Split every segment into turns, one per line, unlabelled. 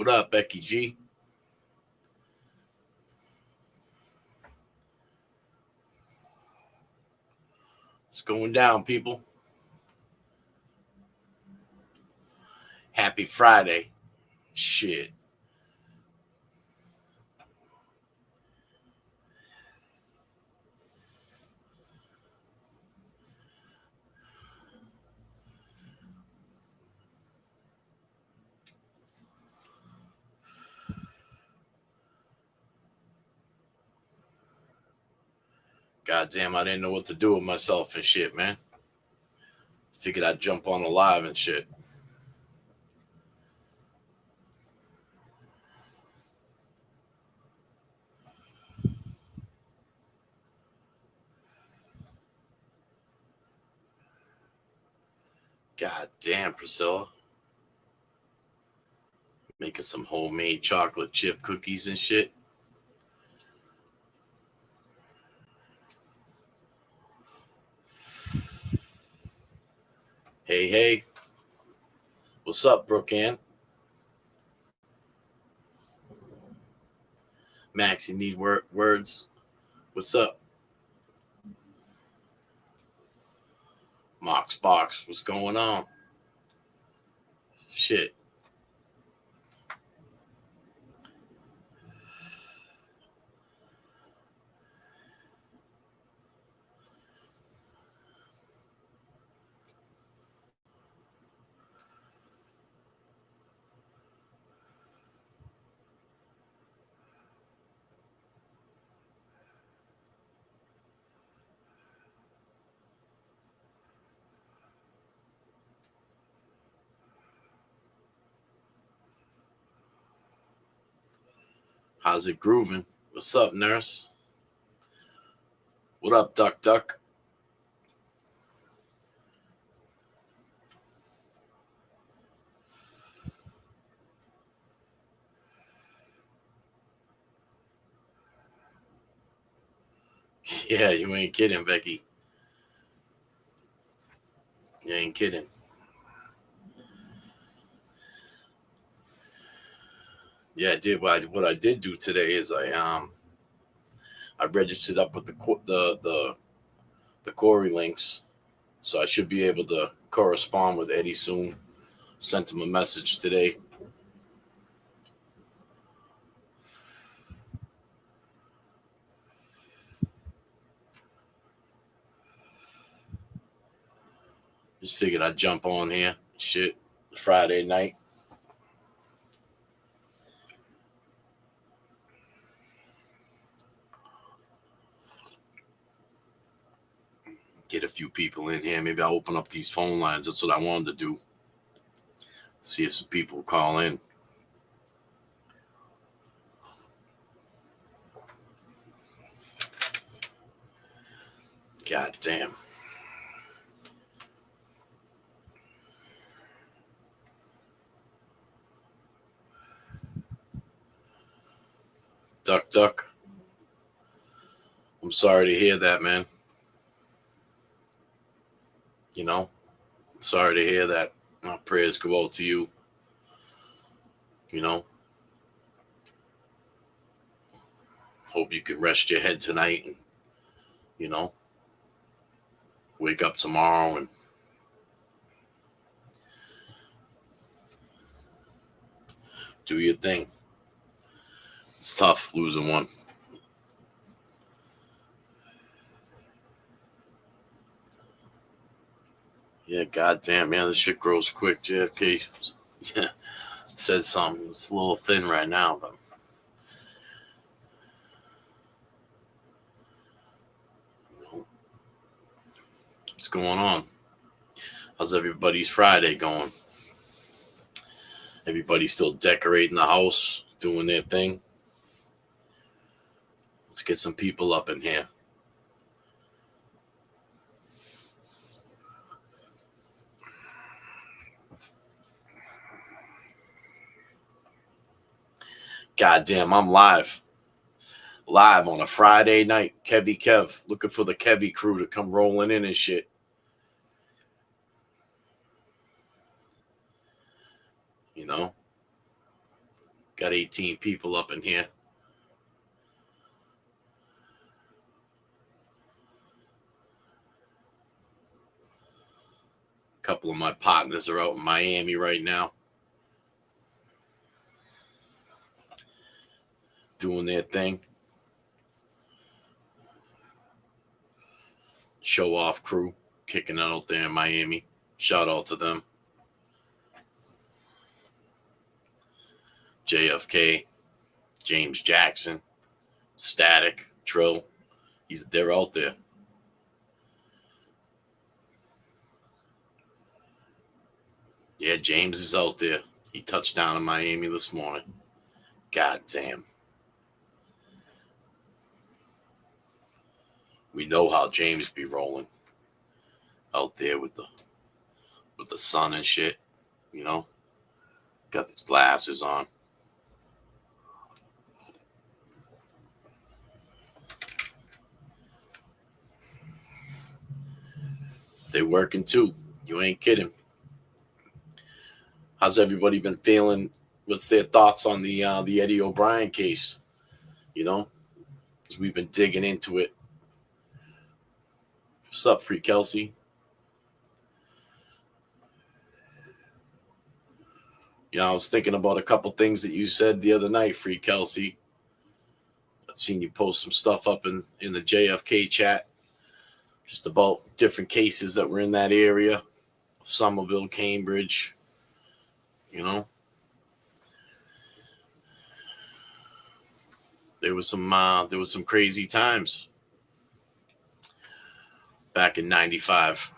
What up, Becky G? It's going down, people. Happy Friday. Shit. Goddamn, I didn't know what to do with myself and shit, man. Figured I'd jump on a live and shit. God damn, Priscilla. Making some homemade chocolate chip cookies and shit. Hey, hey. What's up, Brooke Ann? Max, you need words? What's up? Mox Box, what's going on? Shit. How's it grooving? What's up, nurse? What up, Duck Duck? Yeah, you ain't kidding, Becky. You ain't kidding. Yeah, I did. What I did do today is I registered up with the Corey links, so I should be able to correspond with Eddie soon. Sent him a message today. Just figured I'd jump on here. Shit, Friday night. Get a few people in here. Maybe I'll open up these phone lines. That's what I wanted to do. See if some people will call in. God damn. Duck, duck. I'm sorry to hear that, man. You know, sorry to hear that. My prayers go out to you. You know, hope you can rest your head tonight and, you know, wake up tomorrow and do your thing. It's tough losing one. Yeah, goddamn, man, this shit grows quick. JFK said something. It's a little thin right now, but what's going on? How's everybody's Friday going? Everybody still decorating the house, doing their thing? Let's get some people up in here. Goddamn, I'm live on a Friday night. Kevy Kev, looking for the Kevy crew to come rolling in and shit. You know, Got 18 people up in here. A couple of my partners are out in Miami right now, doing their thing. Show off crew kicking it out there in Miami. Shout out to them. JFK, James Jackson, Static, Trill. They're out there. Yeah, James is out there. He touched down in Miami this morning. God damn. We know how James be rolling out there with the sun and shit, you know. Got his glasses on. They working too. You ain't kidding. How's everybody been feeling? What's their thoughts on the Eddie O'Brien case? You know, because we've been digging into it. What's up, Free Kelsey? I was thinking about a couple things that you said the other night, Free Kelsey. I've seen you post some stuff up in the JFK chat, just about different cases that were in that area, Somerville, Cambridge. You know, there was some crazy times back in '95.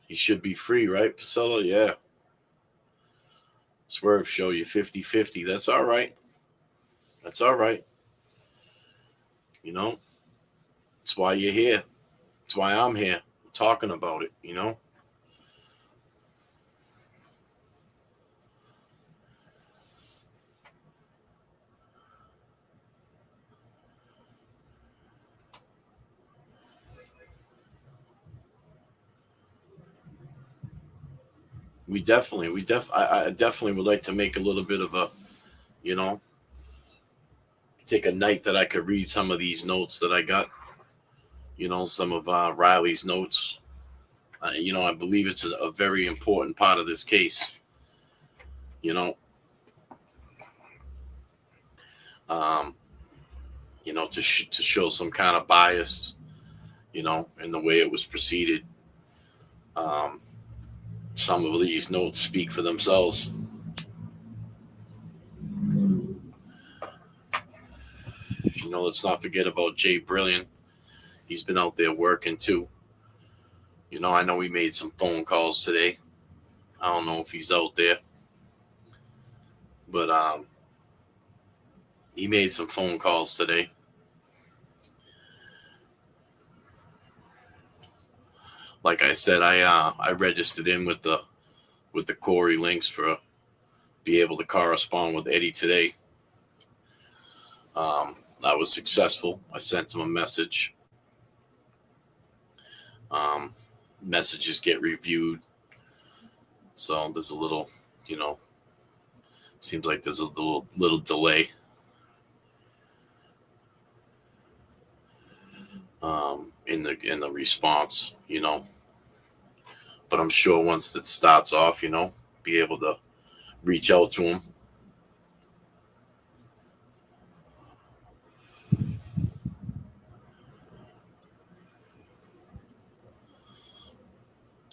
He should be free, right, Priscilla? Yeah. Swerve show you 50-50. That's all right. That's all right. You know, that's why you're here. That's why I'm here talking about it, you know. I definitely would like to make a little bit of a, you know, take a night that I could read some of these notes that I got, you know, some of Riley's notes. You know, I believe it's a very important part of this case, you know. You know, to show some kind of bias, you know, in the way it was proceeded. Some of these notes speak for themselves. You know, let's not forget about Jay Brilliant. He's been out there working too. You know, I know he made some phone calls today. I don't know if he's out there, but he made some phone calls today. Like I said, I registered in with the Corey links for be able to correspond with Eddie today. I was successful. I sent him a message. Messages get reviewed, so there's a little, you know, seems like there's a little delay. In the response, you know, but I'm sure once it starts off, you know, be able to reach out to him.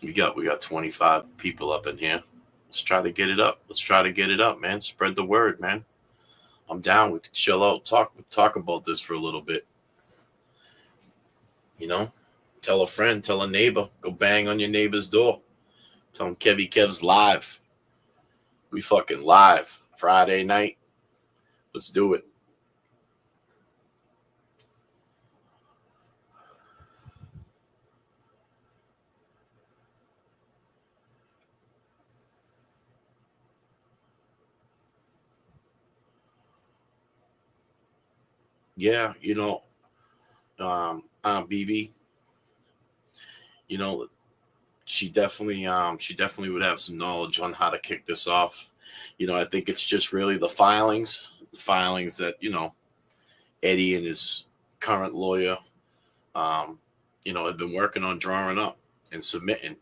We got 25 people up in here. Let's try to get it up. Let's try to get it up, man. Spread the word, man. I'm down. We could chill out, talk about this for a little bit. You know, tell a friend, tell a neighbor, go bang on your neighbor's door. Tell them Kev's live. We fucking live Friday night. Let's do it. Yeah, you know, BB, you know, she definitely would have some knowledge on how to kick this off. I think it's just really the filings that Eddie and his current lawyer, have been working on drawing up and submitting.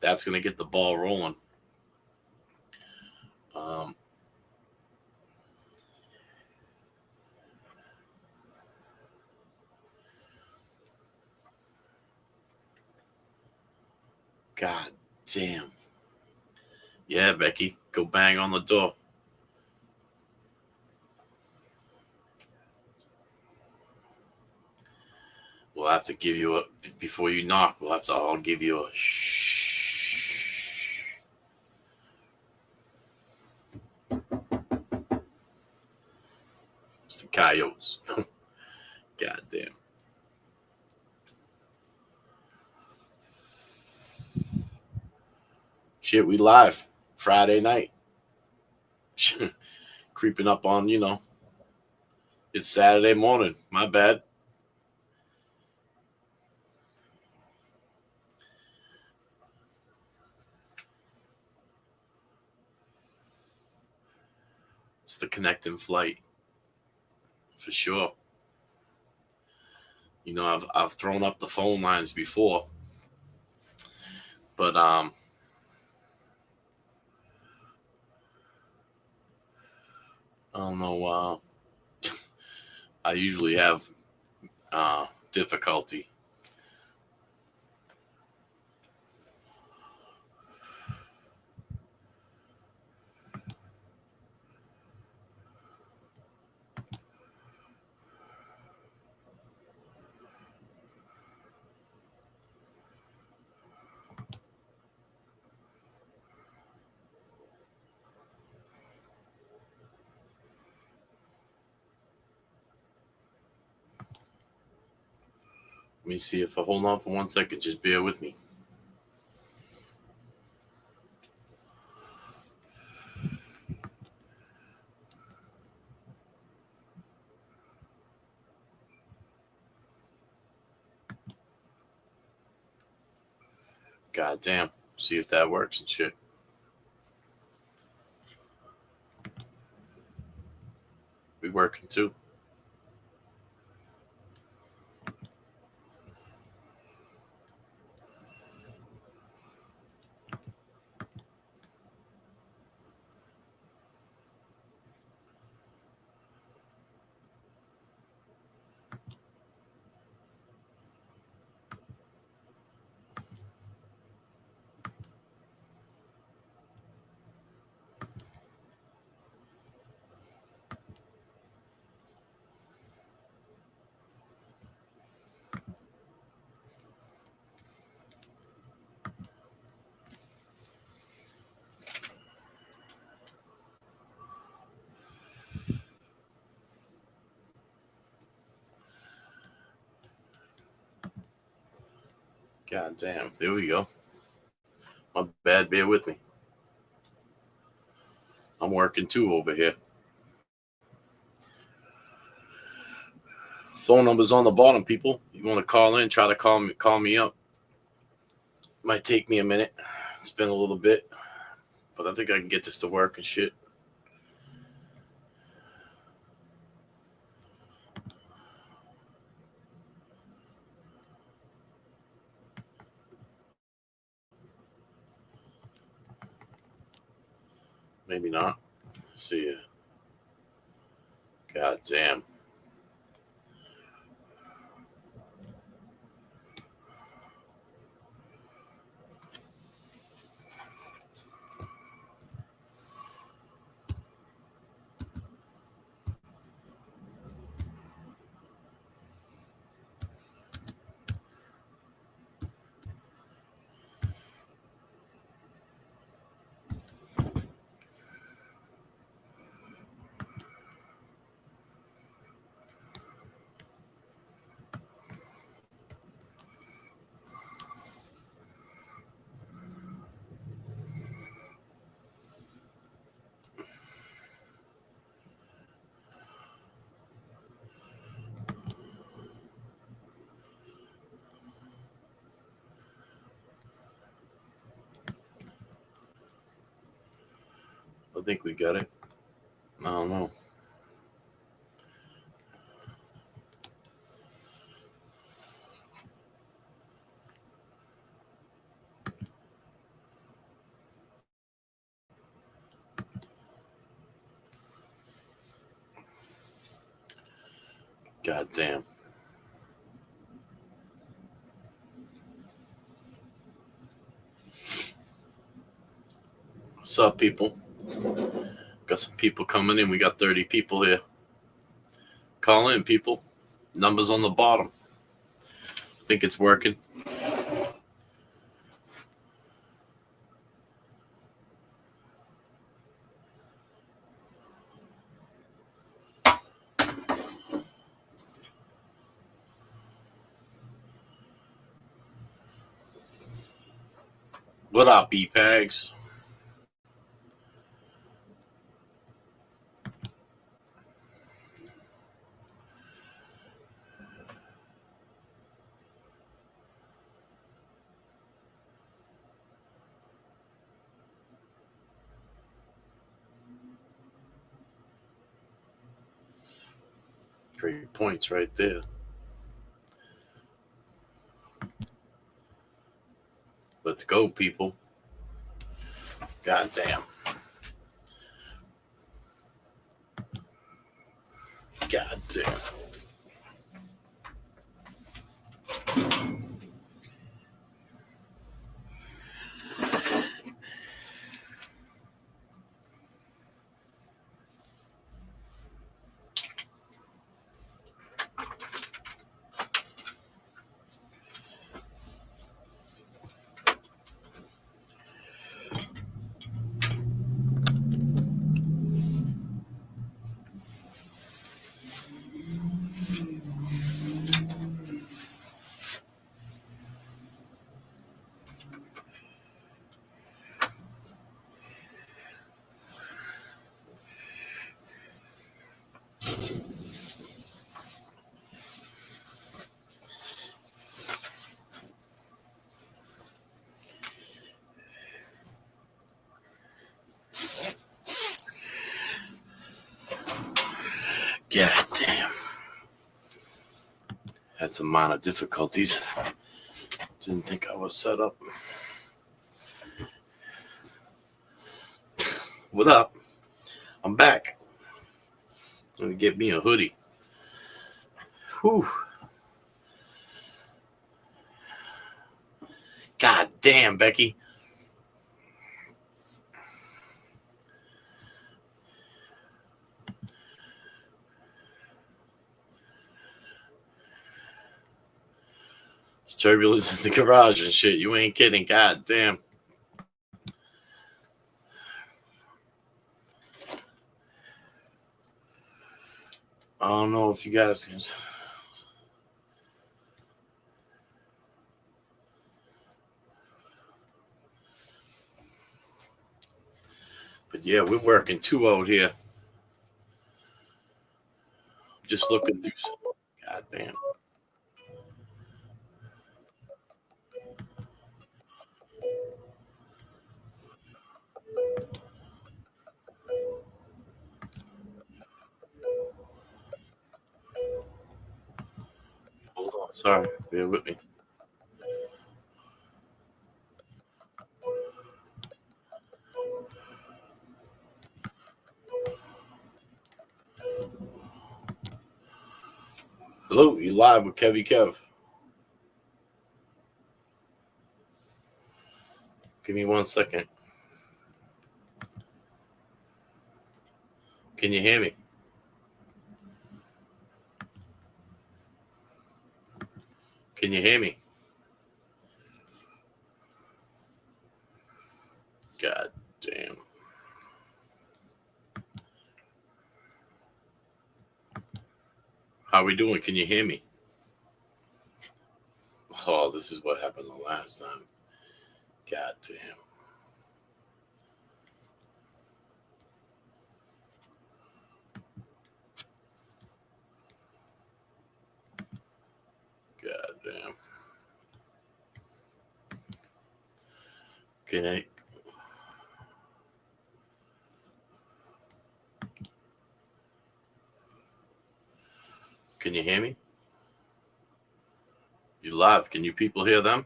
That's going to get the ball rolling. God damn. Yeah, Becky, go bang on the door. We'll have to give you before you knock, I'll give you a shh. It's the coyotes. God damn. Shit, we live Friday night. Creeping up on, it's Saturday morning. My bad. It's the connecting flight for sure. I've thrown up the phone lines before, but I don't know. I usually have difficulty. Let me see if I hold on for 1 second. Just bear with me. God damn. See if that works and shit. We working too. God damn. There we go. My bad. Bear with me. I'm working too over here. Phone number's on the bottom, people. You want to call in, try to call me up. Might take me a minute. It's been a little bit, but I think I can get this to work and shit. Maybe not. See ya. God damn. I think we got it. I don't know. God damn. What's up, people? Got some people coming in. We got 30 people here. Call in, people. Numbers on the bottom. Think it's working. What up, E-Pags? Great points right there. Let's go, people. God damn. God damn. God damn. Had some minor difficulties. Didn't think I was set up. What up? I'm back. Let me get me a hoodie. Whew. God damn, Becky. It's turbulence in the garage and shit. You ain't kidding. God damn. I don't know if you guys can. But yeah, we're working 2 out here. Just looking through. God damn. Hold on. Sorry. Bear with me. Hello, you live with Kevy Kev. Give me 1 second. Can you hear me? Can you hear me? God damn. How we doing? Can you hear me? Oh, this is what happened the last time. God damn. God damn. Can I? Can you hear me? You live? Can you people hear them?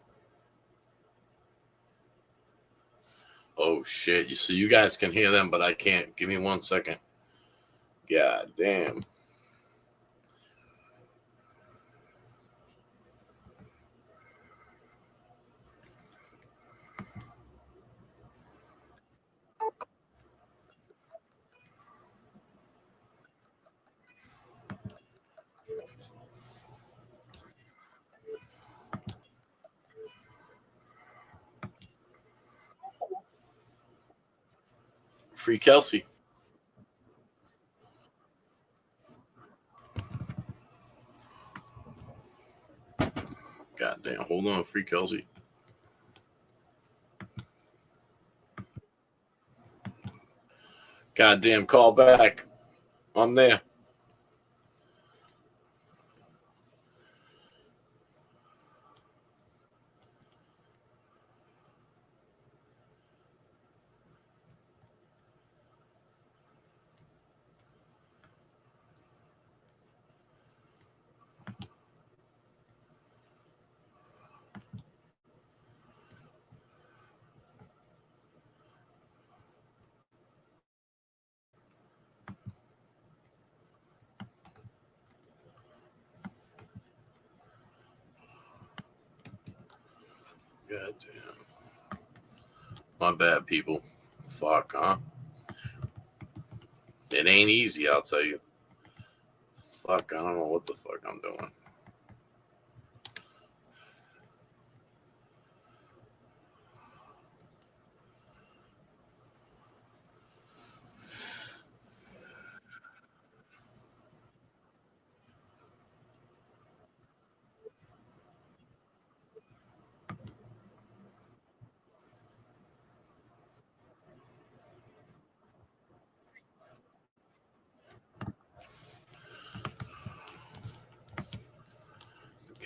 Oh shit! So you guys can hear them, but I can't. Give me 1 second. God damn. Free Kelsey. God damn. Hold on, Free Kelsey. God damn. Call back. I'm there. God damn. My bad, people. Fuck, huh? It ain't easy, I'll tell you. Fuck, I don't know what the fuck I'm doing.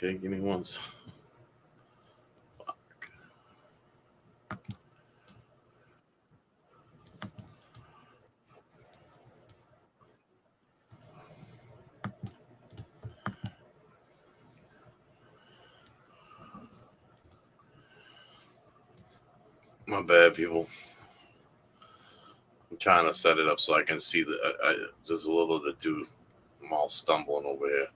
Okay, give me one. My bad, people. I'm trying to set it up so I can see there's a little to do. I'm all stumbling over here.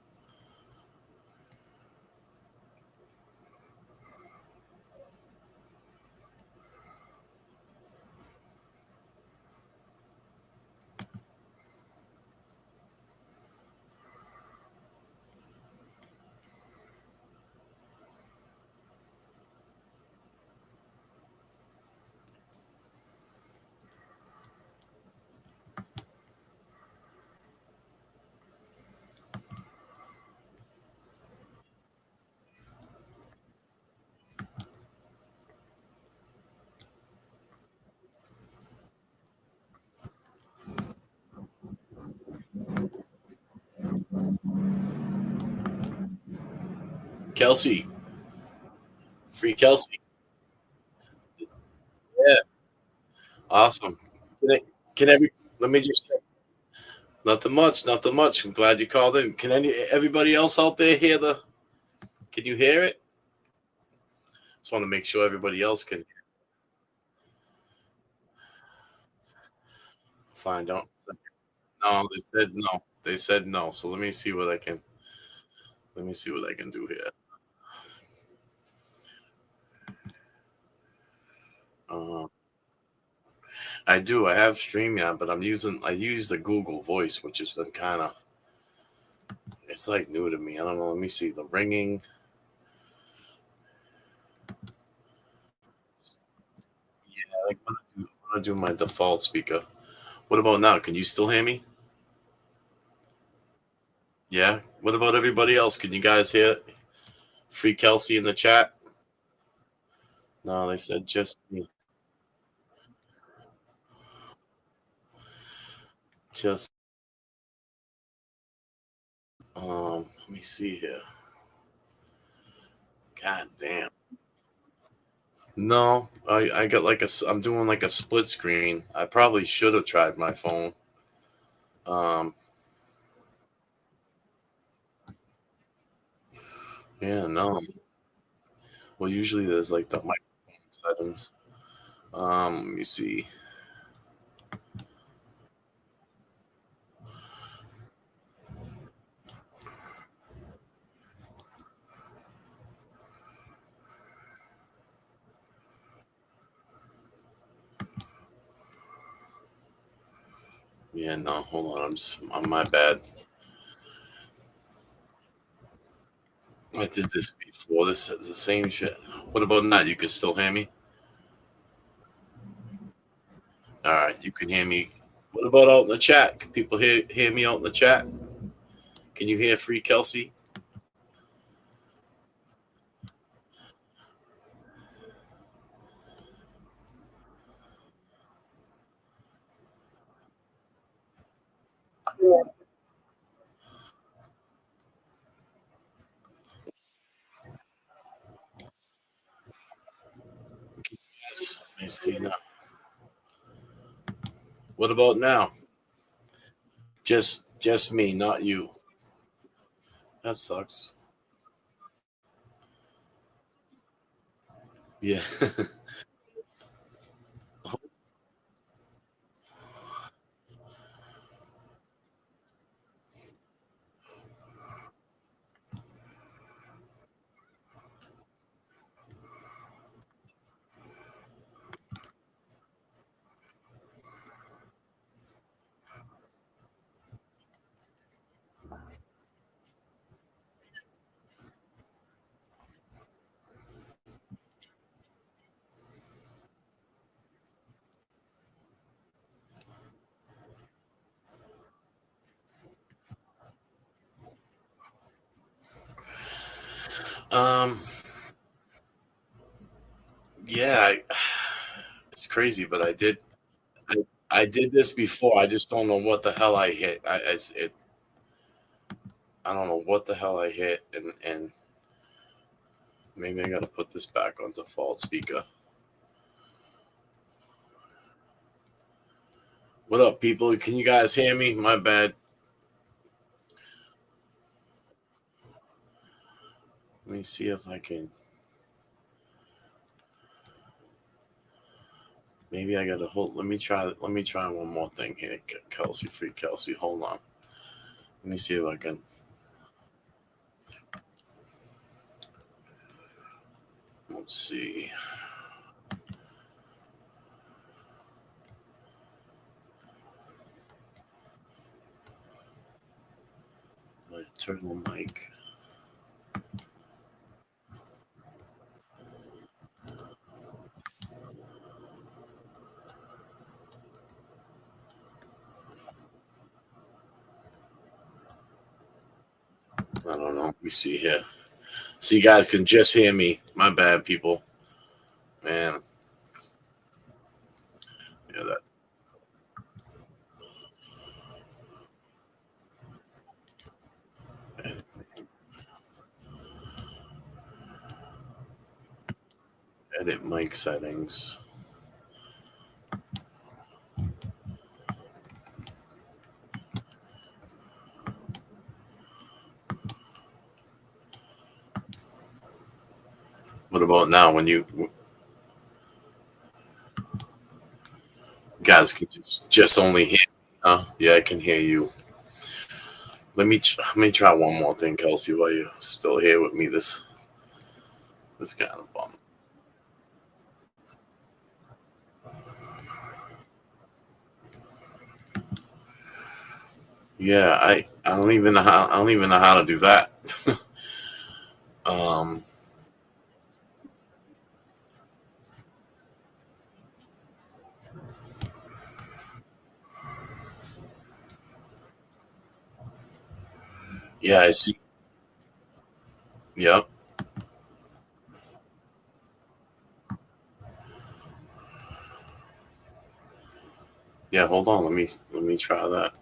Kelsey, Free Kelsey. Yeah, awesome. Can every let me just say, nothing much, nothing much. I'm glad you called in. Can everybody else out there hear the? Can you hear it? Just want to make sure everybody else can find out. No, they said no. They said no. So let me see what I can. Let me see what I can do here. Uh, I do. I have StreamYard, but I use the Google Voice, which has been kind of. It's like new to me. I don't know. Let me see the ringing. Yeah, I'm gonna do my default speaker. What about now? Can you still hear me? Yeah. What about everybody else? Can you guys hear Free Kelsey in the chat? No, they said just me. Just let me see here. God damn. No, I got like I'm doing like a split screen. I probably should have tried my phone. Um Yeah, no. Well, usually there's like the microphone settings. Let me see. Yeah, no, hold on. I'm my bad. I did this before. This is the same shit. What about now? You can still hear me? All right, you can hear me. What about out in the chat? Can people hear me out in the chat? Can you hear Free Kelsey? Yes. Let me see now. What about now? Just me, not you. That sucks. Yeah. um. Yeah. It's crazy, but I, I did this before. I just don't know what the hell I hit. I don't know what the hell I hit, and maybe I got to put this back on default speaker. What up, people? Can you guys hear me? My bad. Let me see if I can. Maybe I got to hold. Let me try. Let me try one more thing here, Kelsey. Free Kelsey. Hold on. Let me see if I can. Let's see. My internal mic. I don't know. Let me see here. So you guys can just hear me. My bad, people. Man. Yeah, that's edit mic settings. What about now? When you guys can just only hear me, huh? Yeah, I can hear you. Let me try one more thing, Kelsey, while you're still here with me. This kind of bum. Yeah, I don't even know how to do that. um, yeah, I see. Yep. Yeah, hold on. Let me try that.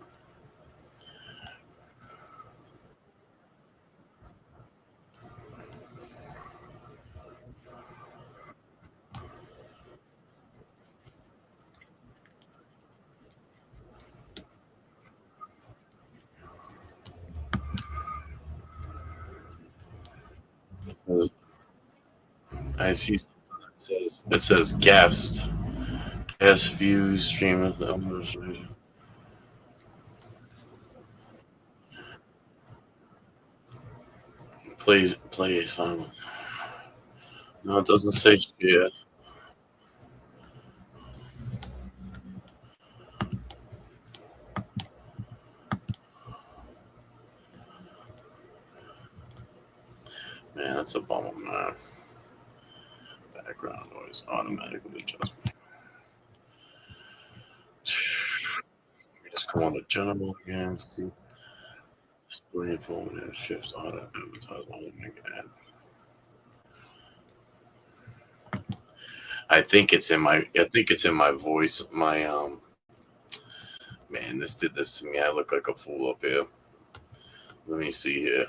I see something that says guest views streaming. Plays. No, it doesn't say. Yeah, man, that's a bummer, man. Background noise automatically adjust. We just go on to general again. See, display informative. Shift auto advertise. Auto make ad. I think it's in my. I think it's in my voice. My Man, this did this to me. I look like a fool up here. Let me see here.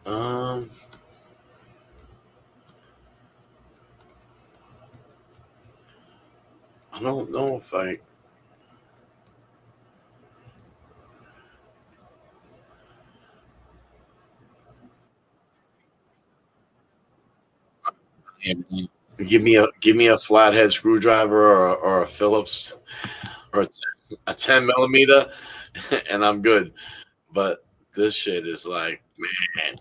Um, I don't know if I. Give me a flathead screwdriver or a Phillips or a 10 millimeter, and I'm good. But this shit is like, man.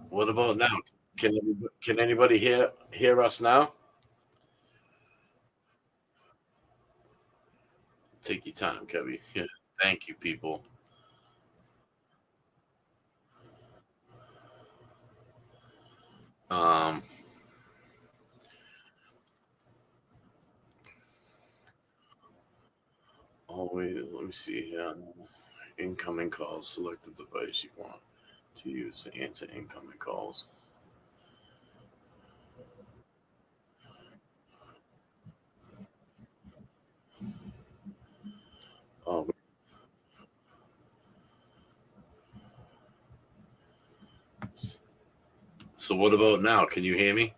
What about now? Can anybody hear us now? Take your time, Kevin. Yeah, thank you, people. Um, oh wait, let me see here. Incoming calls. Select the device you want to use to answer incoming calls. Oh, so what about now? Can you hear me?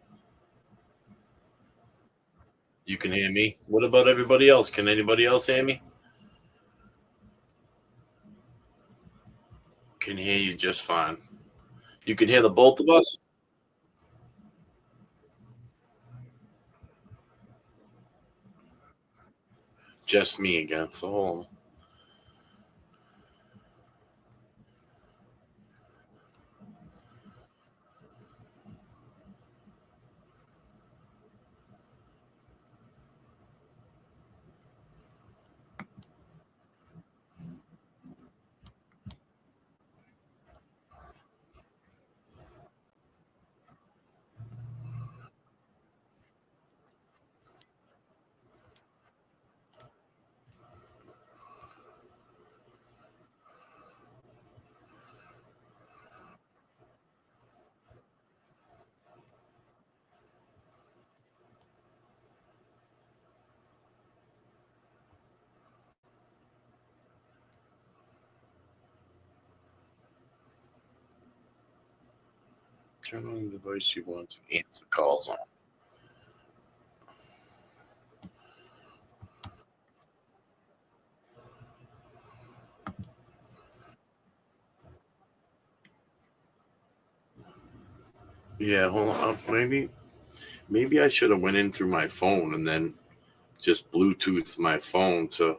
You can hear me. What about everybody else? Can anybody else hear me? Can hear you just fine. You can hear the both of us? Just me again. So hold on. Turn on the device you want to answer calls on. Yeah, hold on. Maybe I should have went in through my phone and then just Bluetooth my phone to.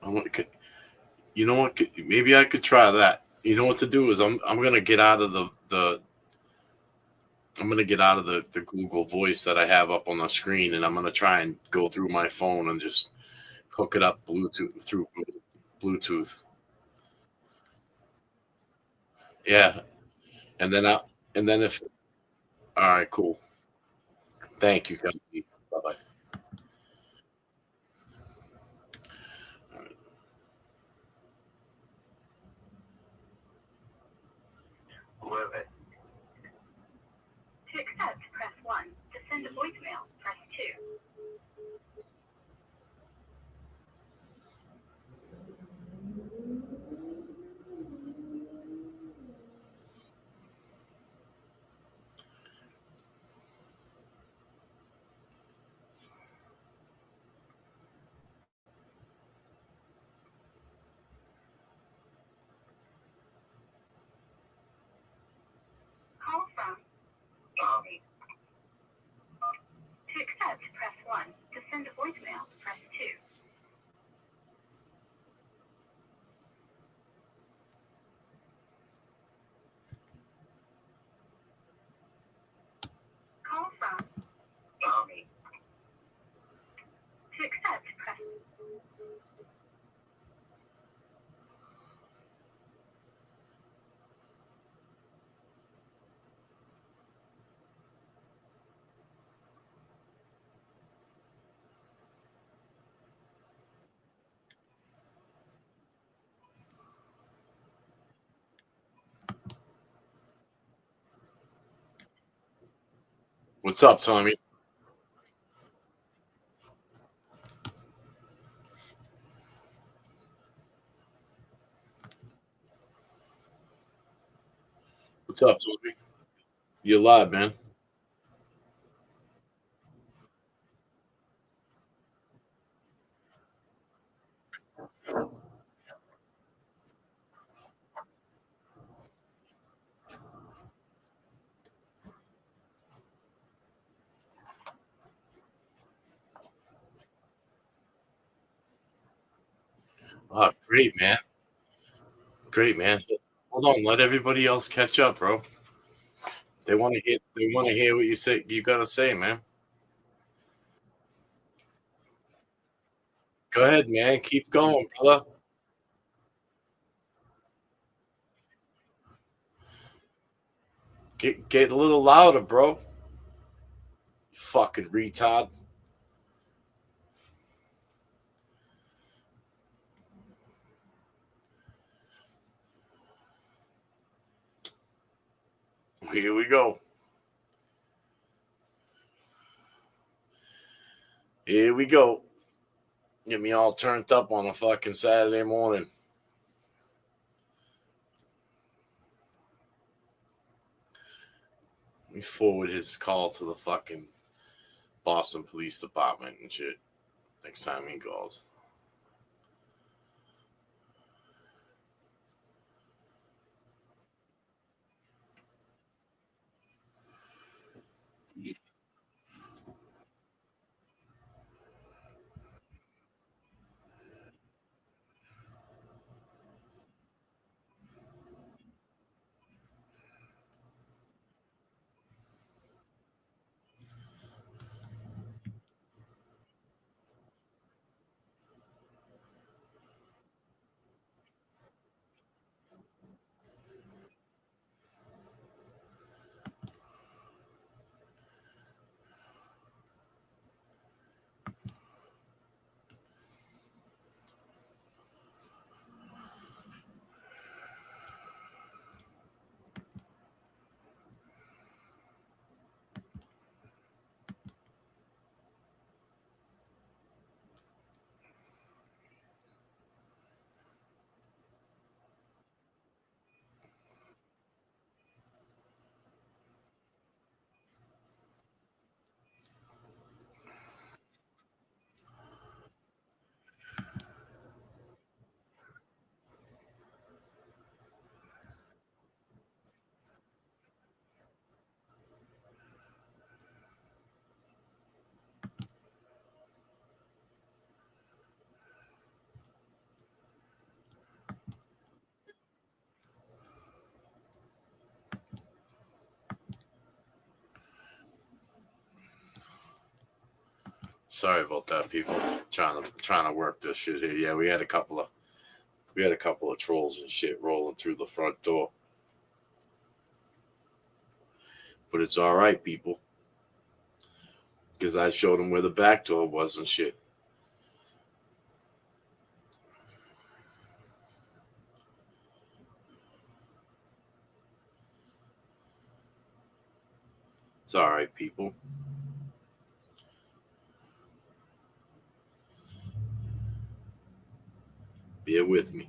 I want. You know what? Maybe I could try that. You know what to do is I'm gonna get out of the I'm gonna get out of the Google Voice that I have up on the screen, and I'm gonna try and go through my phone and just hook it up Bluetooth through Bluetooth. Yeah, and then I and then if all right, cool. Thank you, Kelsey. Bye bye. What's up, Tommy? What's up, Tommy? You're live, man. Oh, great, man. Great, man. Hold on, let everybody else catch up, bro. They want to hear. They want to hear what you say. You gotta say, man. Go ahead, man. Keep going, brother. Get a little louder, bro. You fucking retard. Here we go. Here we go. Get me all turned up on a fucking Saturday morning. Let me forward his call to the fucking Boston Police Department and shit next time he calls. Sorry about that, people. Trying to work this shit here. Yeah, we had a couple of trolls and shit rolling through the front door. But it's all right, people, because I showed them where the back door was and shit. It's all right, people. Bear with me.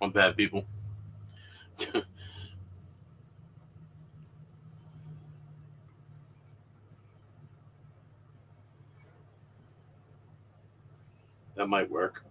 on bad people. That might work.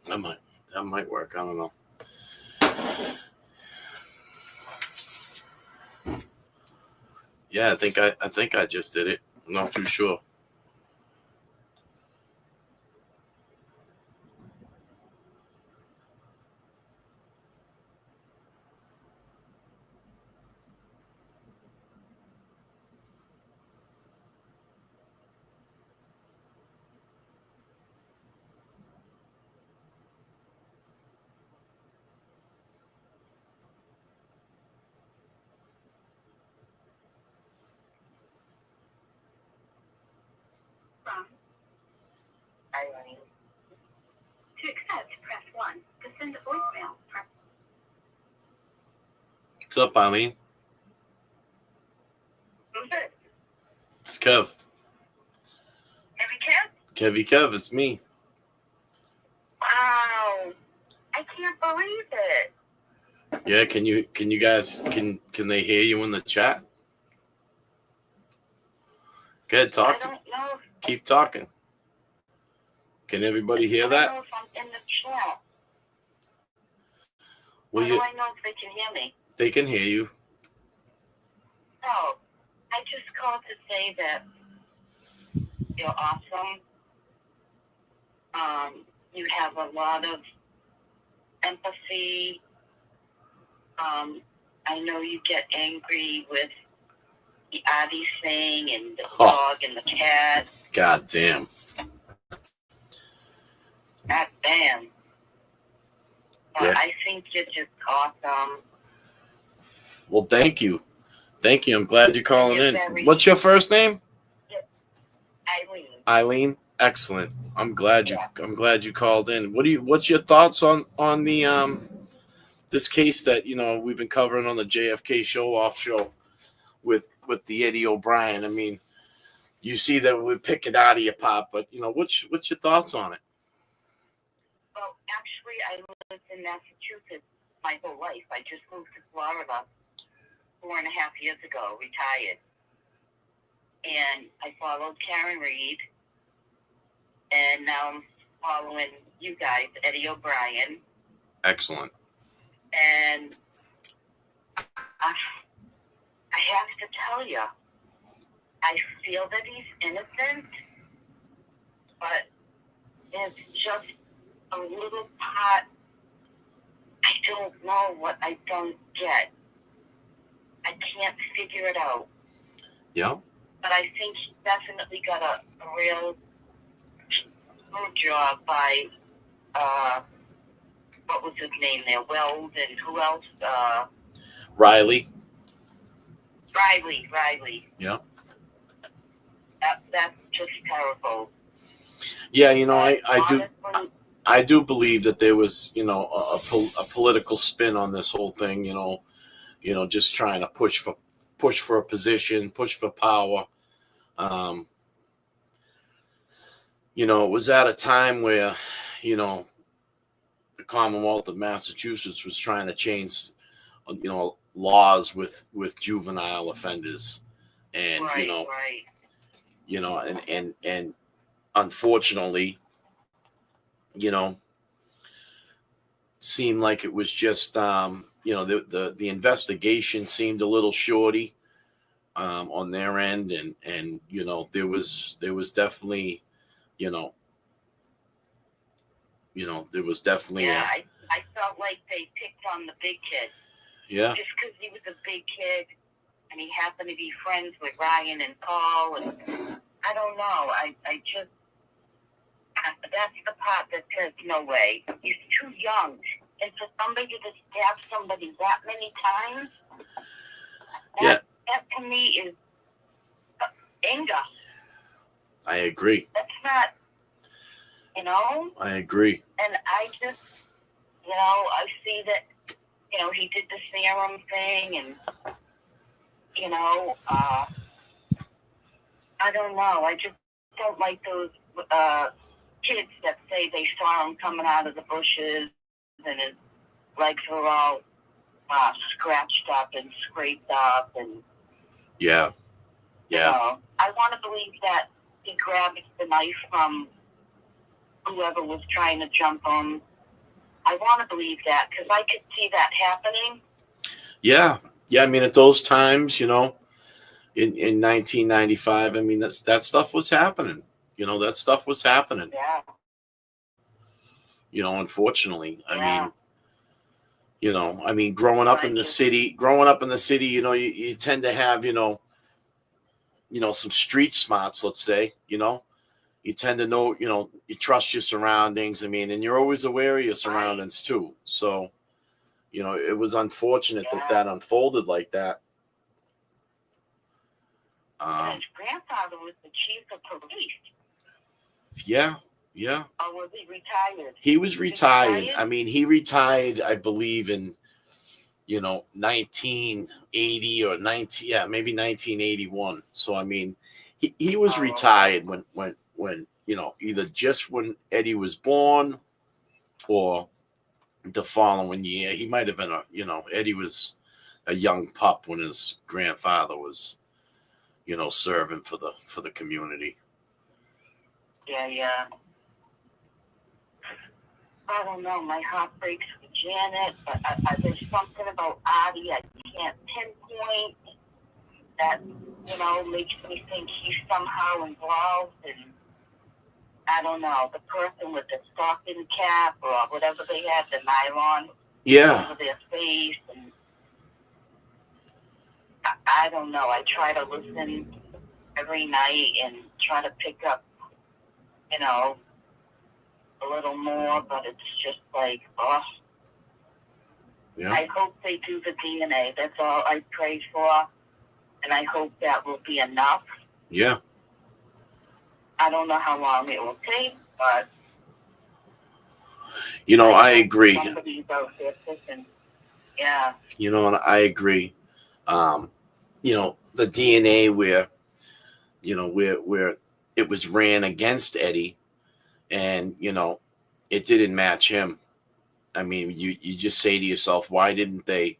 That might that might work. I don't know. Yeah, I think I just did it. I'm not too sure.
From Eileen. To accept, press 1. To send a voicemail, press.
What's up, Eileen?
Who's it?
It's Kev.
Heavy Kev?
Kevy Kev, it's me.
Wow. I can't believe it.
Yeah, can you guys can they hear you in the chat? Go ahead,
I
talk to
don't know.
keep talking. Can everybody hear
I don't
that?
know if I'm in the chat.
Well,
How do I know if they can hear me?
they can hear you.
No. I just called to say that you're awesome. You have a lot of empathy. I know you get angry with the Addie thing and the dog and the cat.
God damn.
God damn. But
Yeah.
I think you're just awesome.
Well, thank you. Thank you. I'm glad you're calling
You're
in.
very-
What's your first name?
Eileen.
Eileen. Excellent. I'm glad you called in. What's your thoughts on the this case that we've been covering on the JFK show with the Eddie O'Brien? I mean, you see that we're picking out of your pot, but what's your thoughts on it?
Well, actually, I lived in Massachusetts my whole life. I just moved to Florida 4.5 years ago, retired. And I followed Karen Reed. And now I'm following you guys, Eddie O'Brien.
Excellent.
And I have to tell you, I feel that he's innocent, but there's just a little part I don't know what I don't get. I can't figure it out.
Yeah.
But I think he definitely got a real good job by, what was his name there? Wells and who else?
Riley.
Riley.
Yeah.
That's just terrible.
Yeah, I do believe that there was, a political spin on this whole thing, just trying to push for a position, push for power. It was at a time where, the Commonwealth of Massachusetts was trying to change, laws with juvenile offenders, and
right.
and unfortunately, you know, seemed like it was just, the investigation seemed a little shorty on their end, and there was definitely, you know, there was definitely
Yeah, I felt like they picked on the big kid.
yeah,
Just because he was a big kid and he happened to be friends with Ryan and Paul, and I don't know. I just, that's the part that says no way. He's too young. And for somebody to stab somebody that many times,
yeah,
that to me is anger.
I agree.
That's not,
I agree.
And I just, I see that, he did the serum thing, and, I don't know. I just don't like those kids that say they saw him coming out of the bushes and his legs were all scratched up and scraped up, and
Yeah.
I want to believe that he grabbed the knife from whoever was trying to jump him. I want to believe that because I could see that happening.
Yeah. I mean, at those times, in 1995, I mean, that stuff was happening. That stuff was happening.
Yeah.
Unfortunately,
Yeah.
I mean, growing up in the city, you tend to have, some street smarts, let's say, you tend to know, you trust your surroundings. I mean, and you're always aware of your surroundings too. So, it was unfortunate that unfolded like that.
His grandfather was the chief of police.
Yeah.
Or was he retired?
He was retired. I mean, he retired, I believe, in 1980 or maybe 1981. So I mean, he was retired when either just when Eddie was born or the following year. He might have been Eddie was a young pup when his grandfather was serving for the community.
Yeah. I don't know. My heart breaks for Janet, but there's something about Audie I can't pinpoint that, makes me think he's somehow involved. And I don't know, the person with the stocking cap or whatever they had, the nylon over their face. And I don't know. I try to listen every night and try to pick up, a little more, but it's just like, I hope they do the DNA. That's all I pray for, and I hope that will be enough.
Yeah.
I don't know how long it will take, but
I agree.
Somebody's out there fishing. Yeah.
And I agree. The DNA where it was ran against Eddie, and it didn't match him. I mean, you just say to yourself, why didn't they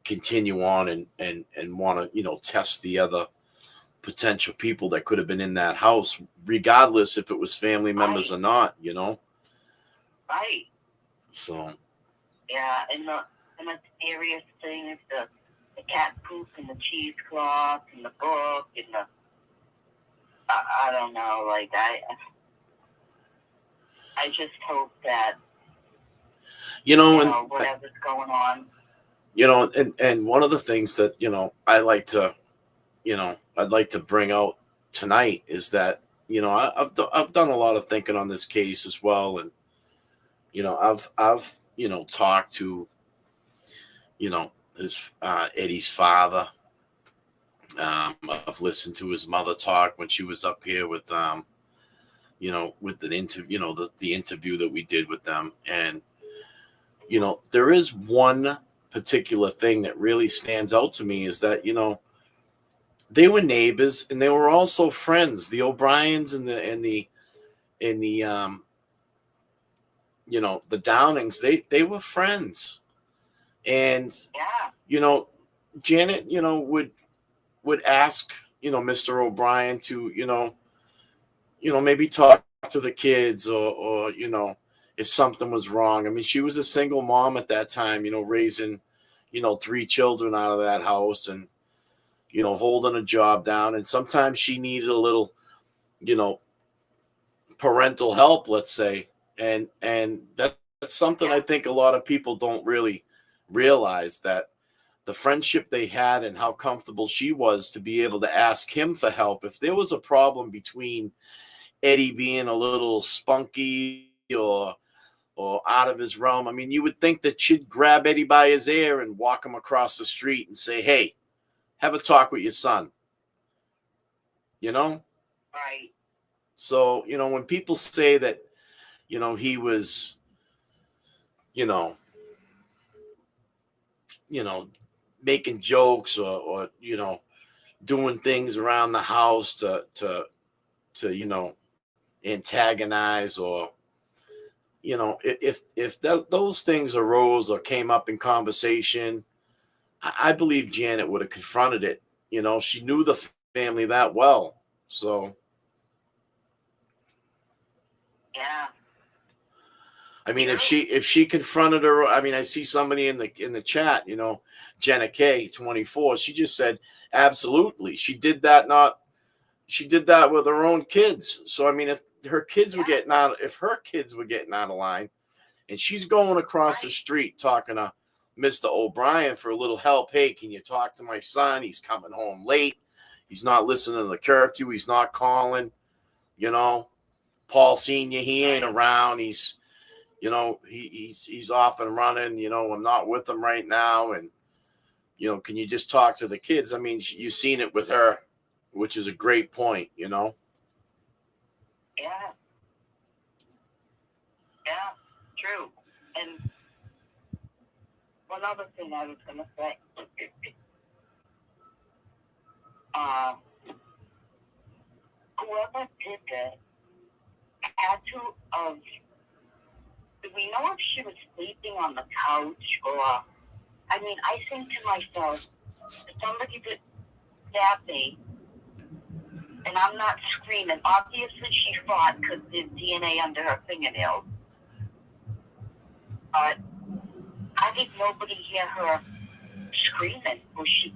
continue on and want to test the other potential people that could have been in that house, regardless if it was family members or not,
Right.
So.
Yeah, and the mysterious things, the cat poop and the cheesecloth and the book and the I don't know, like I just hope that whatever's going on.
And one of the things that I'd like to bring out tonight is that I've done a lot of thinking on this case as well, and I've talked to his Eddie's father. I've listened to his mother talk when she was up here with with an interview, the interview that we did with them. And, there is one particular thing that really stands out to me is that, they were neighbors and they were also friends. The O'Briens and the Downings, they were friends. And, Janet, would ask, Mr. O'Brien to, maybe talk to the kids, or if something was wrong. I mean, she was a single mom at that time, raising, 3 children out of that house, and holding a job down. And sometimes she needed a little, parental help, let's say. And that's something I think a lot of people don't really realize, that the friendship they had and how comfortable she was to be able to ask him for help. If there was a problem between Eddie being a little spunky or out of his realm, I mean, you would think that she'd grab Eddie by his ear and walk him across the street and say, hey, have a talk with your son.
Right.
So, when people say that, he was, making jokes, or doing things around the house to antagonize, or if those things arose or came up in conversation, I believe Janet would have confronted it. She knew the family that well. So
yeah,
I mean, if she confronted her, I mean, I see somebody in the chat, Jenna K 24. She just said absolutely. She did that with her own kids. So I mean, if her kids were getting out of line, and she's going across the street talking to Mr. O'Brien for a little help. Hey, can you talk to my son? He's coming home late. He's not listening to the curfew. He's not calling. Paul Senior, he ain't around. He's he's off and running. I'm not with him right now. And, can you just talk to the kids? I mean, you've seen it with her, which is a great point,
Yeah. Yeah, true. And one other thing I was going to say, whoever did it had to have, do we know if she was sleeping on the couch, or, I mean, I think to myself, if somebody did stab me, and I'm not screaming, obviously she fought because there's DNA under her fingernails, but how did nobody hear her screaming? Was she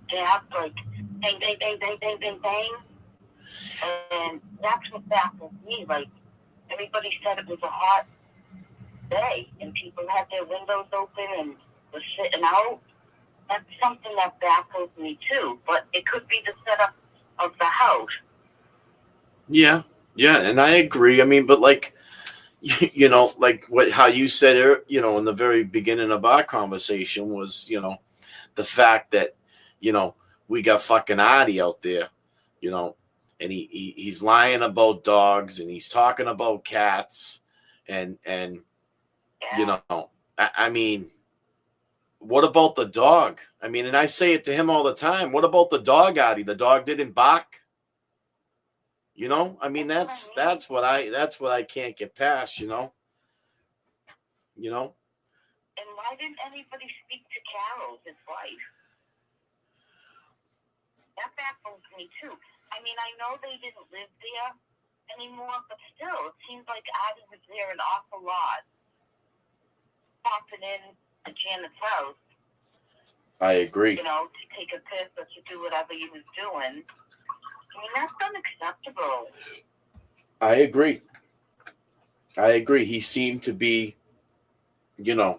stabbed, like, bang, bang, bang, bang, bang, bang, bang? And that's what baffles me. Like, everybody said it was a hot day, and people had their windows open and were sitting out. That's something that baffles me, too. But it could be the setup of the house.
Yeah, and I agree. I mean, but like, like how you said, in the very beginning of our conversation was, the fact that, we got fucking Artie out there, and he's lying about dogs, and he's talking about cats, and I mean, what about the dog? I mean, and I say it to him all the time. What about the dog, Artie? The dog didn't bark. I mean, that's what I can't get past,
And why didn't anybody speak to Carol, his wife? That baffles me, too. I mean, I know they didn't live there anymore, but still, it seems like Artie was there an awful lot, popping in to Janet's house.
I agree.
To take a piss or to do whatever he was doing. I mean, that's unacceptable.
I agree. He seemed to be, if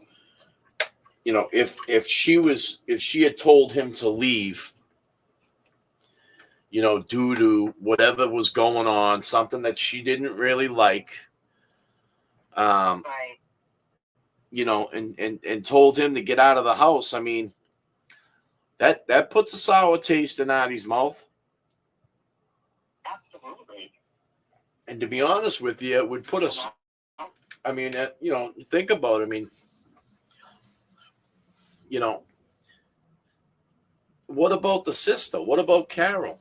she had told him to leave, due to whatever was going on, something that she didn't really like,
right.
And told him to get out of the house. I mean, that puts a sour taste in Artie's mouth.
Absolutely.
And to be honest with you, it would put us, I mean, think about it. I mean, what about the sister? What about Carol?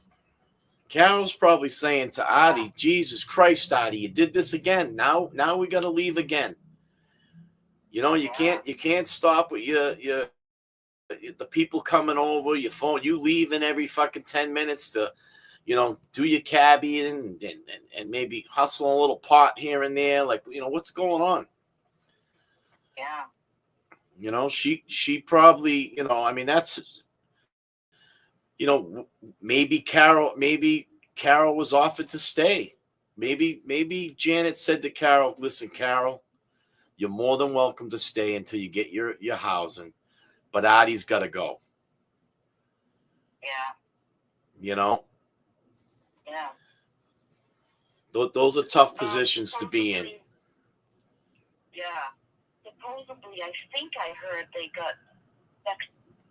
Carol's probably saying to Artie, Jesus Christ, Artie, you did this again. Now we got to leave again. You can't stop with the people coming over, your phone, you leaving every fucking 10 minutes to, do your cabbie and maybe hustle a little pot here and there. Like, what's going on?
Yeah.
She probably, I mean, that's, maybe Carol was offered to stay. Maybe Janet said to Carol, listen, Carol, you're more than welcome to stay until you get your housing, but Artie's got to go.
Yeah. Yeah.
Those are tough positions to be in.
Yeah. Supposedly, I think I heard they got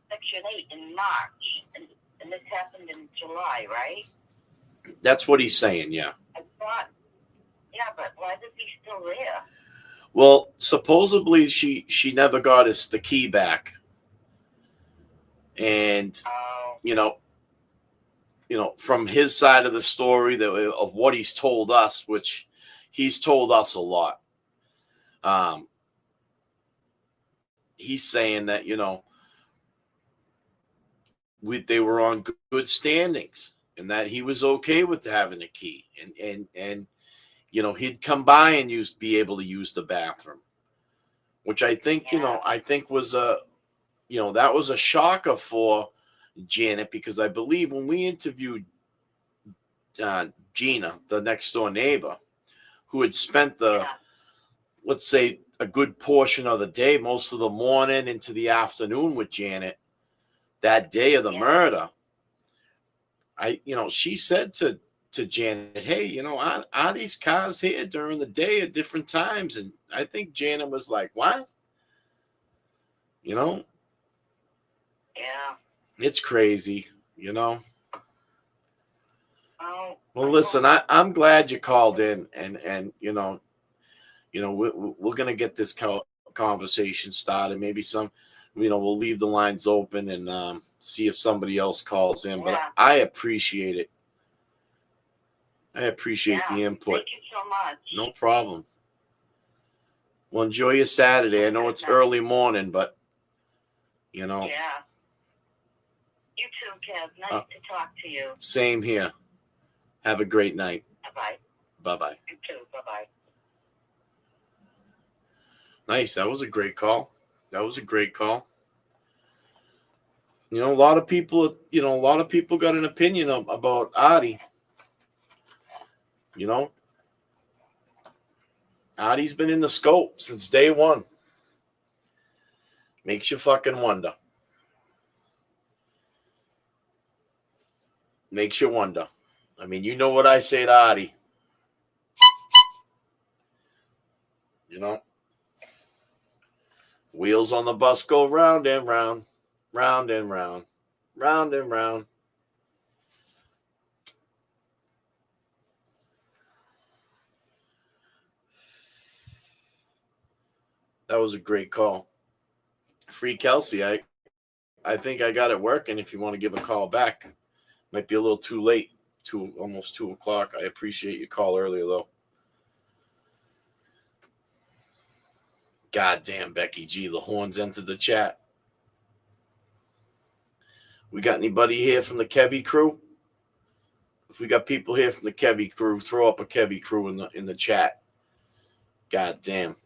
Section 8 in March, and this happened in July, right?
That's what he's saying, yeah.
I thought, yeah, but why is he still there?
Well, supposedly she never got the key back. And, from his side of the story, of what he's told us, which he's told us a lot. He's saying that, they were on good standings and that he was okay with having a key and he'd come by and be able to use the bathroom, which I think, was that was a shocker for Janet, because I believe when we interviewed Gina, the next door neighbor, who had spent let's say a good portion of the day, most of the morning into the afternoon with Janet that day of the murder, she said to Janet, hey, are these cars here during the day at different times? And I think Janet was like, what?
Yeah.
It's crazy,
Oh,
Well, listen, I'm glad you called in, and we're gonna get this conversation started. Maybe we'll leave the lines open and see if somebody else calls in. But I appreciate it. I appreciate the input.
Thank you so much.
No problem. Well, enjoy your Saturday. I know it's early morning, but
Yeah. You too, Kev. Nice to talk to you.
Same here. Have a great night.
Bye-bye.
Bye-bye.
You too. Bye-bye.
Nice. That was a great call. A lot of people, got an opinion about Artie. Artie's been in the scope since day one. Makes you fucking wonder. Makes you wonder. I mean, you know what I say to Artie. Wheels on the bus go round and round, round and round, round and round. That was a great call. Free Kelsey, I think I got it working. If you want to give a call back, might be a little too late, almost 2:00. I appreciate your call earlier, though. Goddamn, Becky G, the horns entered the chat. We got anybody here from the Kevy crew? If we got people here from the Kevy crew, throw up a Kevy crew in the chat. Goddamn.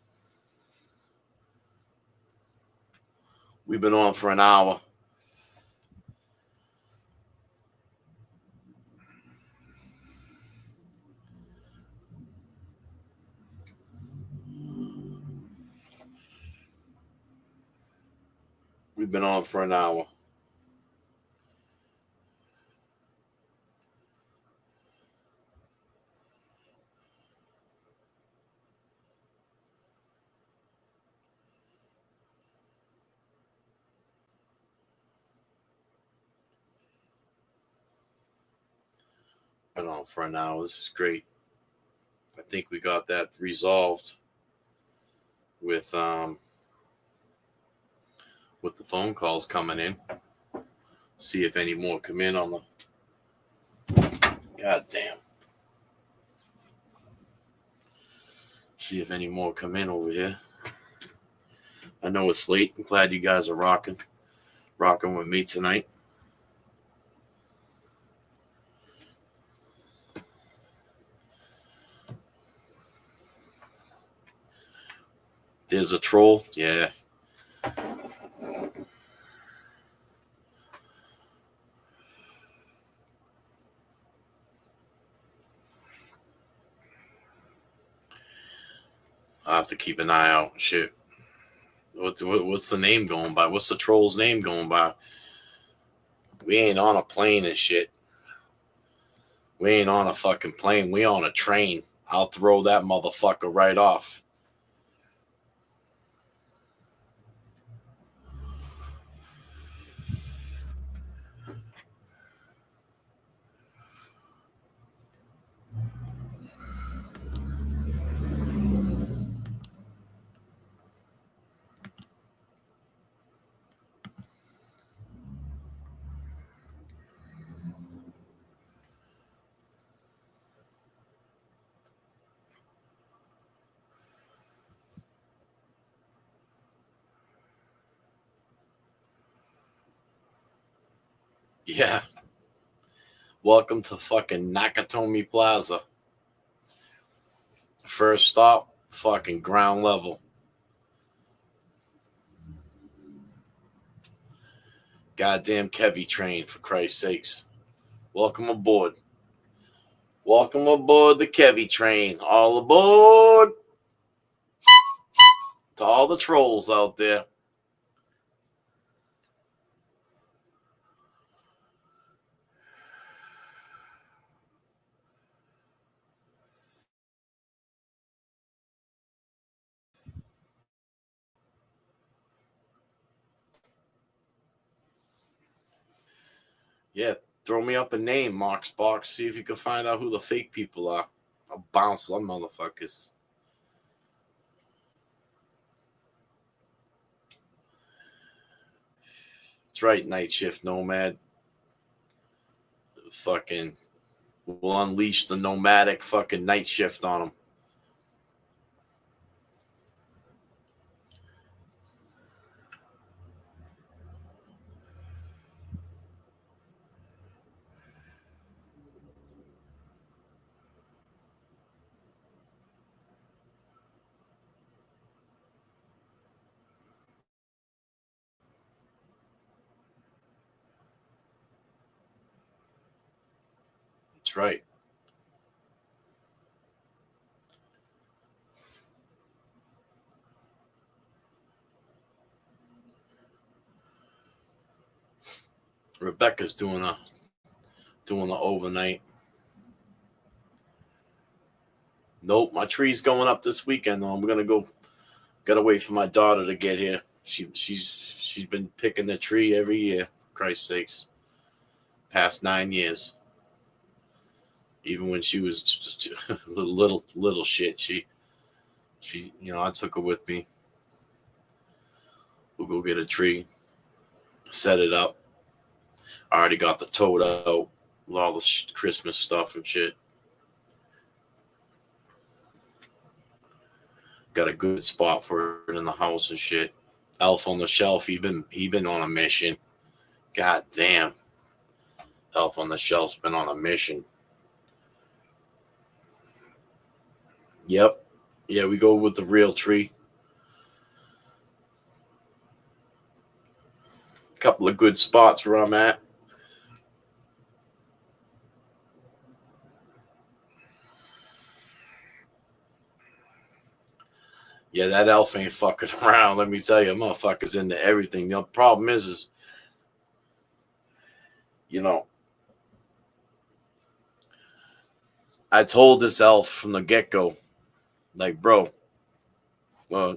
We've been on for an hour. We've been on for an hour. Been on for an hour. This is great. I think we got that resolved with the phone calls coming in. See if any more come in on the. God damn. See if any more come in over here. I know it's late. I'm glad you guys are rocking with me tonight. There's a troll. Yeah. I have to keep an eye out. Shit. What's the name going by? What's the troll's name going by? We ain't on a plane and shit. We ain't on a fucking plane. We on a train. I'll throw that motherfucker right off. Yeah. Welcome to fucking Nakatomi Plaza. First stop, fucking ground level. Goddamn Kevy train, for Christ's sakes. Welcome aboard. Welcome aboard the Kevy train. All aboard. To all the trolls out there. Yeah, throw me up a name, Moxbox. See if you can find out who the fake people are. I'll bounce them motherfuckers. That's right, Night Shift Nomad. Fucking, we'll unleash the nomadic fucking night shift on them. That's right. Rebecca's doing the overnight. Nope, my tree's going up this weekend though. I'm gonna go. Gotta wait for my daughter to get here. She's been picking the tree every year. For Christ's sakes, past 9 years. Even when she was just a little shit, she I took her with me. We'll go get a tree, set it up. I already got the tote out with all the Christmas stuff and shit. Got a good spot for it in the house and shit. Elf on the Shelf, he been on a mission. God damn. Elf on the Shelf's been on a mission. Yep. Yeah, we go with the real tree. A couple of good spots where I'm at. Yeah, that elf ain't fucking around. Let me tell you, motherfucker's into everything. The problem is, I told this elf from the get-go, like, bro,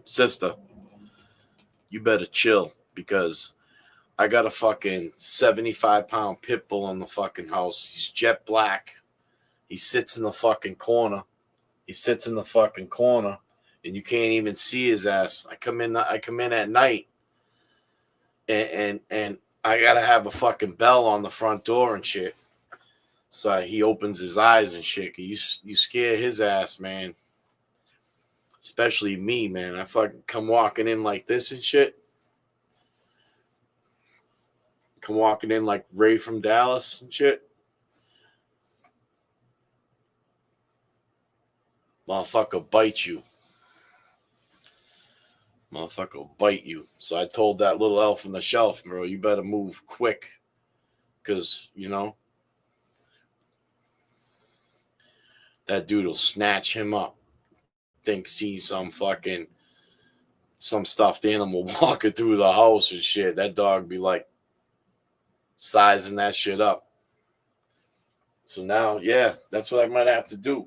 sister, you better chill because I got a fucking 75-pound pit bull in the fucking house. He's jet black. He sits in the fucking corner. And you can't even see his ass. I come in at night, and I gotta have a fucking bell on the front door and shit. So he opens his eyes and shit. You scare his ass, man. Especially me, man. I fucking come walking in like this and shit. Come walking in like Ray from Dallas and shit. Motherfucker bite you. Motherfucker will bite you. So I told that little elf on the shelf, bro, you better move quick. Because, that dude will snatch him up. Think see some stuffed animal walking through the house and shit. That dog be like sizing that shit up. So now, yeah, that's what I might have to do.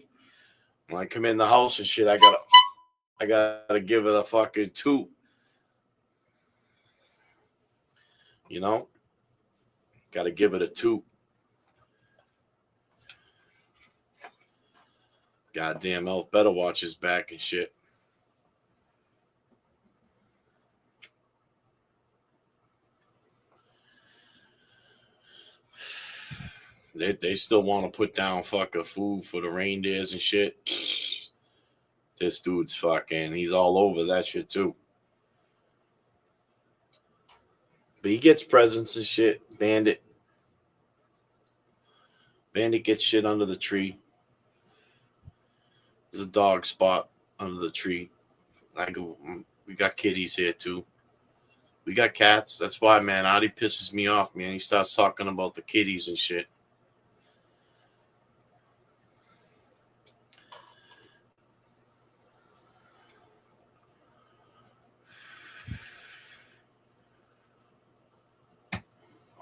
When I come in the house and shit, I gotta give it a fucking 2. Gotta give it a 2. Goddamn elf better watch his back and shit. They still want to put down fucking food for the reindeers and shit. This dude's he's all over that shit too. But he gets presents and shit. Bandit gets shit under the tree. There's a dog spot under the tree. We got kitties here too. We got cats. That's why, man, Adi pisses me off, man. He starts talking about the kitties and shit.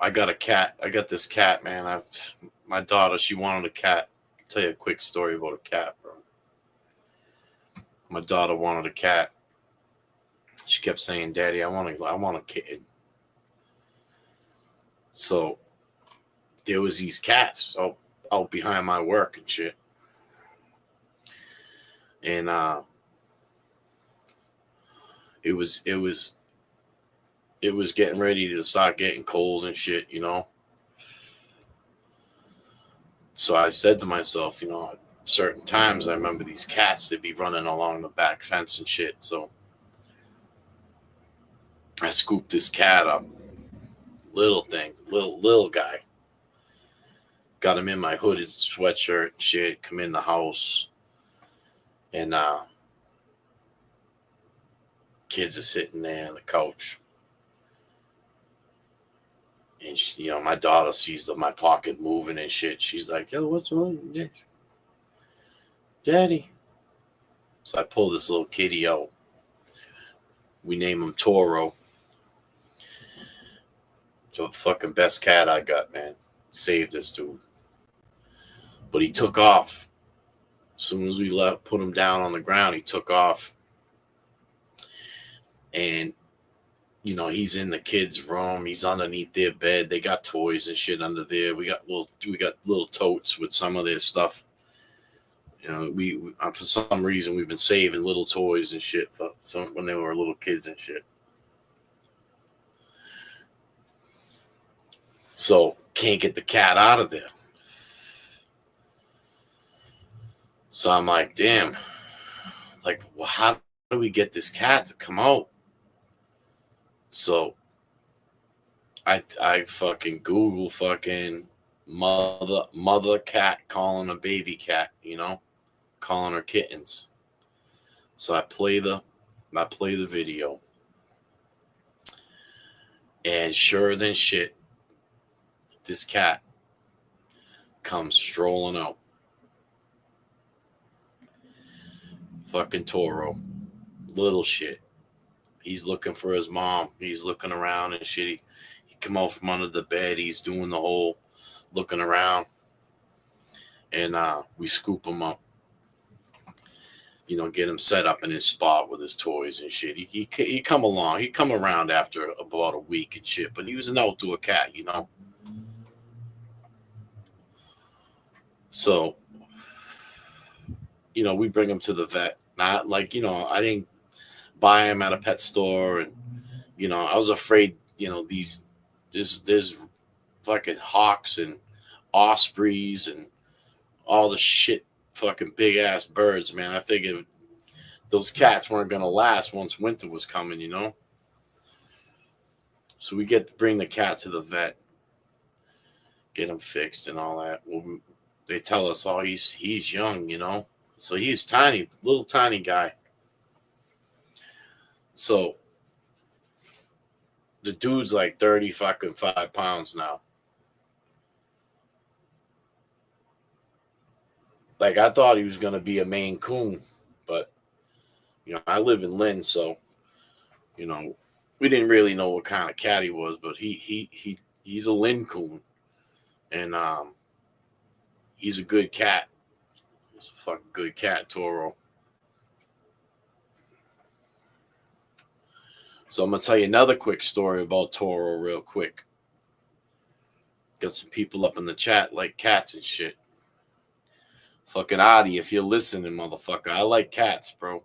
I got a cat. I got this cat, man. My daughter, she wanted a cat. I'll tell you a quick story about a cat, bro. My daughter wanted a cat. She kept saying, "Daddy, I want a kitten." So there was these cats out behind my work and shit. And it was getting ready to start getting cold and shit, So I said to myself, certain times I remember these cats, they'd be running along the back fence and shit. So I scooped this cat up. Little thing, little guy. Got him in my hooded sweatshirt and shit, come in the house. And kids are sitting there on the couch. And she, my daughter sees my pocket moving and shit. She's like, "Yo, what's wrong, Daddy?" So I pull this little kitty out. We name him Toro. So the fucking best cat I got, man. Saved this dude. But he took off. As soon as we put him down on the ground, he took off. And he's in the kids' room. He's underneath their bed. They got toys and shit under there. We got little totes with some of their stuff. We for some reason we've been saving little toys and shit for when they were little kids and shit. So can't get the cat out of there. So I'm like, damn. Like, well, how do we get this cat to come out? So I fucking Google fucking mother cat calling a baby cat, calling her kittens. So I play the video. And sure than shit, this cat comes strolling out. Fucking Toro. Little shit. He's looking for his mom. He's looking around and shit. He come out from under the bed. He's doing the whole looking around. And we scoop him up. Get him set up in his spot with his toys and shit. He come along. He come around after about a week and shit. But he was an outdoor cat, So, we bring him to the vet. Not like, I didn't buy him at a pet store. And, I was afraid, there's fucking hawks and ospreys and all the shit fucking big ass birds, man. I figured those cats weren't going to last once winter was coming, So we get to bring the cat to the vet, get him fixed and all that. Well, they tell us, oh, he's young, So he's tiny, little tiny guy. So the dude's like 35 pounds now. Like, I thought he was gonna be a Maine Coon, but I live in Lynn, so we didn't really know what kind of cat he was, but he's a Lynn Coon, and he's a good cat. He's a fucking good cat, Toro. So I'm gonna tell you another quick story about Toro, real quick. Got some people up in the chat like cats and shit. Fucking Adi, if you're listening, motherfucker, I like cats, bro.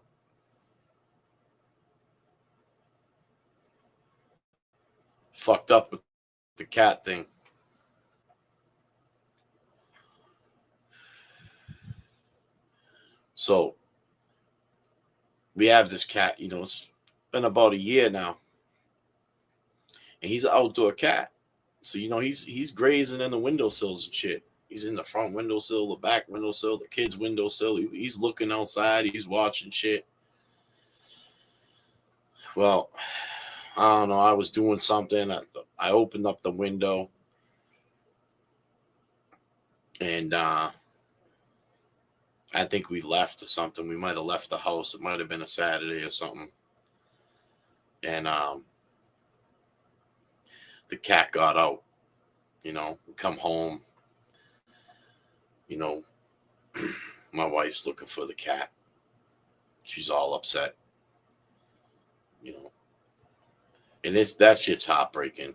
Fucked up with the cat thing. So we have this cat, it's been about a year now. And he's an outdoor cat. So, he's grazing in the windowsills and shit. He's in the front windowsill, the back windowsill, the kid's windowsill. He's looking outside. He's watching shit. Well, I don't know. I was doing something. I opened up the window. And I think we left or something. We might have left the house. It might have been a Saturday or something. And the cat got out. Come home. My wife's looking for the cat. She's all upset. And that shit's heartbreaking,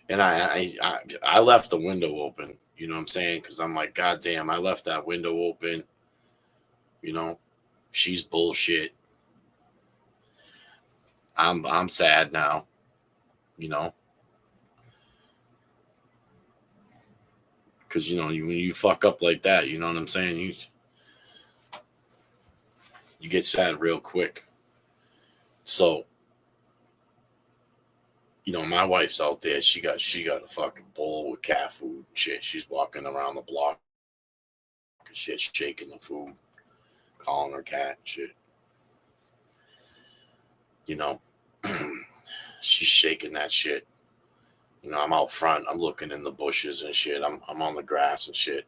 And I left the window open, you know what I'm saying? Because I'm like, God damn, I left that window open. She's bullshit. I'm sad now, because when you fuck up like that, you know what I'm saying? You get sad real quick. So, my wife's out there. She got a fucking bowl with cat food and shit. She's walking around the block and shit, shaking the food, calling her cat and shit. She's shaking that shit. I'm out front. I'm looking in the bushes and shit. I'm on the grass and shit.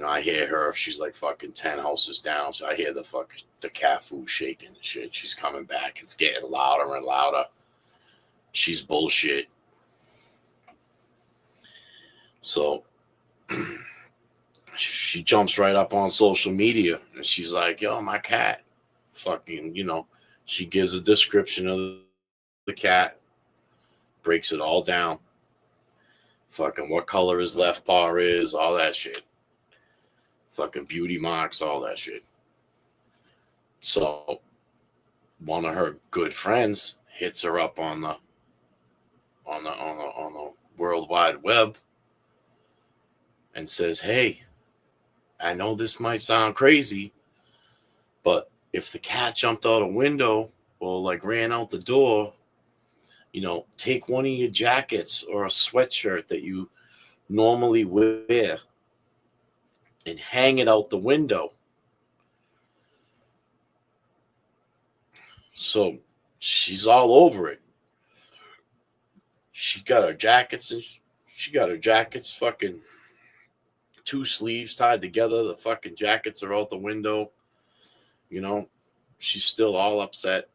I hear her. She's like fucking 10 houses down. So I hear the cat food shaking and shit. She's coming back. It's getting louder and louder. She's bullshit. So she jumps right up on social media and she's like, yo, my cat. Fucking, she gives a description of the cat, breaks it all down. Fucking what color his left paw is, all that shit. Fucking beauty marks, all that shit. So one of her good friends hits her up on the World Wide Web and says, hey, I know this might sound crazy, but if the cat jumped out a window or like ran out the door, take one of your jackets or a sweatshirt that you normally wear and hang it out the window. So she's all over it. She got her jackets fucking 2 sleeves tied together. The fucking jackets are out the window. She's still all upset.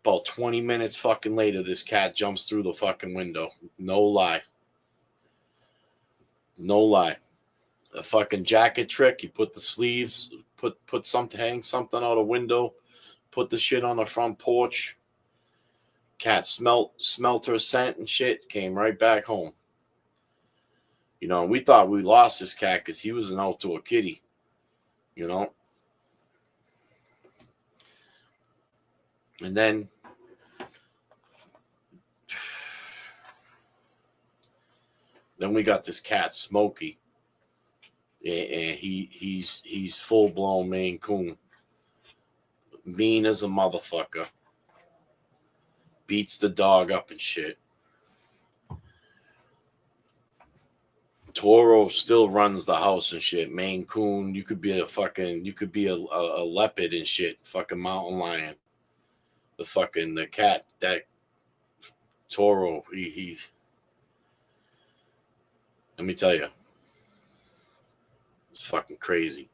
About 20 minutes fucking later, this cat jumps through the fucking window. No lie. No lie. A fucking jacket trick. You put the sleeves, put something, hang something out a window, put the shit on the front porch. Cat smelt her scent and shit, came right back home. We thought we lost this cat because he was an outdoor kitty. And then we got this cat, Smokey. And he's full-blown Maine Coon. Mean as a motherfucker. Beats the dog up and shit. Toro still runs the house and shit. Maine Coon, you could be a leopard and shit. Fucking mountain lion. The cat, that Toro, he let me tell you, it's fucking crazy.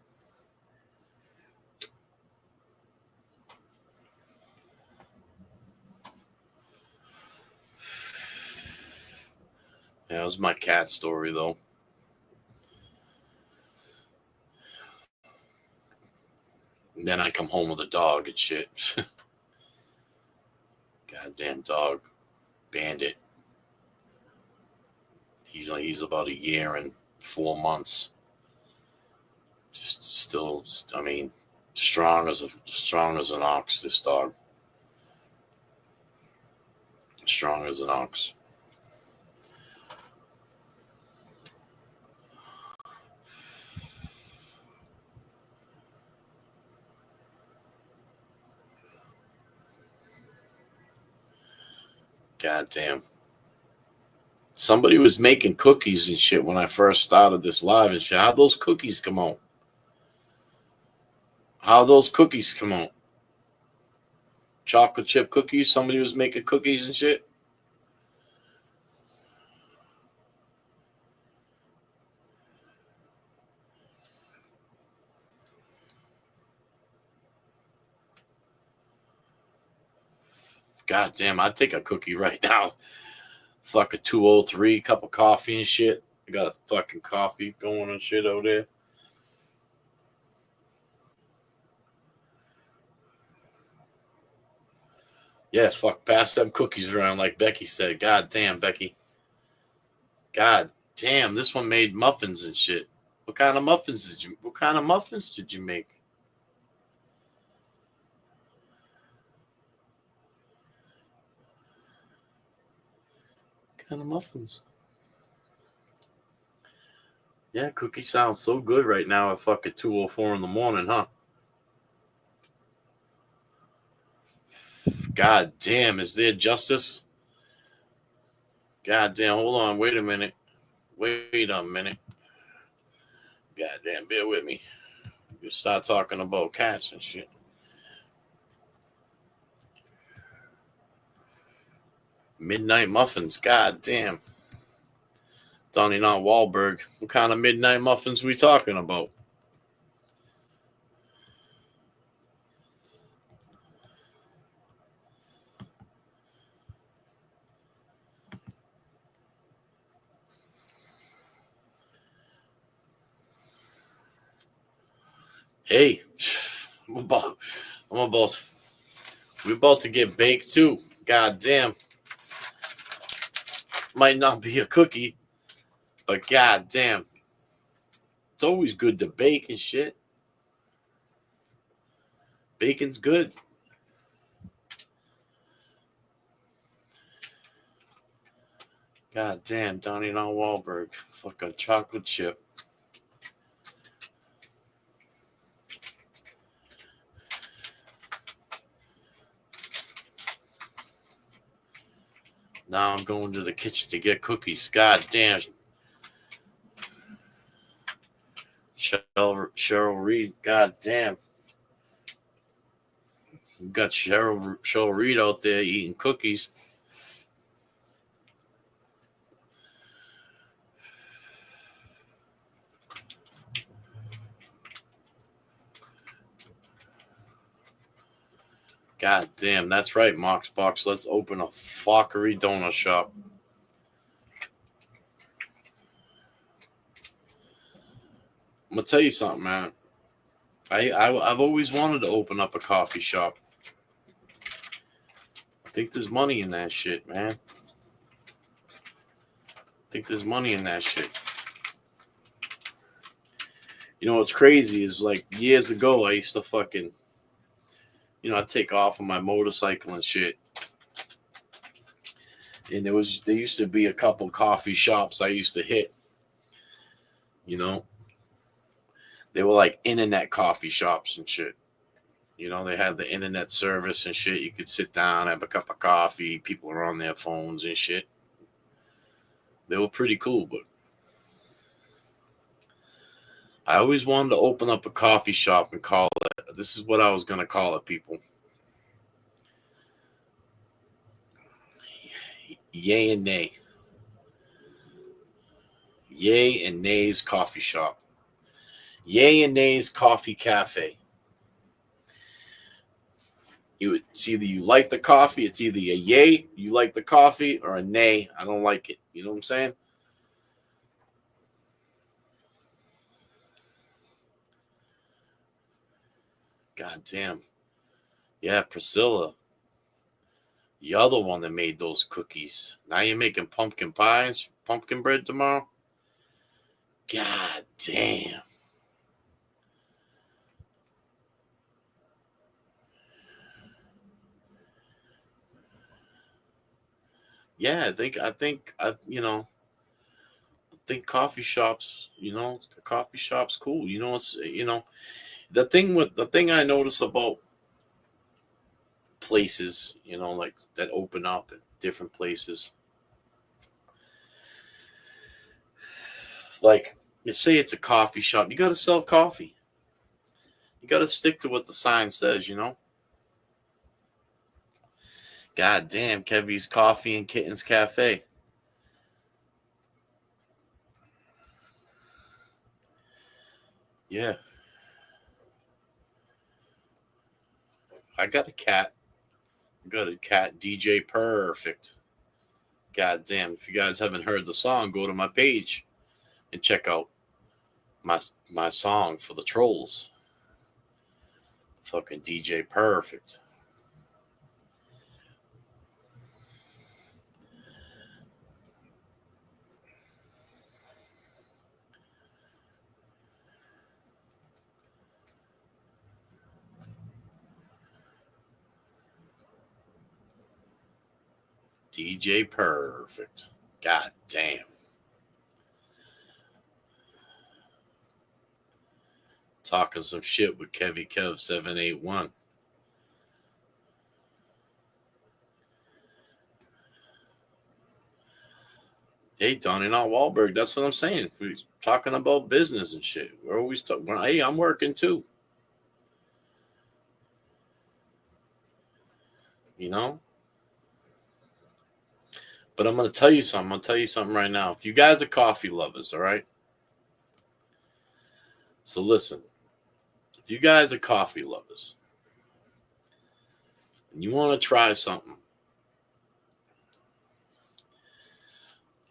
Yeah, that was my cat story though. And then I come home with a dog and shit. Goddamn dog. Bandit. He's about a year and 4 months. Just still, I mean, strong as an ox. This dog, strong as an ox. Goddamn. Somebody was making cookies and shit when I first started this live and shit. How'd those cookies come out? Chocolate chip cookies? Somebody was making cookies and shit? God damn, I'd take a cookie right now. Fuck a 203, cup of coffee and shit. I got fucking coffee going and shit out there. Yeah, fuck, pass them cookies around like Becky said. God damn, Becky. God damn, this one made muffins and shit. What kind of muffins did you make? What kind of muffins? Yeah, cookie sounds so good right now at fucking 2:04 in the morning, huh? God damn, is there justice? God damn, hold on, wait a minute. God damn, bear with me. You start talking about cats and shit. Midnight muffins, god damn. Donnie not Wahlberg. What kind of midnight muffins we talking about? Hey, we're about to get baked too. God damn. Might not be a cookie, but god damn. It's always good to bake and shit. Bacon's good. God damn, Donnie not Wahlberg. Fucking chocolate chip. Now I'm going to the kitchen to get cookies. God damn. Cheryl Reed. God damn. We got Cheryl Reed out there eating cookies. God damn, that's right, Moxbox. Let's open a fuckery donut shop. I'm gonna tell you something, man. I've always wanted to open up a coffee shop. I think there's money in that shit, man. You know what's crazy is like years ago I used to fucking, I'd take off on my motorcycle and shit. And there used to be a couple coffee shops I used to hit. They were like internet coffee shops and shit. They had the internet service and shit. You could sit down, have a cup of coffee. People are on their phones and shit. They were pretty cool, but I always wanted to open up a coffee shop and call it. This is what I was going to call it, people. Yay and nay. Yay and nay's coffee shop. Yay and nay's coffee cafe. It's either you like the coffee, it's either a yay, you like the coffee, or a nay, I don't like it. You know what I'm saying? God damn. Yeah, Priscilla. The other one that made those cookies. Now you're making pumpkin pie and pumpkin bread tomorrow? God damn. Yeah, I think coffee shops, coffee shops cool. It's the thing I notice about places, like that open up at different places. Like, you say it's a coffee shop, you got to sell coffee. You got to stick to what the sign says, God damn, Kevy's Coffee and Kittens Cafe. Yeah. I got a cat. DJ Perfect. God damn, if you guys haven't heard the song, go to my page and check out my song for the trolls. Fucking DJ Perfect. DJ Perfect. God damn. Talking some shit with Kevy Kev 781. Hey, Donnie, not Wahlberg. That's what I'm saying. We're talking about business and shit. We're always talking. Hey, I'm working too. But I'm going to tell you something. I'm going to tell you something right now. If you guys are coffee lovers, all right? So listen. If you guys are coffee lovers and you want to try something,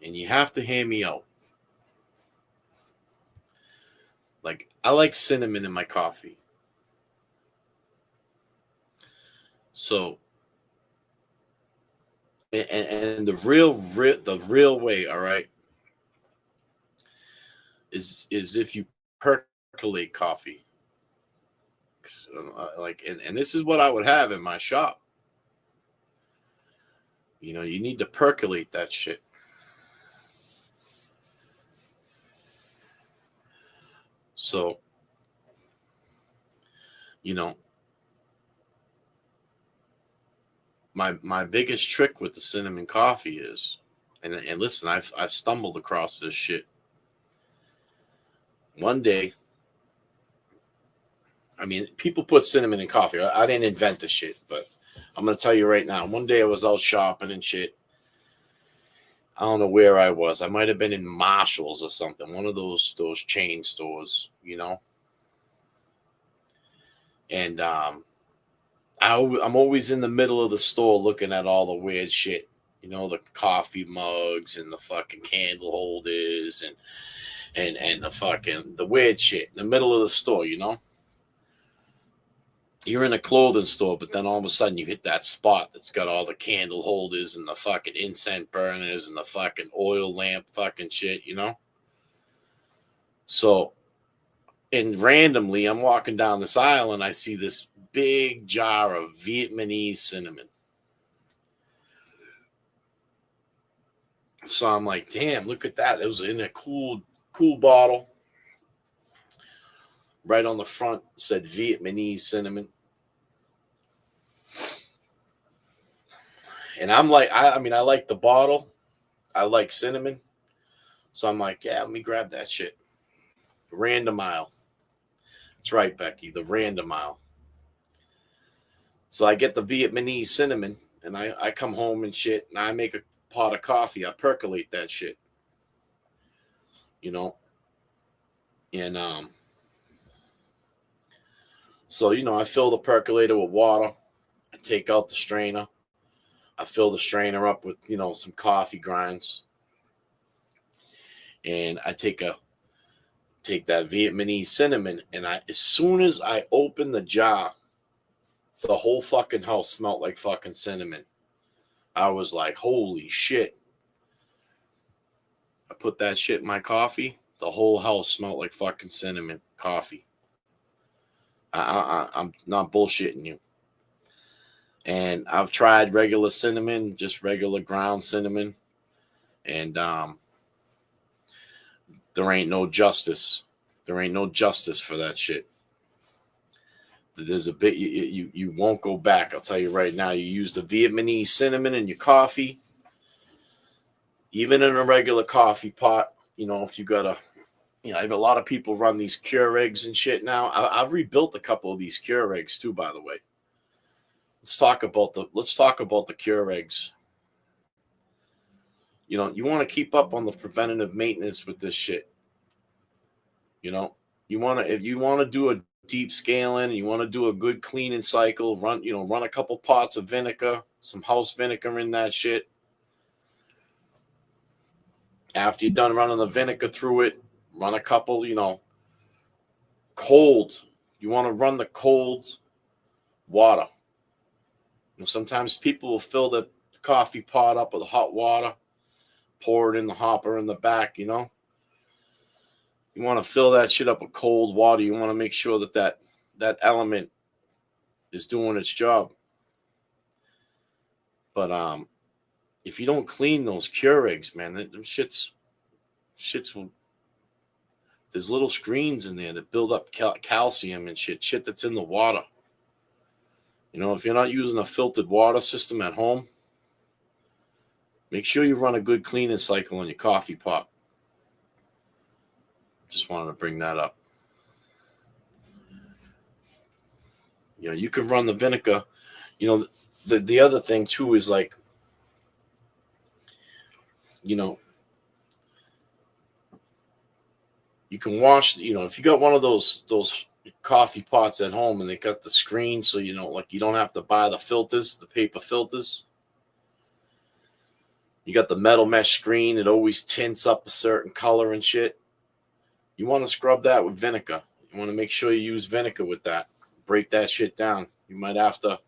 and you have to hear me out. Like, I like cinnamon in my coffee. So, and the real way, all right, is if you percolate coffee. Like, and this is what I would have in my shop. You need to percolate that shit. So, my biggest trick with the cinnamon coffee is, and listen, I stumbled across this shit one day. I mean, people put cinnamon in coffee. I didn't invent the shit, but I'm gonna tell you right now. One day I was out shopping and shit. I don't know where I was. I might have been in Marshalls or something, one of those chain stores, And I'm always in the middle of the store looking at all the weird shit, the coffee mugs and the fucking candle holders and the weird shit in the middle of the store, You're in a clothing store, but then all of a sudden you hit that spot that's got all the candle holders and the fucking incense burners and the fucking oil lamp fucking shit, So, and randomly, I'm walking down this aisle and I see this big jar of Vietnamese cinnamon. So I'm like, damn, look at that. It was in a cool bottle. Right on the front said Vietnamese cinnamon. And I'm like, I like the bottle. I like cinnamon. So I'm like, yeah, let me grab that shit. Random aisle. That's right, Becky, the random aisle. So I get the Vietnamese cinnamon, and I come home and shit, and I make a pot of coffee. I percolate that shit, you know, and so I fill the percolator with water. I take out the strainer. I fill the strainer up with some coffee grinds, and I take that Vietnamese cinnamon, and as soon as I open the jar, the whole fucking house smelled like fucking cinnamon. I was like, holy shit. I put that shit in my coffee. The whole house smelled like fucking cinnamon coffee. I'm not bullshitting you. And I've tried regular cinnamon, just regular ground cinnamon. And there ain't no justice. There ain't no justice for that shit. There's a bit you won't go back. I'll tell you right now. You use the Vietnamese cinnamon in your coffee, even in a regular coffee pot. If you got I have a lot of people run these Keurigs and shit now. I've rebuilt a couple of these Keurigs too, by the way. Let's talk about the Keurigs. You want to keep up on the preventative maintenance with this shit. If you want to do a deep scaling, you want to do a good cleaning cycle, run a couple pots of vinegar, some house vinegar in that shit. After you're done running the vinegar through it, run a couple, cold. You want to run the cold water. Sometimes people will fill the coffee pot up with hot water, pour it in the hopper in the back, You want to fill that shit up with cold water. You want to make sure that element is doing its job. But if you don't clean those Keurigs, man, them shits will. There's little screens in there that build up calcium and shit that's in the water. If you're not using a filtered water system at home, make sure you run a good cleaning cycle on your coffee pot. Just wanted to bring that up. You can run the vinegar. The other thing too is like, you can wash, if you got one of those coffee pots at home and they got the screen, so you don't have to buy the filters, the paper filters. You got the metal mesh screen, it always tints up a certain color and shit. You want to scrub that with vinegar. You want to make sure you use vinegar with that. Break that shit down. You might have to,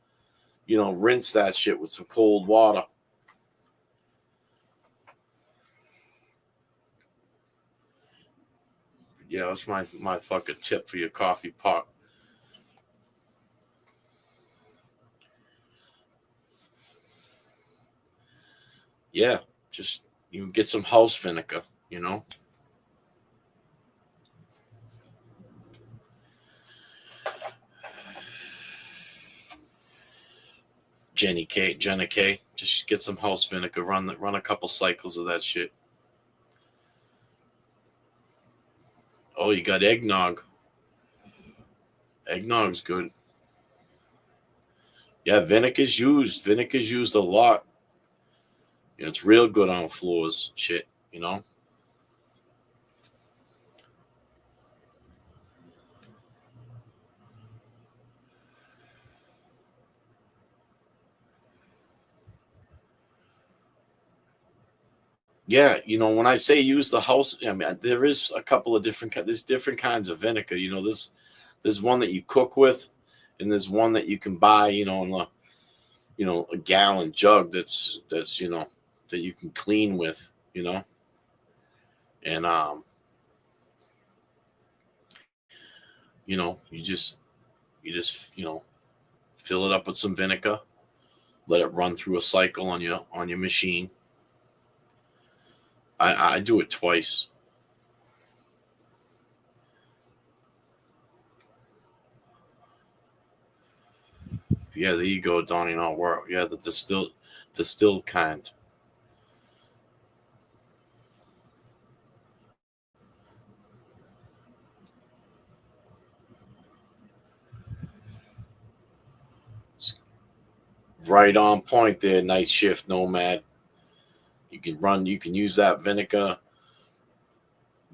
rinse that shit with some cold water. Yeah, that's my fucking tip for your coffee pot. Yeah, just you get some house vinegar, Jenna K, just get some house vinegar. Run a couple cycles of that shit. Oh, you got eggnog. Eggnog's good. Yeah, vinegar's used. Vinegar's used a lot. It's real good on floors. Shit, Yeah, when I say use the house, I mean there is a couple of there's different kinds of vinegar. There's one that you cook with, and there's one that you can buy, in a gallon jug that's that you can clean with, and you just fill it up with some vinegar, let it run through a cycle on your machine. I do it twice. Yeah, there you go, Donnie. Not work. Yeah, the distilled kind. Right on point there, night shift nomad. You can use that vinegar.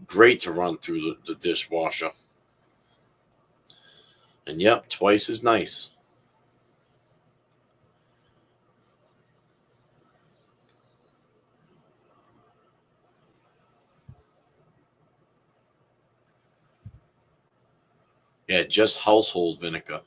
Great to run through the dishwasher. And yep, twice as nice. Yeah, just household vinegar.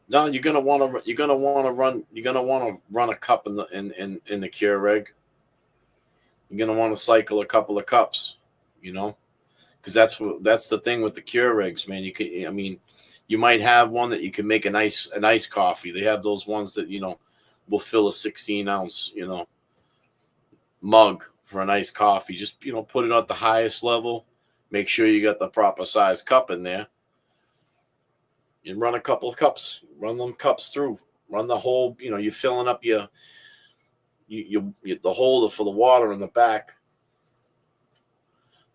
No, you're gonna want to run a cup in the Keurig. You're gonna want to cycle a couple of cups, you know, because that's the thing with the Keurigs, man. I mean, you might have one that you can make a nice coffee. They have those ones that will fill a 16-ounce mug for a nice coffee. Just put it at the highest level. Make sure you got the proper size cup in there, and run a couple of cups. Run them cups through. Run the whole. You're filling up the holder for the water in the back,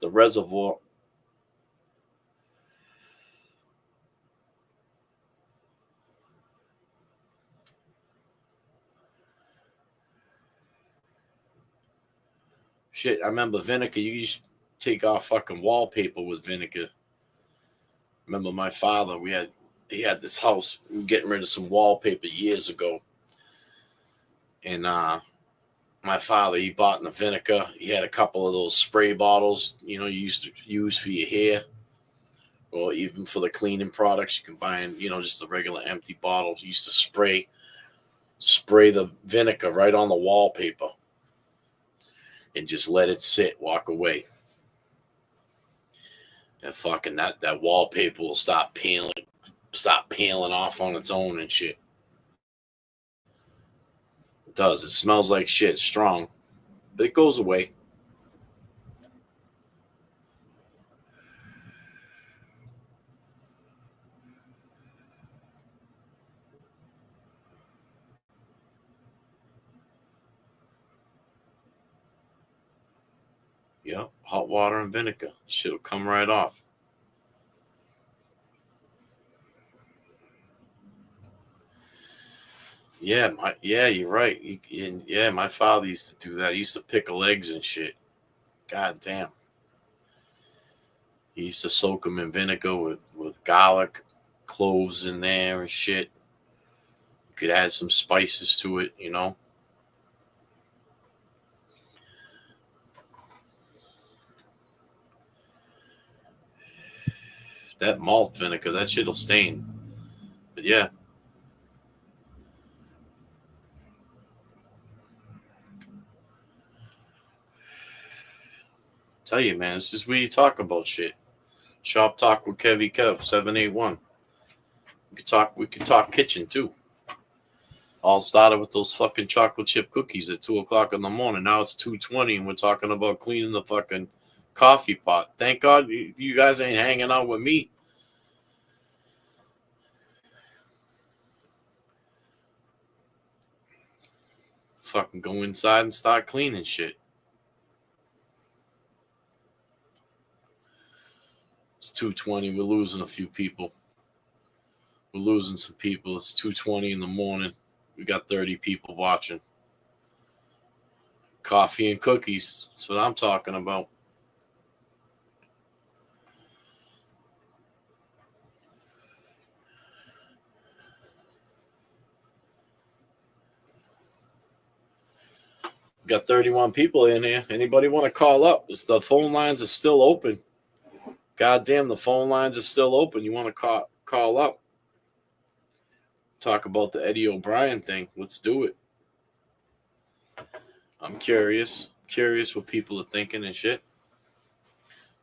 the reservoir. Shit, I remember vinegar. You used to take off fucking wallpaper with vinegar. Remember my father? He had this house. We were getting rid of some wallpaper years ago, and my father, he bought in the vinegar. He had a couple of those spray bottles, you used to use for your hair, or even for the cleaning products. You can buy in, just a regular empty bottle. He used to spray the vinegar right on the wallpaper, and just let it sit. Walk away. And fucking that wallpaper will stop peeling off on its own and shit. It does. It smells like shit, strong, but it goes away. Yeah, hot water and vinegar. Shit'll come right off. Yeah, you're right. Yeah, my father used to do that. He used to pickle eggs and shit. God damn. He used to soak them in vinegar with garlic, cloves in there and shit. You could add some spices to it. That malt vinegar, that shit'll stain. But yeah, tell you, man, this is where you talk about shit. Shop talk with Kev 781. We could talk kitchen too. All started with those fucking chocolate chip cookies at 2 o'clock in the morning. Now it's 2:20 and we're talking about cleaning the fucking coffee pot. Thank God you guys ain't hanging out with me. Fucking go inside and start cleaning shit. It's 2:20. We're losing a few people. We're losing some people. It's 2:20 in the morning. We got 30 people watching. Coffee and cookies. That's what I'm talking about. We got 31 people in here. Anybody want to call up? The phone lines are still open. God damn, the phone lines are still open. You want to call up? Talk about the Eddie O'Brien thing. Let's do it. I'm curious what people are thinking and shit.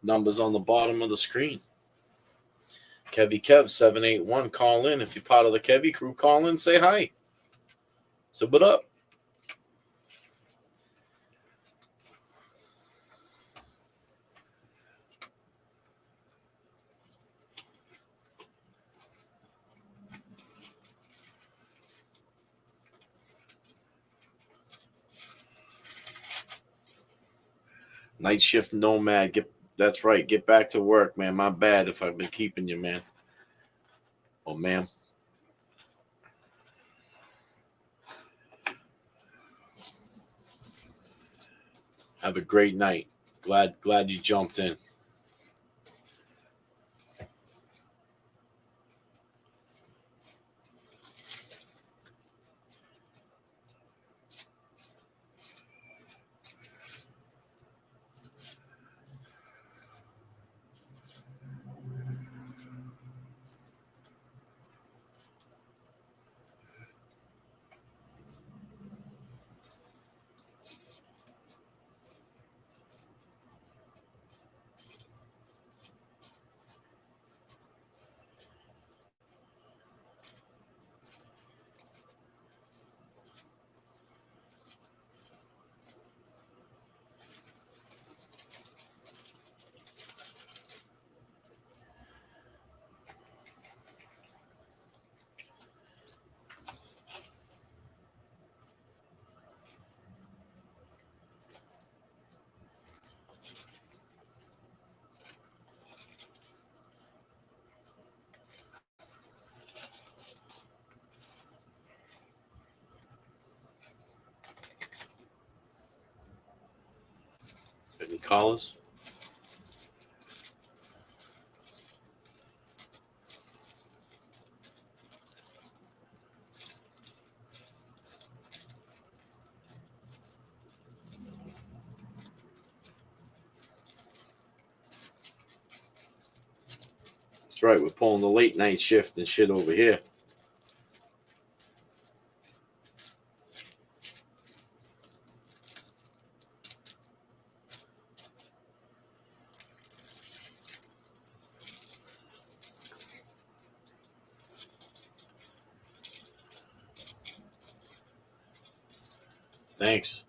Numbers on the bottom of the screen. Kev 781. Call in. If you're part of the Kevy crew, call in. Say hi. So what up? Night shift nomad. That's right. Get back to work, man. My bad if I've been keeping you, man. Oh, ma'am. Have a great night. Glad you jumped in. Any callers? That's right. We're pulling the late night shift and shit over here. Thanks.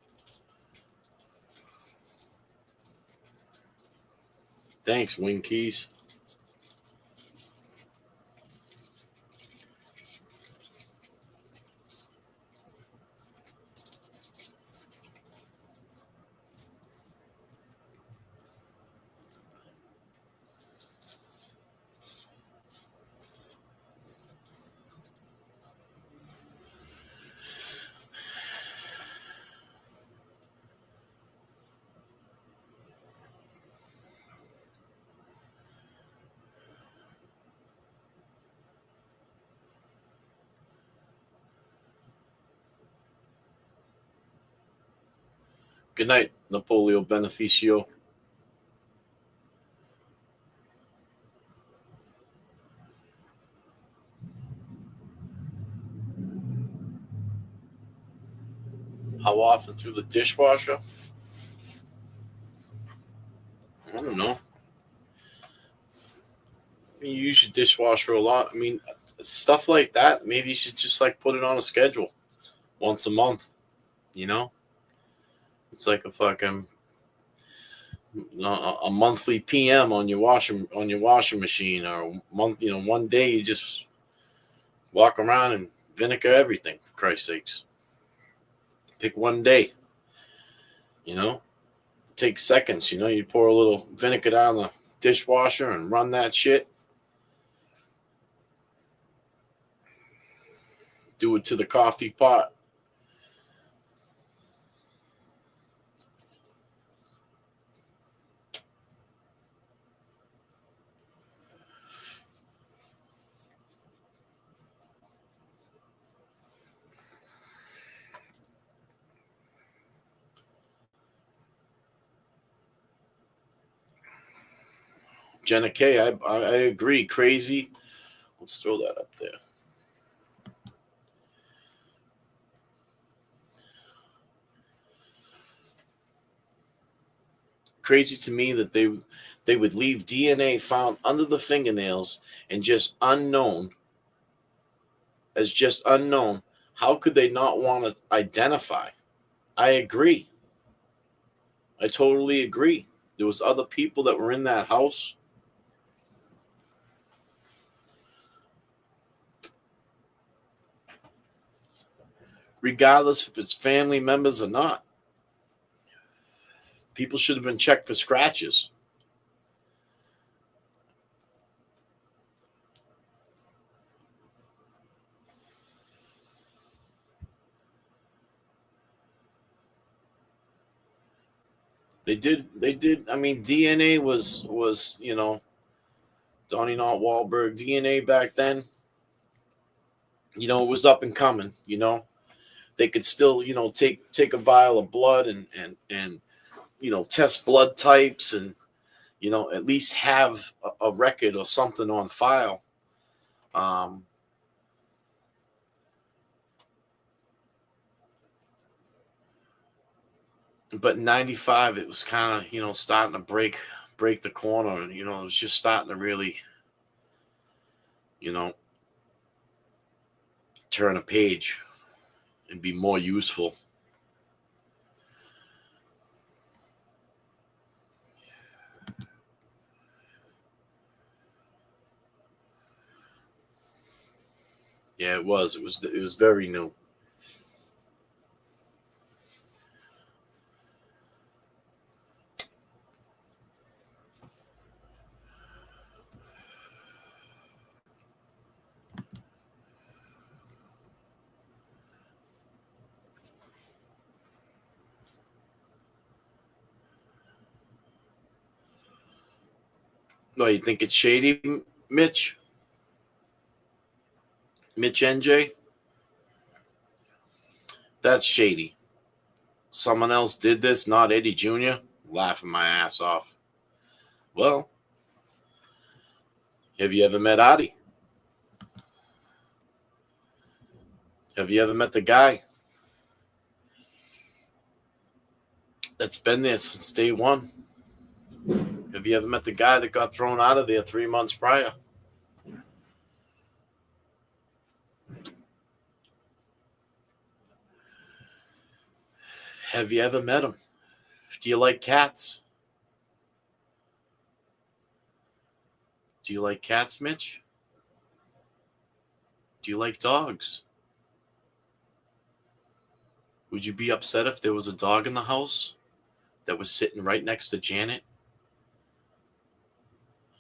Thanks, Wing Keys. Good night, Napoleon Beneficio. How often through the dishwasher? I don't know. I mean, you use your dishwasher a lot. I mean, stuff like that, maybe you should just like put it on a schedule once a month, you know? It's like a fucking a monthly PM on your washing machine, or a month, one day you just walk around and vinegar everything, for Christ's sakes. Pick one day, take seconds, you pour a little vinegar down the dishwasher and run that shit. Do it to the coffee pot. Jenna K, I agree. Crazy. Let's throw that up there. Crazy to me that they would leave DNA found under the fingernails and just unknown. How could they not want to identify? I agree. I totally agree. There was other people that were in that house. Regardless if it's family members or not. People should have been checked for scratches. They did. I mean, DNA was Donnie Not Wahlberg DNA back then. It was up and coming. They could still take a vial of blood and test blood types and at least have a record or something on file. But in '95, it was kind of starting to break the corner, and it was just starting to really turn a page and be more useful. Yeah, it was. It was very new. No, you think it's shady, Mitch? Mitch NJ? That's shady. Someone else did this, not Eddie Jr. Laughing my ass off. Well, have you ever met Adi? Have you ever met the guy that's been there since day one? Have you ever met the guy that got thrown out of there 3 months prior? Have you ever met him? Do you like cats? Do you like cats, Mitch? Do you like dogs? Would you be upset if there was a dog in the house that was sitting right next to Janet?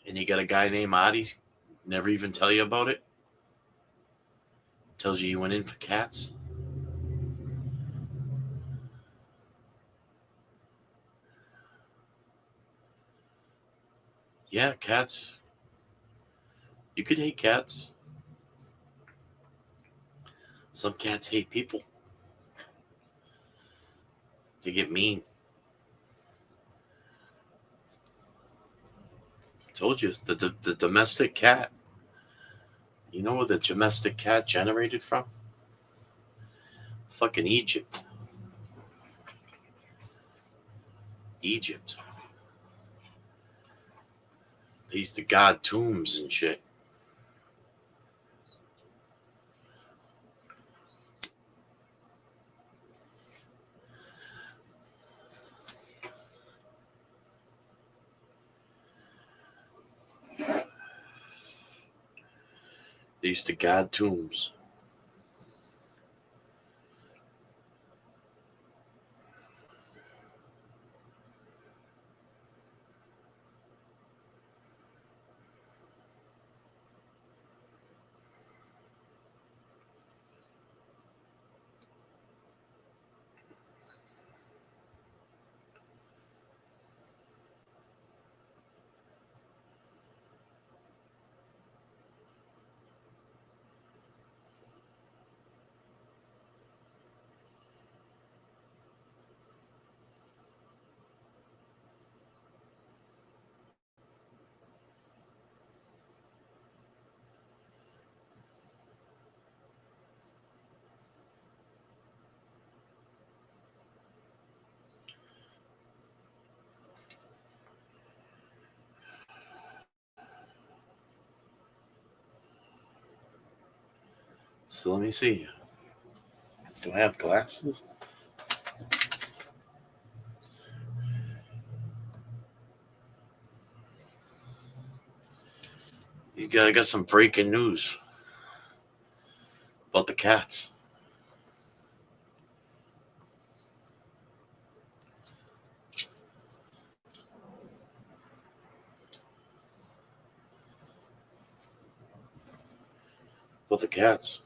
And you got a guy named Adi, never even tell you about it? Tells you went in for cats? Yeah, cats. You could hate cats. Some cats hate people. They get mean. Told you, the domestic cat. You know where the domestic cat generated from? Fucking Egypt. Egypt. They used to guard tombs and shit. They used to guard tombs. So let me see. Do I have glasses? I got some breaking news about the cats. about the cats?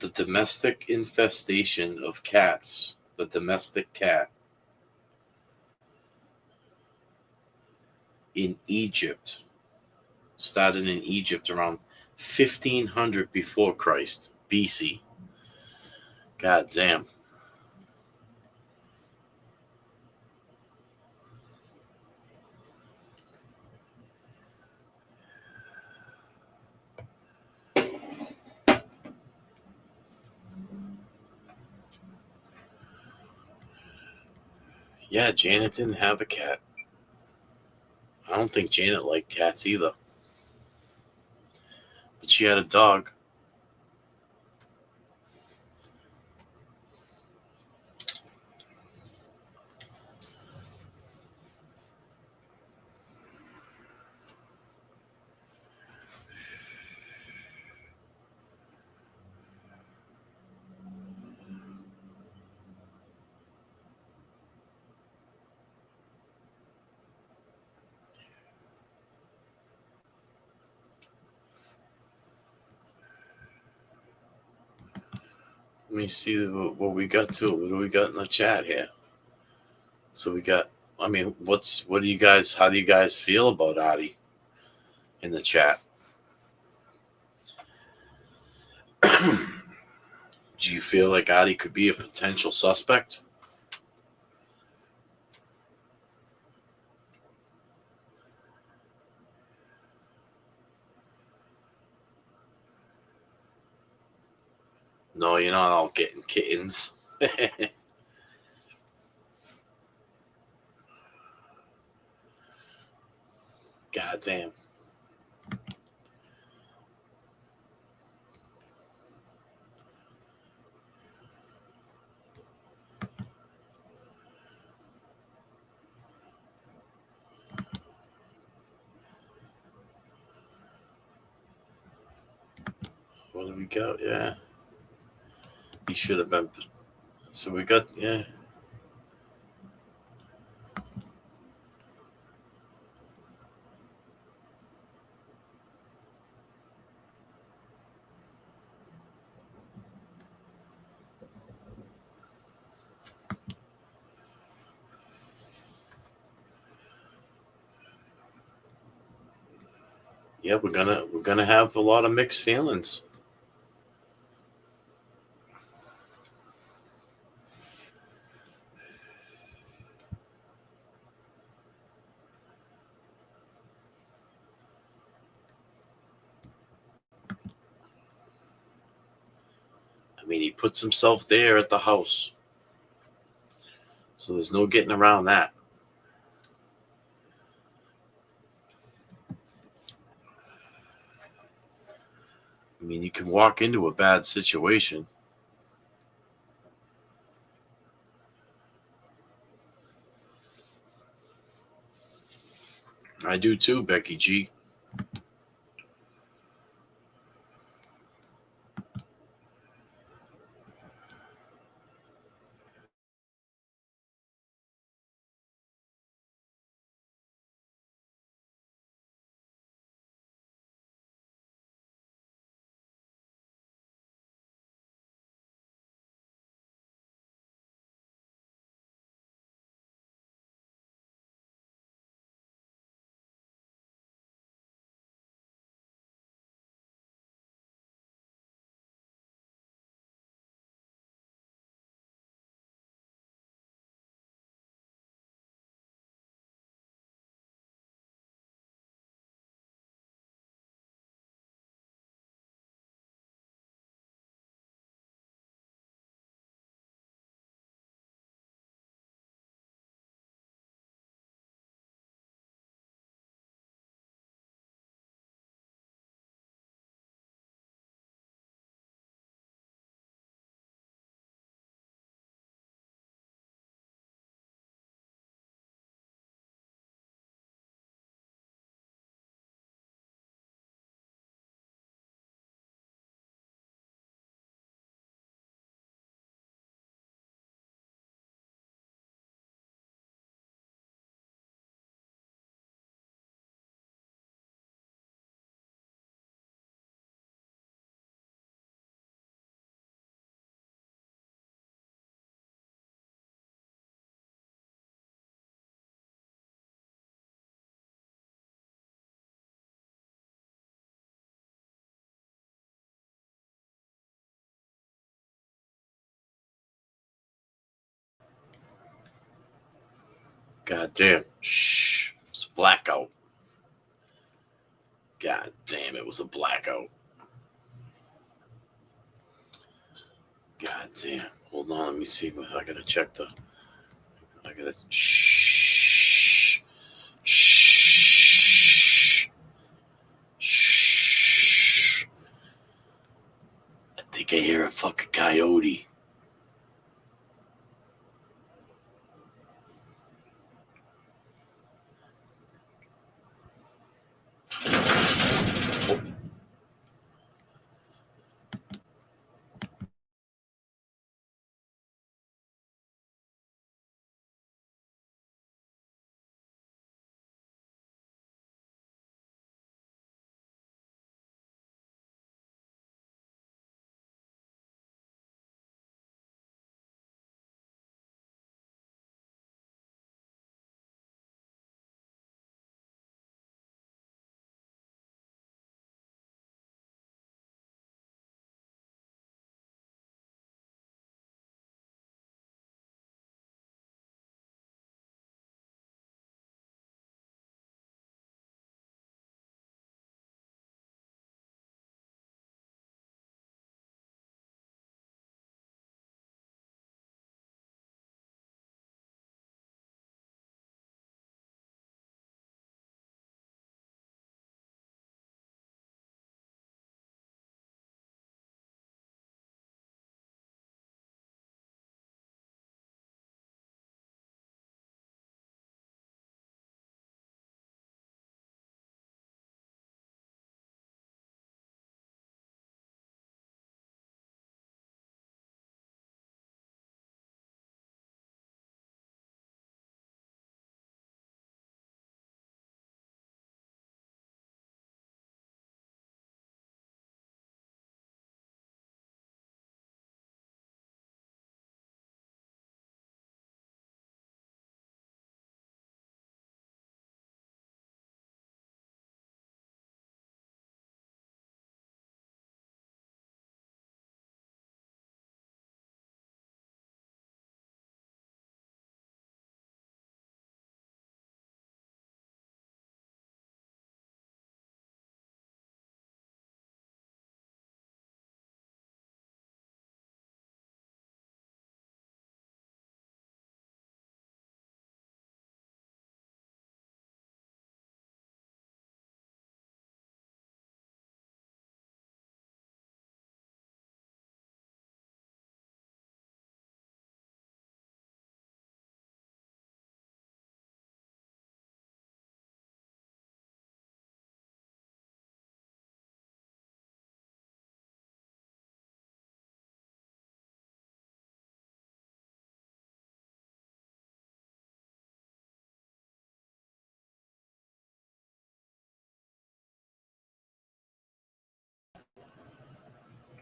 The domestic infestation of cats, the domestic cat in Egypt, started in Egypt around 1500 before Christ, BC. God damn. Yeah, Janet didn't have a cat. I don't think Janet liked cats either. But she had a dog. Let me see what we got to. What do we got in the chat here? So we got, I mean, how do you guys feel about Adi in the chat? Do you feel like Adi could be a potential suspect? No, you're not all getting kittens. God damn. What do we got? Yeah. He should have been. So we got, yeah. Yeah, we're gonna have a lot of mixed feelings. mean, he puts himself there at the house. So there's no getting around that. I mean, you can walk into a bad situation. I do too, Becky G. God damn. Shh. It's a blackout. God damn, it was a blackout. God damn. Hold on, let me see. I gotta check the. I gotta. Shh. Shh. Shh. I think I hear a fucking coyote.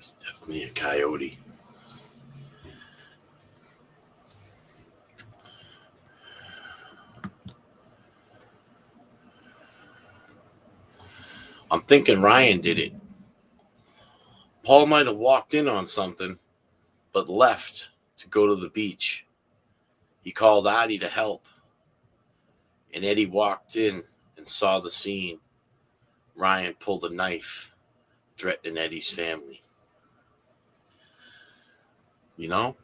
It's definitely a coyote. I'm thinking Ryan did it. Paul might have walked in on something, but left to go to the beach. He called Addie to help, and Eddie walked in and saw the scene. Ryan pulled a knife, threatening Eddie's family. You know?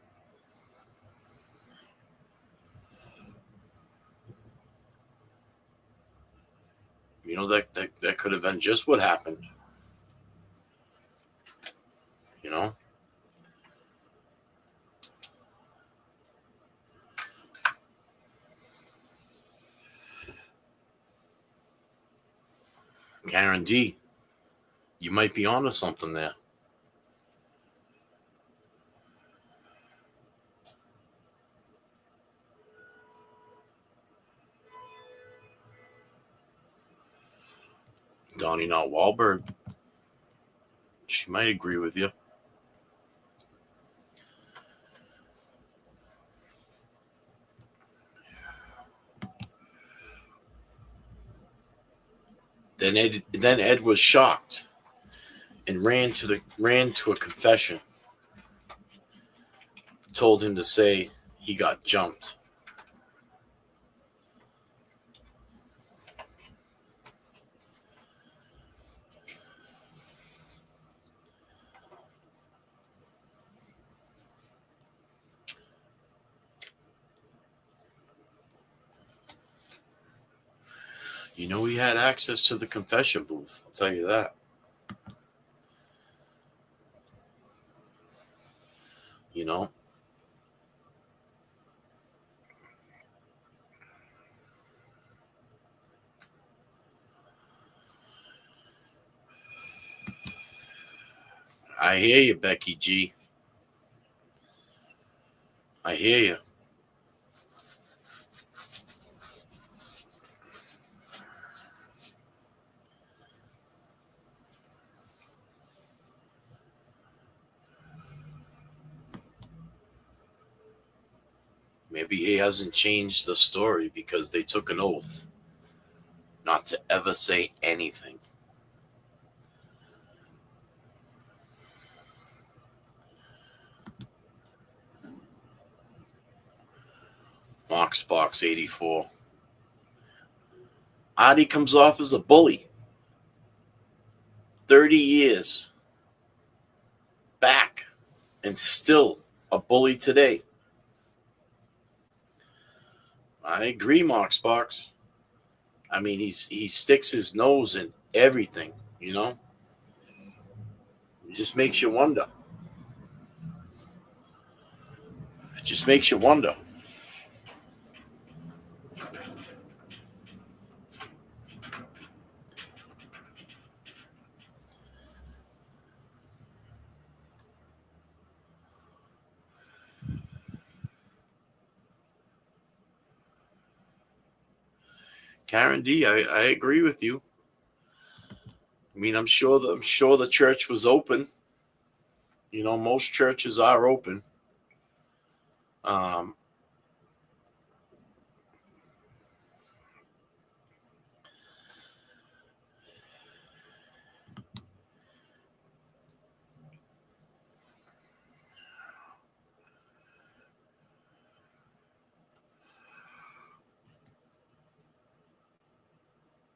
You know, that could have been just what happened. You know? Karen D, you might be onto something there. Donnie Not Wahlberg, she might agree with you. Then Ed was shocked and ran to a confession. Told him to say he got jumped. You know, he had access to the confession booth. I'll tell you that. You know? I hear you, Becky G. I hear you. Maybe he hasn't changed the story because they took an oath not to ever say anything. Moxbox 84. Adi comes off as a bully. 30 years back and still a bully today. I agree, Moxbox. I mean, he sticks his nose in everything, you know? It just makes you wonder. It just makes you wonder. Karen D, I agree with you. I mean, I'm sure the church was open. You know, most churches are open. Um,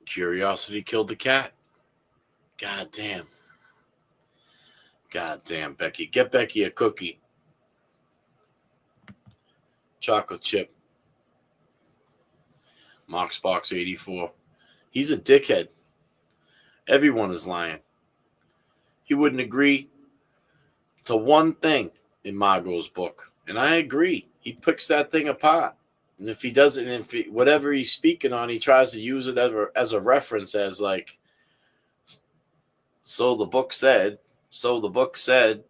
Curiosity killed the cat. God damn. God damn, Becky. Get Becky a cookie. Chocolate chip. Moxbox 84. He's a dickhead. Everyone is lying. He wouldn't agree to one thing in Margot's book. And I agree. He picks that thing apart. And if he doesn't, whatever he's speaking on, he tries to use it as a reference, as like, so the book said, so the book said.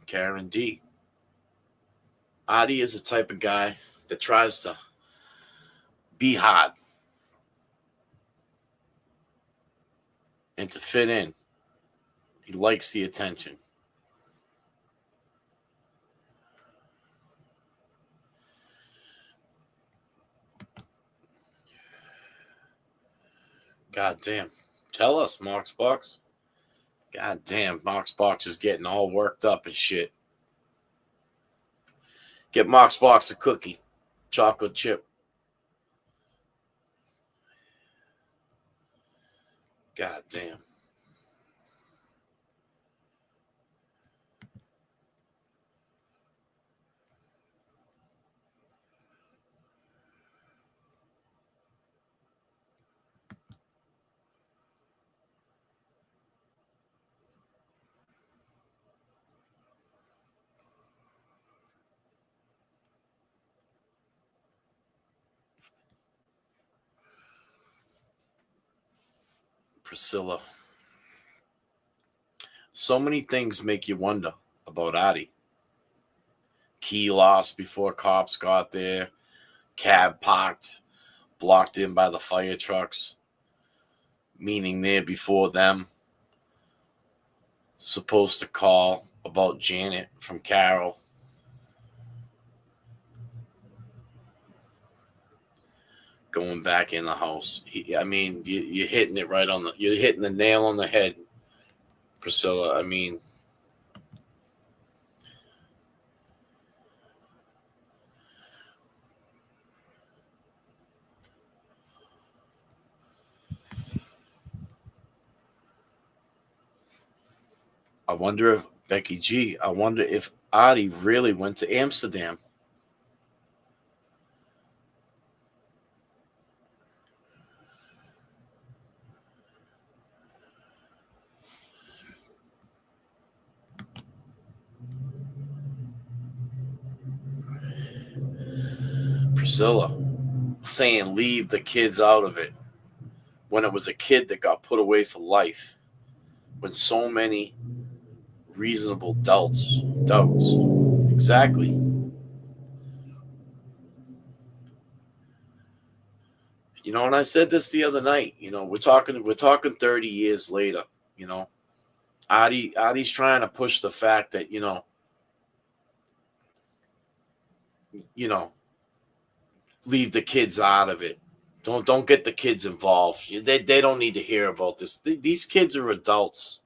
Karen D. Adi is the type of guy that tries to be hot and to fit in. He likes the attention. God damn. Tell us, Mark's Box. God damn, Mark's Box is getting all worked up and shit. Get Mark's Box a cookie. Chocolate chip. God damn. Priscilla. So many things make you wonder about Adi. Key lost before cops got there. Cab parked, blocked in by the fire trucks. Meaning there before them. Supposed to call about Janet from Carol. Going back in the house. You're hitting it right on you're hitting the nail on the head, Priscilla. I mean, I wonder, Becky G, I wonder if Adi really went to Amsterdam. Priscilla saying leave the kids out of it when it was a kid that got put away for life, when so many reasonable doubts. Exactly. You know, and I said this the other night, you know, we're talking 30 years later, you know. Adi's trying to push the fact that, you know, leave the kids out of it. Don't get the kids involved. They don't need to hear about this. These kids are adults.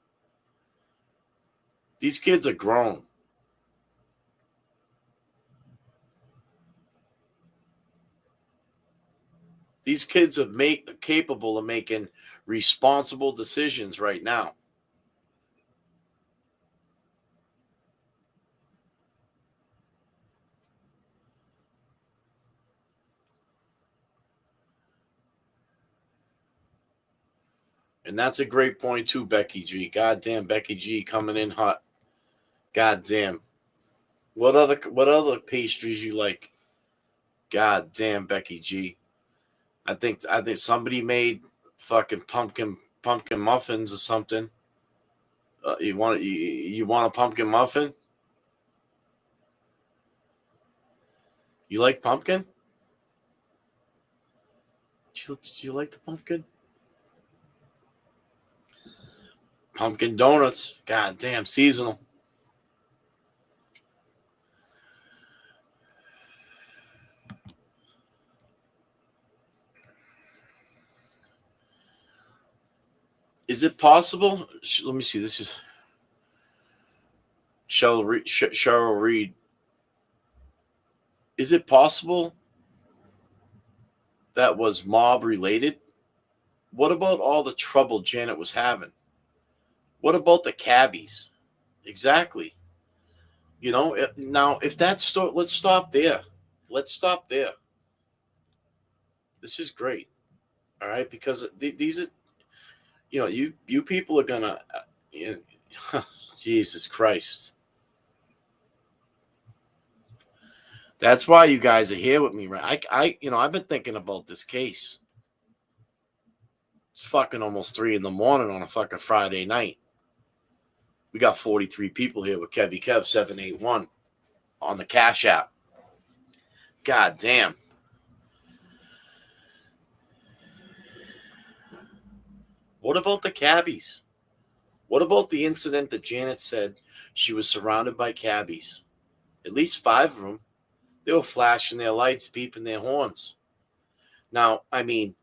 These kids are grown. These kids are capable of making responsible decisions right now. And that's a great point too, Becky G. Goddamn, Becky G coming in hot. Goddamn. What other pastries you like? Goddamn, Becky G. I think somebody made fucking pumpkin muffins or something. You want a pumpkin muffin? You like pumpkin? Do you like the pumpkin? Pumpkin donuts. God damn, seasonal. Is it possible? Let me see. This is Cheryl Reed. Is it possible that was mob related? What about all the trouble Janet was having? What about the cabbies? Exactly. You know, now if that's let's stop there. Let's stop there. This is great. All right, because these are, you know, you people are gonna, Jesus Christ. That's why you guys are here with me, right? I've been thinking about this case. It's fucking almost 3 a.m. on a fucking Friday night. We got 43 people here with Kevy Kev 781 on the Cash App. God damn. What about the cabbies? What about the incident that Janet said she was surrounded by cabbies? At least 5 of them. They were flashing their lights, beeping their horns. Now, I mean,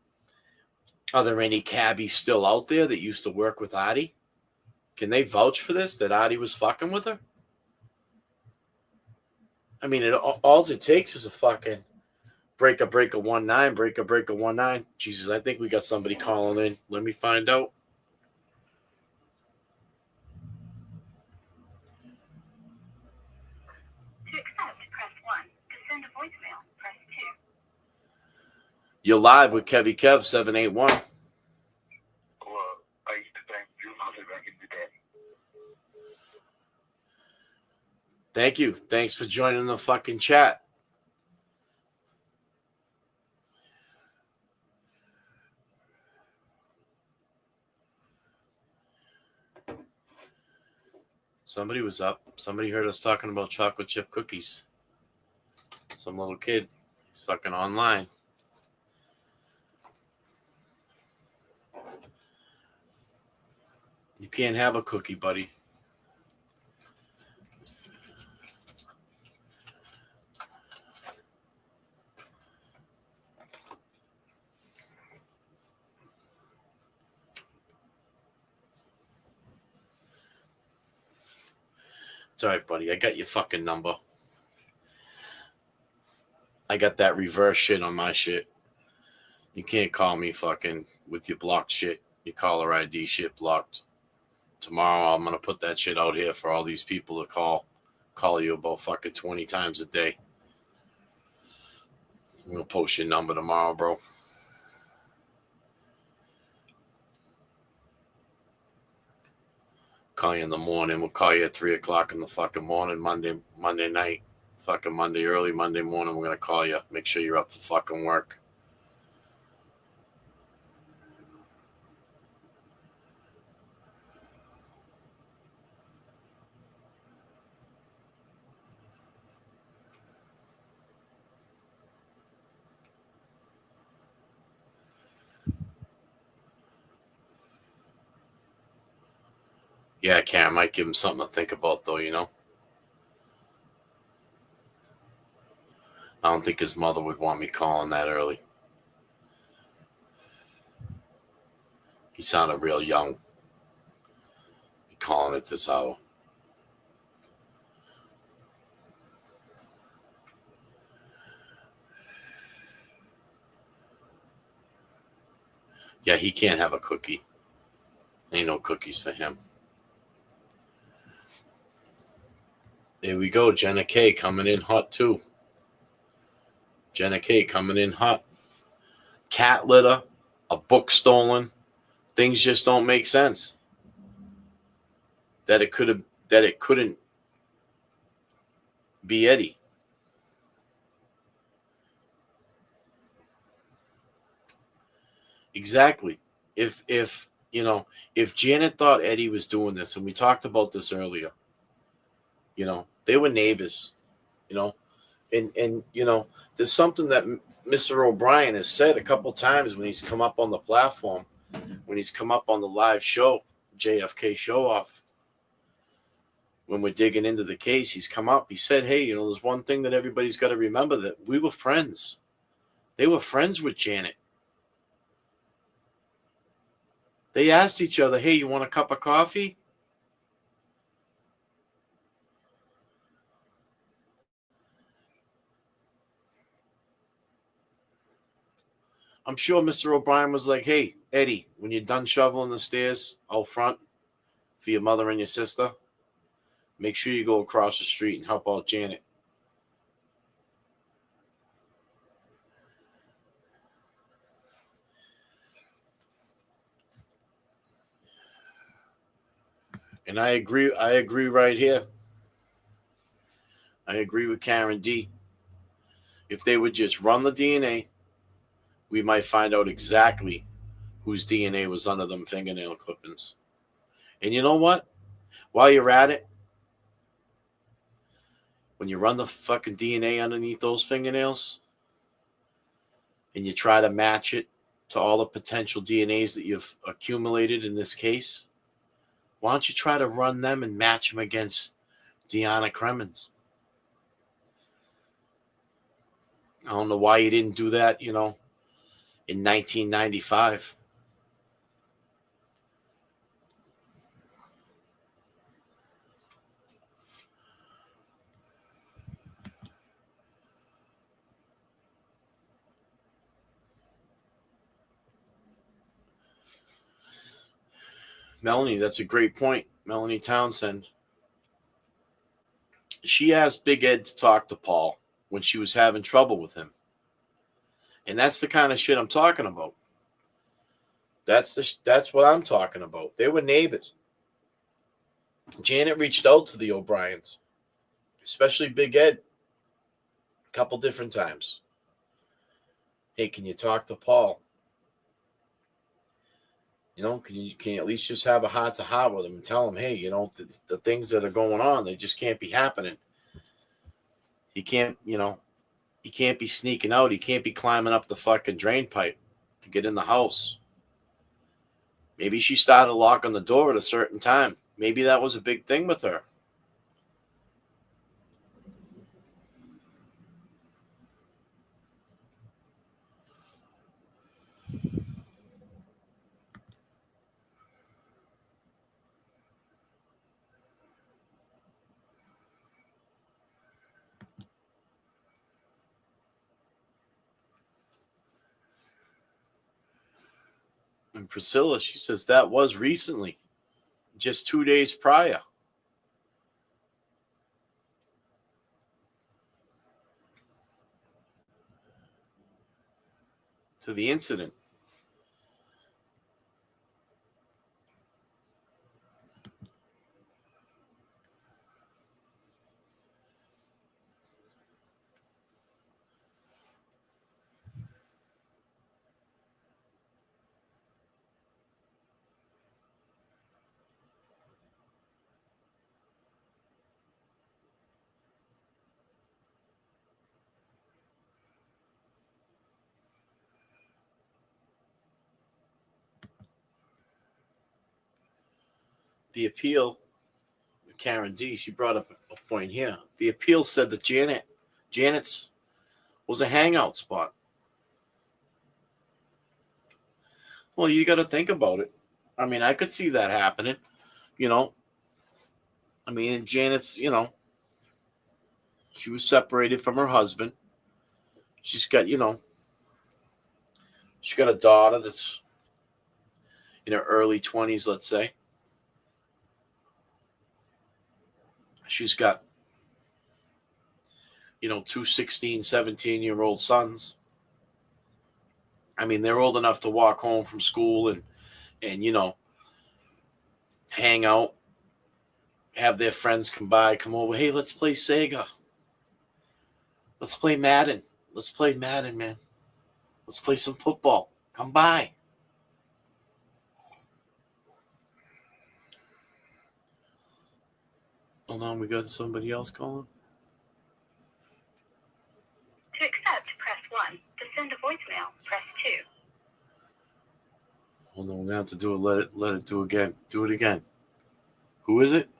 are there any cabbies still out there that used to work with Artie? Can they vouch for this, that Artie was fucking with her? I mean, all it takes is a fucking breaker 19, breaker 19. Jesus, I think we got somebody calling in. Let me find out.
To accept, press 1. To send a voicemail, press 2.
You're live with Kevy Kev 781. Thank you. Thanks for joining the fucking chat. Somebody was up. Somebody heard us talking about chocolate chip cookies. Some little kid. He's fucking online. You can't have a cookie, buddy. It's all right, buddy. I got your fucking number. I got that reverse shit on my shit. You can't call me fucking with your blocked shit. Your caller ID shit blocked. Tomorrow I'm going to put that shit out here for all these people to call you about fucking 20 times a day. I'm going to post your number tomorrow, bro. Call you in the morning. We'll call you at 3 o'clock in the fucking morning, Monday night. Fucking Monday, early Monday morning, we're going to call you. Make sure you're up for fucking work. Yeah, Karen, might give him something to think about, though, you know? I don't think his mother would want me calling that early. He sounded real young. Be calling at this hour. Yeah, he can't have a cookie. Ain't no cookies for him. There we go. Jenna K coming in hot, too. Jenna K coming in hot. Cat litter, a book stolen. Things just don't make sense. That it couldn't be Eddie. Exactly. If Janet thought Eddie was doing this, and we talked about this earlier, they were neighbors, and there's something that Mr. O'Brien has said a couple times when he's come up on the platform, when he's come up on the live show, JFK show off, when we're digging into the case, he's come up. He said, hey, there's one thing that everybody's got to remember, that we were friends. They were friends with Janet. They asked each other, hey, you want a cup of coffee? I'm sure Mr. O'Brien was like, hey, Eddie, when you're done shoveling the stairs out front for your mother and your sister, make sure you go across the street and help out Janet. And I agree right here. I agree with Karen D. If they would just run the DNA, we might find out exactly whose DNA was under them fingernail clippings. And you know what? While you're at it, when you run the fucking DNA underneath those fingernails and you try to match it to all the potential DNAs that you've accumulated in this case, why don't you try to run them and match them against Deanna Cremens? I don't know why you didn't do that, in 1995. Melanie, that's a great point. Melanie Townsend. She asked Big Ed to talk to Paul when she was having trouble with him. And that's the kind of shit I'm talking about. That's what I'm talking about. They were neighbors. Janet reached out to the O'Briens, especially Big Ed, a couple different times. Hey, can you talk to Paul? Can you at least just have a heart-to-heart with him and tell him, hey, the things that are going on, they just can't be happening. He can't be sneaking out. He can't be climbing up the fucking drain pipe to get in the house. Maybe she started locking the door at a certain time. Maybe that was a big thing with her. And Priscilla, she says that was recently, just 2 days prior to the incident. The appeal, Karen D., she brought up a point here. The appeal said that Janet's was a hangout spot. Well, you got to think about it. I mean, I could see that happening, I mean, Janet's, she was separated from her husband. She's got, she got a daughter that's in her early 20s, let's say. She's got, two 16, 17-year-old sons. I mean, they're old enough to walk home from school and hang out, have their friends come over. Hey, let's play Sega. Let's play Madden. Let's play Madden, man. Let's play some football. Come by. Hold on, we got somebody else calling.
To accept, press 1. To send a voicemail, press 2.
Hold on, we're going to have to do it. Let it do again. Do it again. Who is it?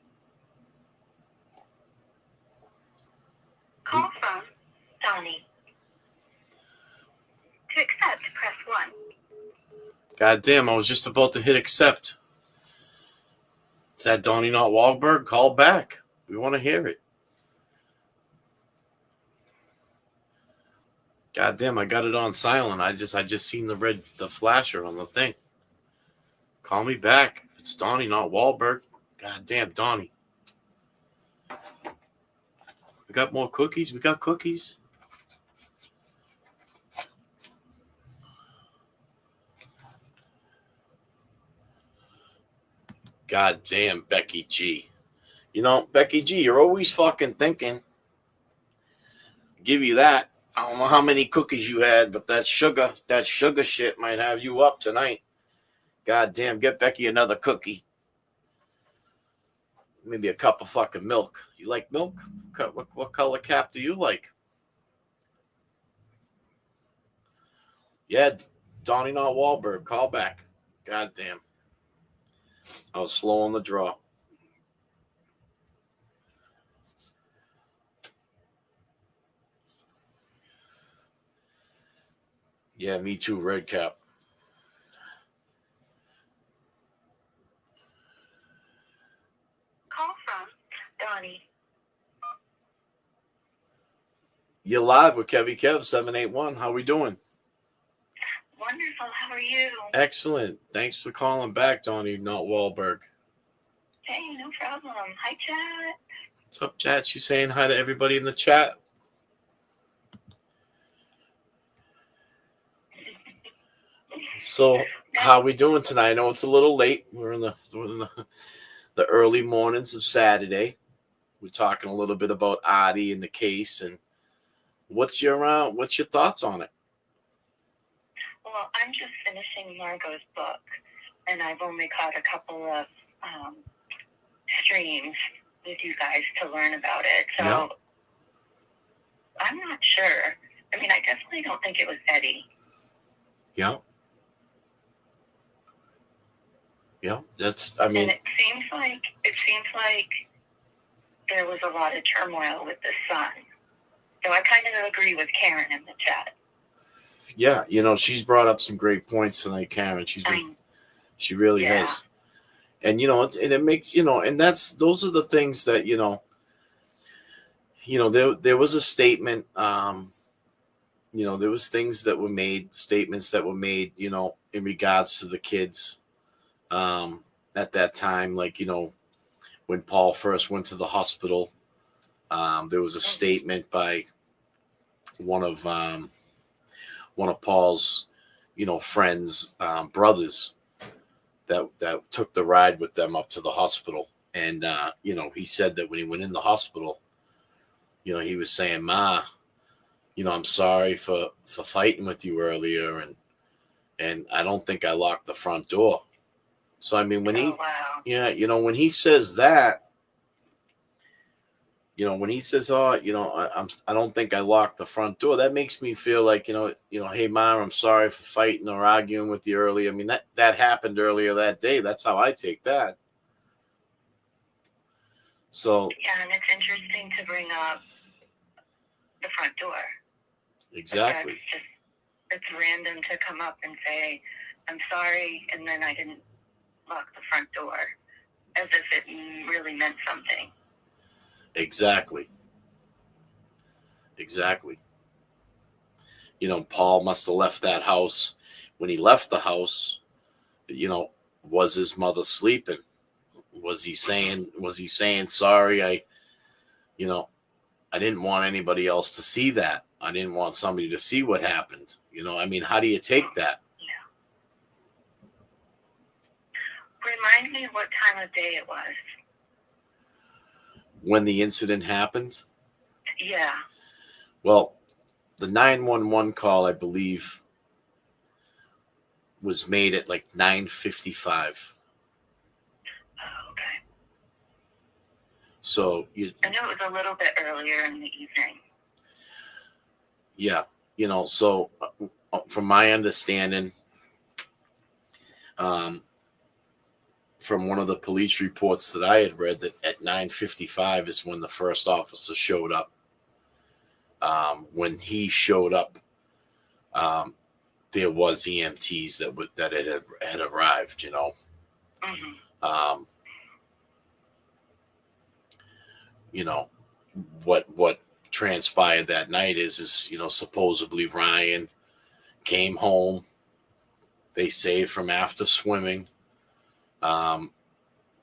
Call from Donnie. To accept, press 1.
God damn, I was just about to hit accept. Is that Donnie not Wahlberg? Call back. We want to hear it. God damn, I got it on silent. I just seen the flasher on the thing. Call me back. If it's Donnie, not Wahlberg. God damn, Donnie. We got more cookies. We got cookies. God damn, Becky G. Becky G, you're always fucking thinking. I'll give you that. I don't know how many cookies you had, but that sugar shit might have you up tonight. God damn, get Becky another cookie. maybe a cup of fucking milk. You like milk? What color cap do you like? Yeah, Donnie not Wahlberg. Call back. God damn. I was slow on the draw. Yeah, me too, red cap.
Call from Donnie.
You're live with Kevy Kev 781. How we doing?
Wonderful. How are you?
Excellent. Thanks for calling back, Donnie, not Wahlberg.
Hey, no problem. Hi, chat.
What's up, chat? She's saying hi to everybody in the chat. So, how we doing tonight? I know it's a little late. We're in the early mornings of Saturday. We're talking a little bit about Adi and the case, and what's your thoughts on it?
Well, I'm just finishing Margot's book, and I've only caught a couple of streams with you guys to learn about it. So
Yeah.
I'm not sure. I mean, I definitely don't think it was Eddie.
Yeah. Yeah, that's. I mean,
and it seems like there was a lot of turmoil with the son. So I kind of agree with Karen in the chat.
Yeah, she's brought up some great points tonight, Karen. She really has. And and it makes and those are the things that there was a statement. There was statements that were made, in regards to the kids, at that time, like when Paul first went to the hospital, there was a statement by one of Paul's, friends, brothers that took the ride with them up to the hospital. And, he said that when he went in the hospital, he was saying, Ma, I'm sorry for fighting with you earlier. And I don't think I locked the front door. So, I mean, when when he says that, when he says, "Oh, I don't think I locked the front door," that makes me feel like, hey, Mom, I'm sorry for fighting or arguing with you earlier. I mean, that happened earlier that day. That's how I take that. So
yeah, and it's interesting to bring up the front door.
Exactly.
It's random to come up and say, "I'm sorry," and then I didn't lock the front door, as if it really meant something.
Exactly. Paul must have left that house. When he left the house, was his mother sleeping? Was he saying, sorry, I didn't want anybody else to see that. I didn't want somebody to see what happened. I mean, how do you take that?
Yeah. Remind me what time of day it was.
When the incident happened?
Yeah.
Well, the 911 call, I believe, was made at like 9:55.
Oh, okay.
So
I know it was a little bit earlier in the evening.
Yeah, so from my understanding, from one of the police reports that I had read, that at 9:55 is when the first officer showed up. When he showed up, there was EMTs that had arrived.
Mm-hmm.
What transpired that night is supposedly Ryan came home. They say from after swimming,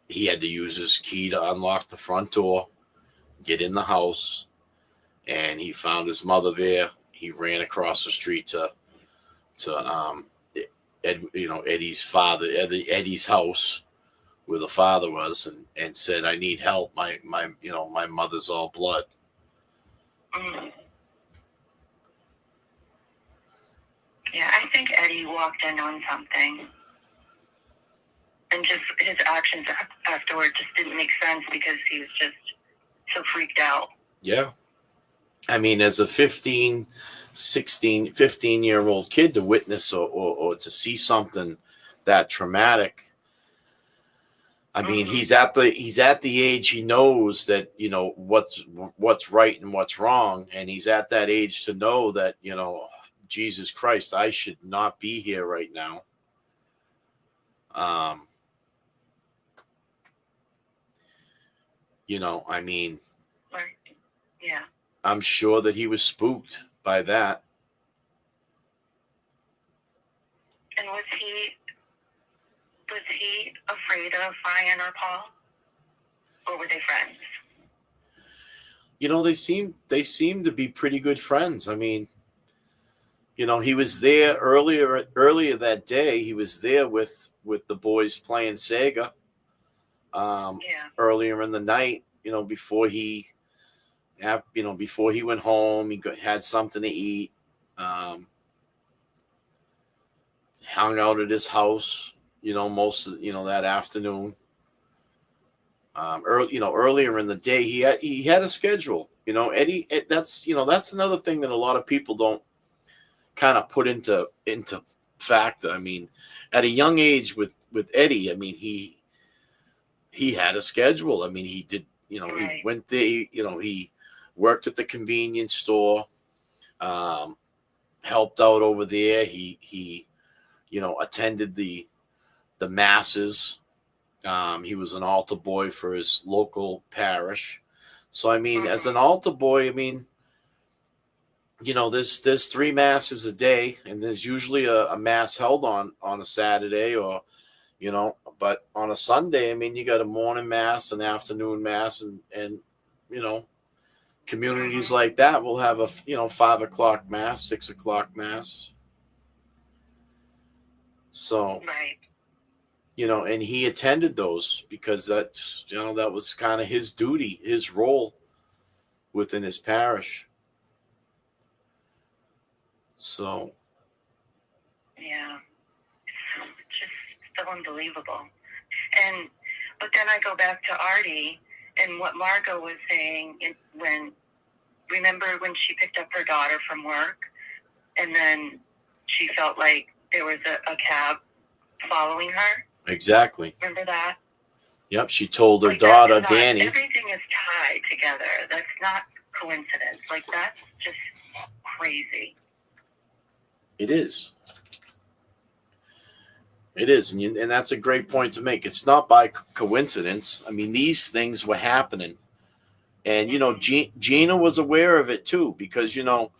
he had to use his key to unlock the front door, get in the house, and he found his mother there. He ran across the street to Eddie's house, where the father was, and said, "I need help. My mother's all blood."
Mm. Yeah, I think Eddie walked in on something and just his actions afterward just didn't make sense because he was just so freaked out.
Yeah. I mean, as a 15, 16, 15-year-old kid to witness or to see something that traumatic. I mean, he's at the age he knows that, you know, what's right and what's wrong. And he's at that age to know that, you know, Jesus Christ, I should not be here right now. You know, I mean,
yeah,
I'm sure that he was spooked by that.
And was he afraid of Ryan or Paul, or were they friends?
You know, they seem to be pretty good friends. I mean, you know, he was there earlier that day. He was there with the boys playing Sega. Earlier in the night, you know, before he went home, he had something to eat. Hung out at his house, you know, most of, you know, that afternoon. Earlier in the day, he had a schedule. You know, Eddie. That's another thing that a lot of people don't kind of put into fact. I mean, at a young age with Eddie, I mean, he had a schedule. I mean, he did. You know, he went there. He worked at the convenience store, helped out over there. He attended the masses. He was an altar boy for his local parish. So, I mean, as an altar boy, I mean, you know, there's 3 masses a day, and there's usually a mass held on a Saturday, or, you know, but on a Sunday, I mean, you got a morning mass, an afternoon mass, and you know, communities like that will have a 5 o'clock mass, 6 o'clock mass. So, you know, and he attended those because that was kind of his duty, his role within his parish. So,
yeah, it's just so unbelievable. But then I go back to Artie and what Margot was saying remember when she picked up her daughter from work, and then she felt like there was a cab following her.
Exactly.
Remember that?
Yep. She told her daughter, Danny.
Everything is tied together. That's not coincidence. Like, that's just crazy.
It is. It is. And that's a great point to make. It's not by coincidence. I mean, these things were happening. And, you know, Gina was aware of it, too, because, you know,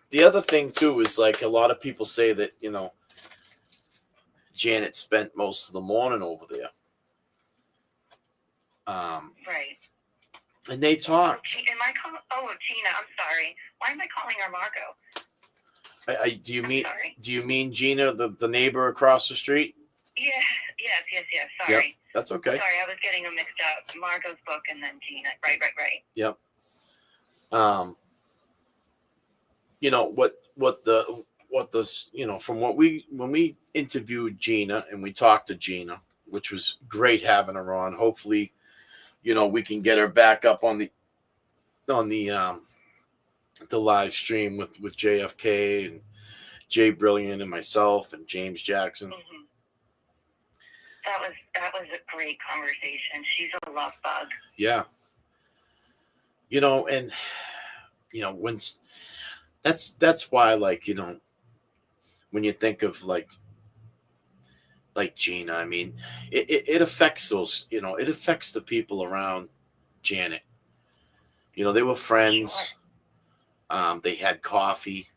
the other thing, too, is like a lot of people say that, you know, Janet spent most of the morning over there.
Right.
And they talked.
Gina, I'm sorry. Why am I calling her Margot?
Do you mean Gina, the neighbor across the street?
Yeah. Yes. Sorry.
Yep, that's okay.
Sorry, I was getting them mixed up. Margot's book and then Gina. Right.
Yep. You know what the you know, from when we interviewed Gina and we talked to Gina, which was great having her on. Hopefully, you know, we can get her back up on the live stream with JFK and Jay Brilliant and myself and James Jackson.
Mm-hmm. That was a great conversation. She's a love bug.
Yeah. You know, and you know, that's why, like, you know, when you think of like Gina, I mean, it affects those, you know, it affects the people around Janet. You know, they were friends. Sure. They had coffee.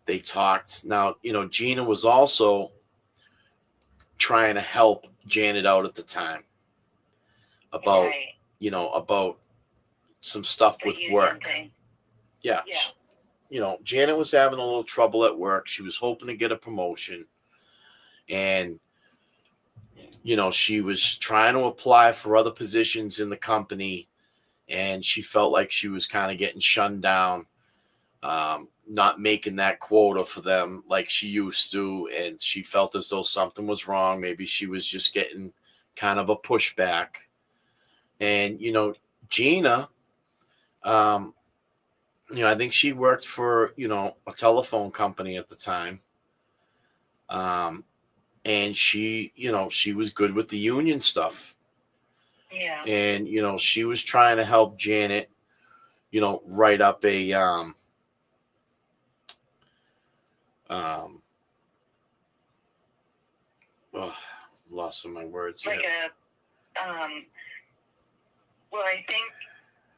They talked. Now, you know, Gina was also trying to help Janet out at the time about, you know, about some stuff with work. Yeah. You know, Janet was having a little trouble at work. She was hoping to get a promotion. And, you know, she was trying to apply for other positions in the company. And she felt like she was kind of getting shunned down not making that quota for them like she used to, and she felt as though something was wrong. Maybe she was just getting kind of a pushback. And Gina, I think she worked for a telephone company at the time, and she was good with the union stuff.
Yeah.
And she was trying to help Janet write up a lost my words
like
here.
Well, I think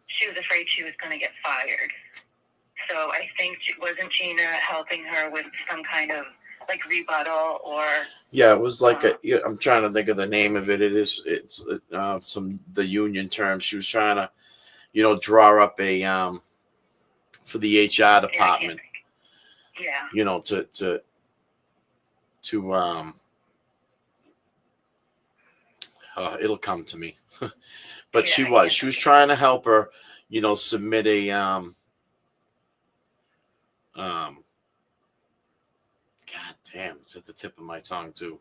she was afraid she was going to get fired. So I think wasn't Gina helping her with some kind of like rebuttal or?
Yeah, it was like I'm trying to think of the name of it. It's the union term. She was trying to, draw up a for the HR department.
Yeah.
To it'll come to me. But she was trying to help her, submit a God damn, it's at the tip of my tongue too.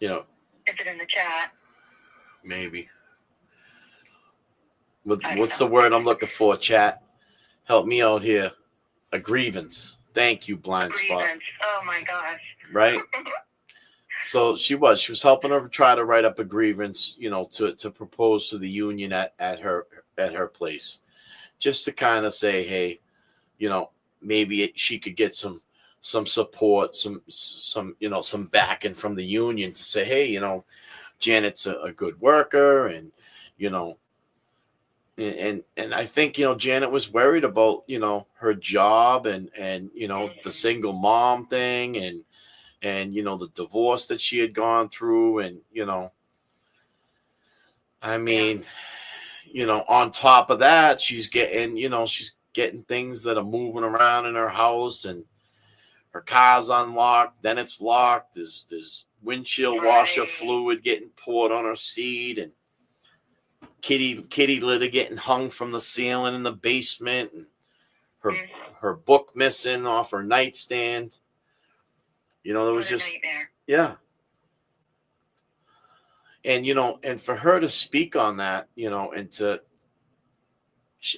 Is it in the chat?
Maybe. What's the word I'm looking for, chat? Help me out here. A grievance. Thank you, Blind Spot.
Oh my gosh.
Right? So she was helping her try to write up a grievance, to propose to the union at her place, just to kind of say, hey, maybe she could get some support, some backing from the union to say, hey, Janet's a good worker, and and I think Janet was worried about her job and the single mom thing and the divorce that she had gone through, and I mean, on top of that, she's getting things that are moving around in her house, and her car's unlocked, then it's locked. There's windshield washer fluid getting poured on her seat, and kitty litter getting hung from the ceiling in the basement, and her book missing off her nightstand. There was just
nightmare.
Yeah. And and for her to speak on that, and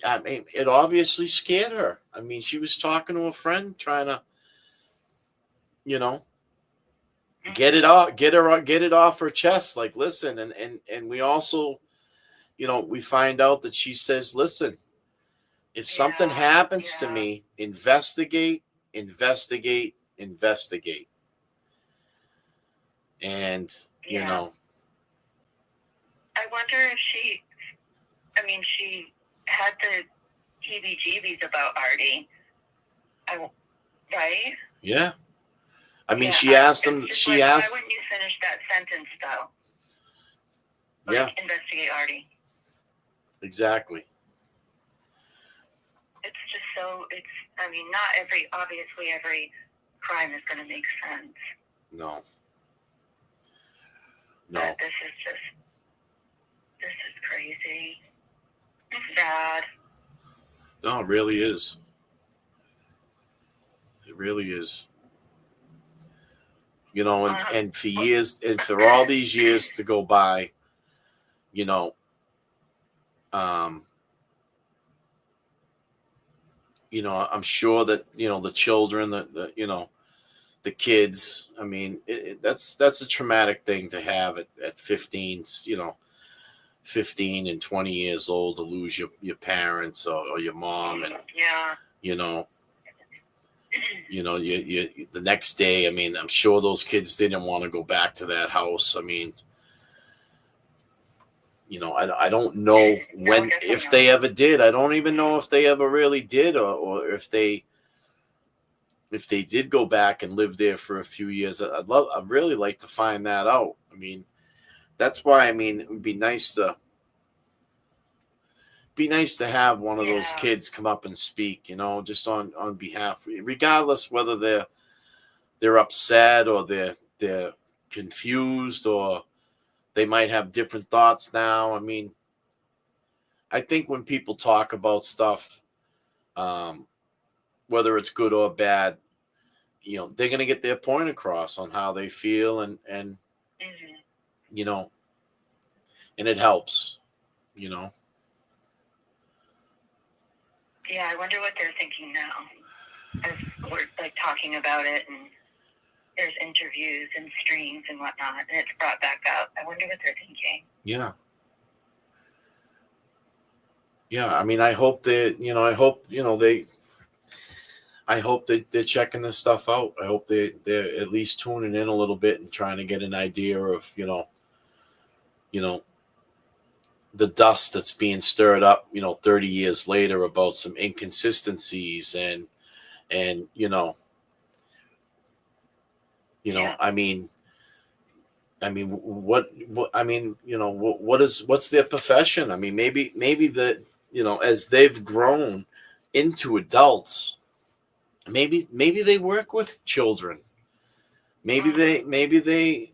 I mean, it obviously scared her. I mean, she was talking to a friend, trying to, get it off her chest. Like, listen, and we also, we find out that she says, listen, if something happens to me, investigate. And
I wonder if she had the heebie-jeebies about Artie. Right?
Yeah. I mean, she asked him. She asked.
Why wouldn't you finish that sentence, though? Investigate Artie.
Exactly.
It's just so. Not obviously every crime is going to make sense.
No.
But this is crazy. It's sad.
No, it really is. It really is. And for years, and for all these years to go by, I'm sure that the children, the kids. I mean, that's a traumatic thing to have at 15. 15 and 20 years old, to lose your parents or your mom, and you the next day. I mean, I'm sure those kids didn't want to go back to that house. I mean, I don't know if they ever did. I don't even know if they ever really did, or if they did go back and live there for a few years. I'd really like to find that out. I mean, that's why, it would be nice to have one of those kids come up and speak, just on behalf, regardless whether they're upset or they're confused, or they might have different thoughts now. I mean, I think when people talk about stuff, whether it's good or bad, they're going to get their point across on how they feel, and
Mm-hmm.
you know, and it helps, you know.
Yeah, I wonder what they're thinking now, as we're like talking about it, and there's interviews and streams and whatnot, and it's brought back up. I wonder what they're thinking.
Yeah. Yeah, I mean, I hope I hope that they're checking this stuff out. I hope they're at least tuning in a little bit and trying to get an idea of, you know, the dust that's being stirred up, 30 years later about some inconsistencies and
Yeah.
what's their profession? I mean, maybe as they've grown into adults, maybe they work with children. Maybe they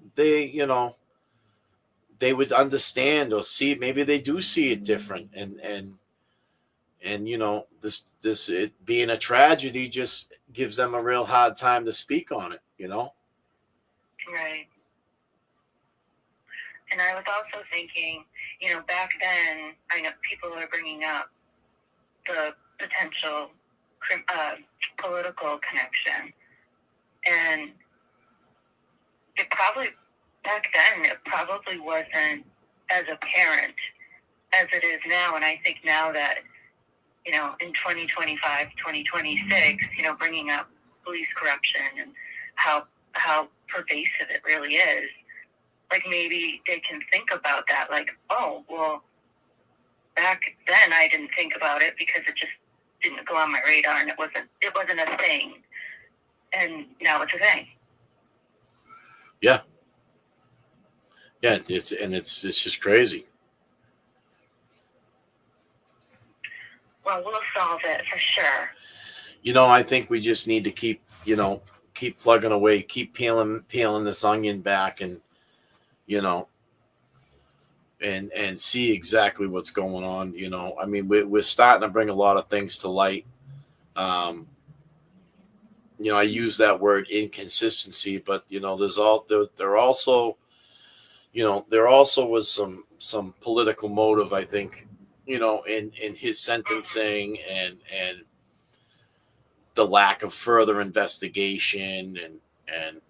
would understand or see. Maybe they do see it different, and this it being a tragedy just gives them a real hard time to speak on it.
Right. And I was also thinking, back then, I know people are bringing up the potential political connection, and it probably back then it probably wasn't as apparent as it is now. And I think now that in 2025, 2026, bringing up police corruption and how pervasive it really is, like maybe they can think about that, like, oh well, back then I didn't think about it because it just didn't go on my radar, and it wasn't a thing, and now it's a thing.
Yeah. It's just crazy.
Well, we'll solve it for sure.
I think we just need to keep plugging away, keep peeling this onion back, and and see exactly what's going on. I mean, we're starting to bring a lot of things to light. I use that word inconsistency, but there also there also was some political motive, I think, in his sentencing and the lack of further investigation and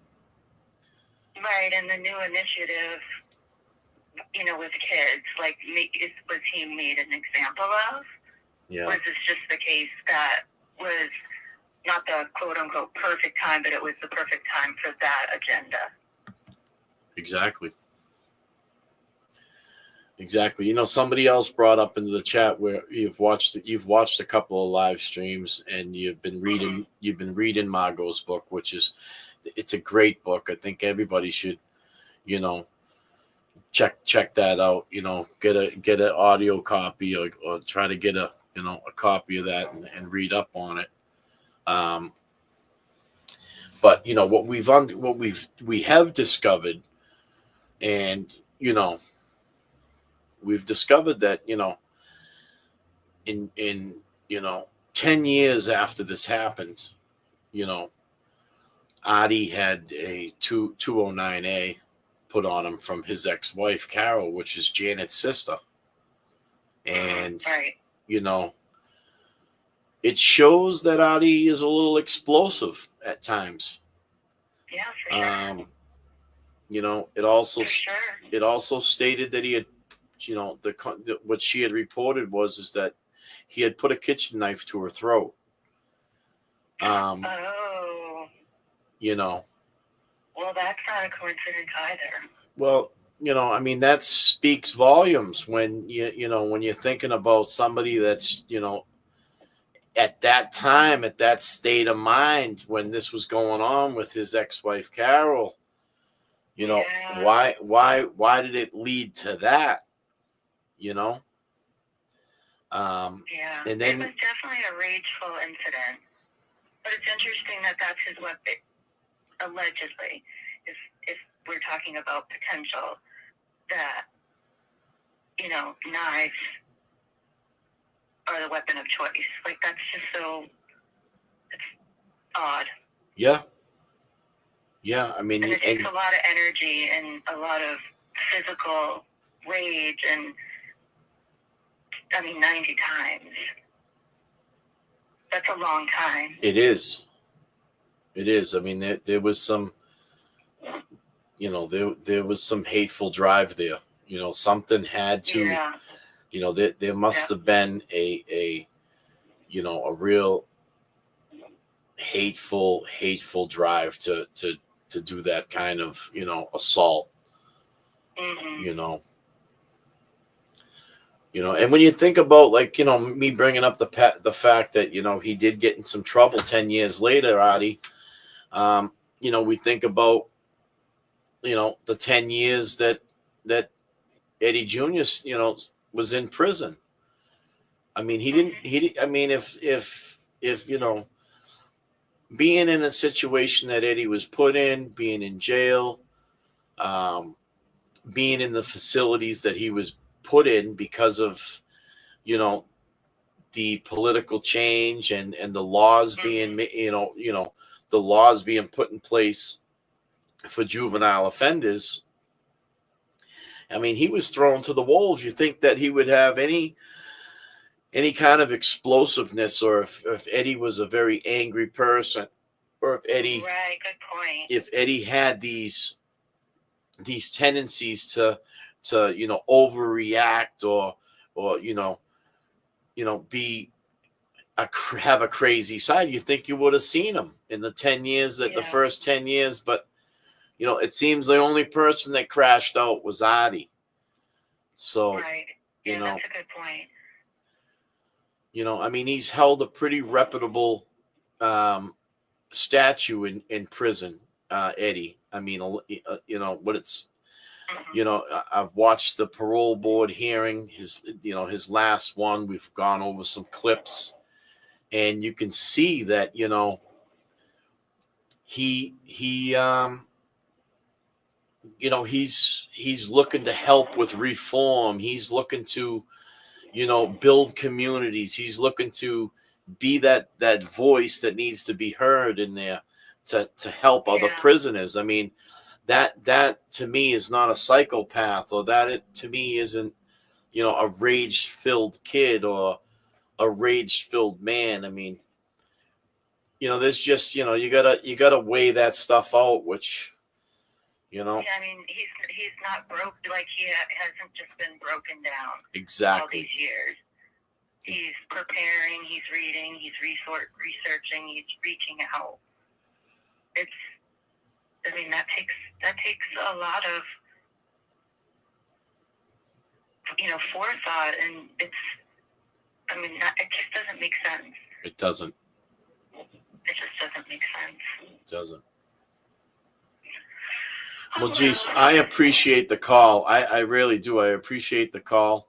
right, and the new initiative, with kids, like, was he made an example of?
Yeah.
Was this just the case that was not the quote unquote perfect time, but it was the perfect time for that agenda?
Exactly. Somebody else brought up into the chat where you've watched a couple of live streams and you've been reading Margot's book, which is it's a great book. I think everybody should, check that out. Get an audio copy or try to get a copy of that and read up on it. But what we have discovered, and we've discovered that in 10 years after this happened, Adi had a 209A put on him from his ex-wife Carol, which is Janet's sister, and
right.
It shows that Adi is a little explosive at times.
Yeah, for sure.
It also stated that he had, what she had reported is that he had put a kitchen knife to her throat.
Oh. Well, that's not a coincidence either.
Well, I mean, that speaks volumes when when you're thinking about somebody that's, at that time, at that state of mind when this was going on with his ex-wife Carol,
Yeah.
why did it lead to that?
Yeah.
And then
it was definitely a rageful incident, but it's interesting that that's his weapon, allegedly. If we're talking about potential, that knives are the weapon of choice. Like, that's just so, it's odd.
Yeah. Yeah, I mean,
and it takes a lot of energy and a lot of physical rage, and 90 times. That's a long time.
It is. It is. I mean, there was some, there was some hateful drive there. Something had to, there must have been a real hateful drive to do that kind of, assault.
Mm-hmm.
And when you think about, like, me bringing up the fact that, he did get in some trouble 10 years later, Adi, we think about, the 10 years that Eddie Jr., was in prison. I mean, I mean, if, being in a situation that Eddie was put in, being in jail, being in the facilities that he was put in because of, the political change and the laws being, the laws being put in place for juvenile offenders. I mean, he was thrown to the wolves. You think that he would have any kind of explosiveness, or if Eddie was a very angry person, or if Eddie,
right, good point.
If Eddie had these tendencies to overreact, or be have a crazy side, you think you would have seen him in the 10 years, the first 10 years. But it seems the only person that crashed out was Adi. So,
right. Yeah, that's a good point.
I mean, he's held a pretty reputable statue in prison, Eddie. I mean, what it's, I've watched the parole board hearing, his last one. We've gone over some clips, and you can see that, he's looking to help with reform. He's looking to, build communities. He's looking to be that voice that needs to be heard in there to help other prisoners. I mean, that to me is not a psychopath, or to me isn't, a rage-filled kid or a rage-filled man. I mean, there's just, you gotta weigh that stuff out, which,
Yeah, I mean, he's not broke, like, he hasn't just been broken down.
Exactly.
All these years. He's preparing, he's reading, he's researching, he's reaching out. That takes a lot of, forethought, and it just doesn't make sense.
It doesn't.
It just doesn't make sense.
It doesn't. Well, geez, I appreciate the call. I really do. I appreciate the call.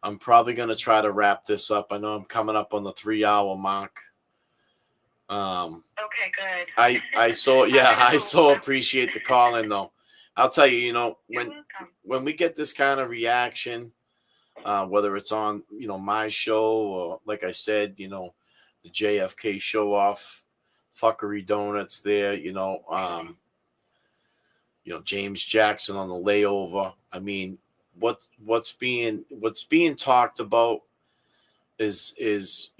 I'm probably going to try to wrap this up. I know I'm coming up on the 3-hour mark.
Okay, good.
I so appreciate the call in, though. I'll tell you, when we get this kind of reaction, whether it's on, my show, or, like I said, the JFK show off, Fuckery Donuts there, James Jackson on the layover. I mean, what's being talked about is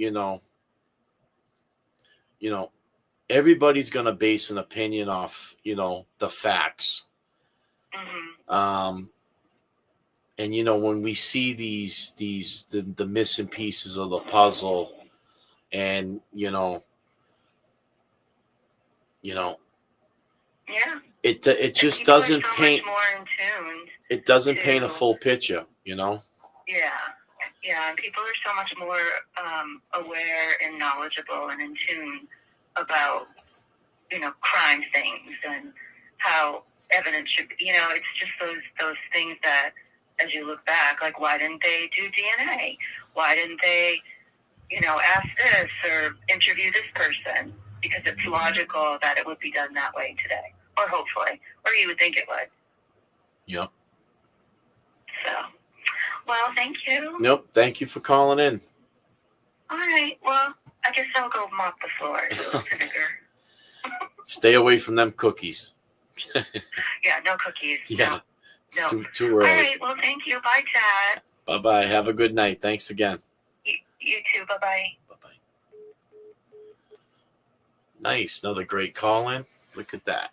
everybody's going to base an opinion off, the facts.
Mm-hmm.
And when we see the missing pieces of the puzzle, and
yeah,
it just doesn't paint
more in tune.
It doesn't paint a full picture,
Yeah, and people are so much more aware and knowledgeable and in tune about, crime things and how evidence should be. It's just those things that, as you look back, like, why didn't they do DNA? Why didn't they, ask this or interview this person? Because it's logical that it would be done that way today, or hopefully, or you would think it would.
Yep.
So, well, thank you.
Nope. Thank you for calling in.
All right. Well, I guess I'll go mop the floor. A little vinegar.
Stay away from them cookies.
Yeah, no cookies.
Yeah, it's
No.
too early.
All right. Well, thank you. Bye, Chad.
Bye-bye. Have a good night. Thanks again.
You too. Bye-bye.
Bye-bye. Nice. Another great call-in. Look at that.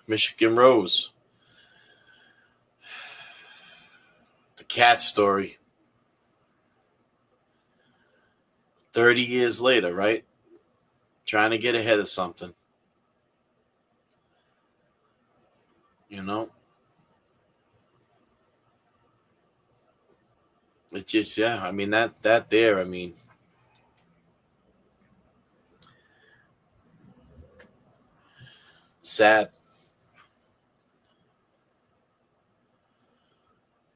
Michigan Rose. The cat story. 30 years later, right? Trying to get ahead of something. You know? It just, yeah, I mean, that there, I mean, sad.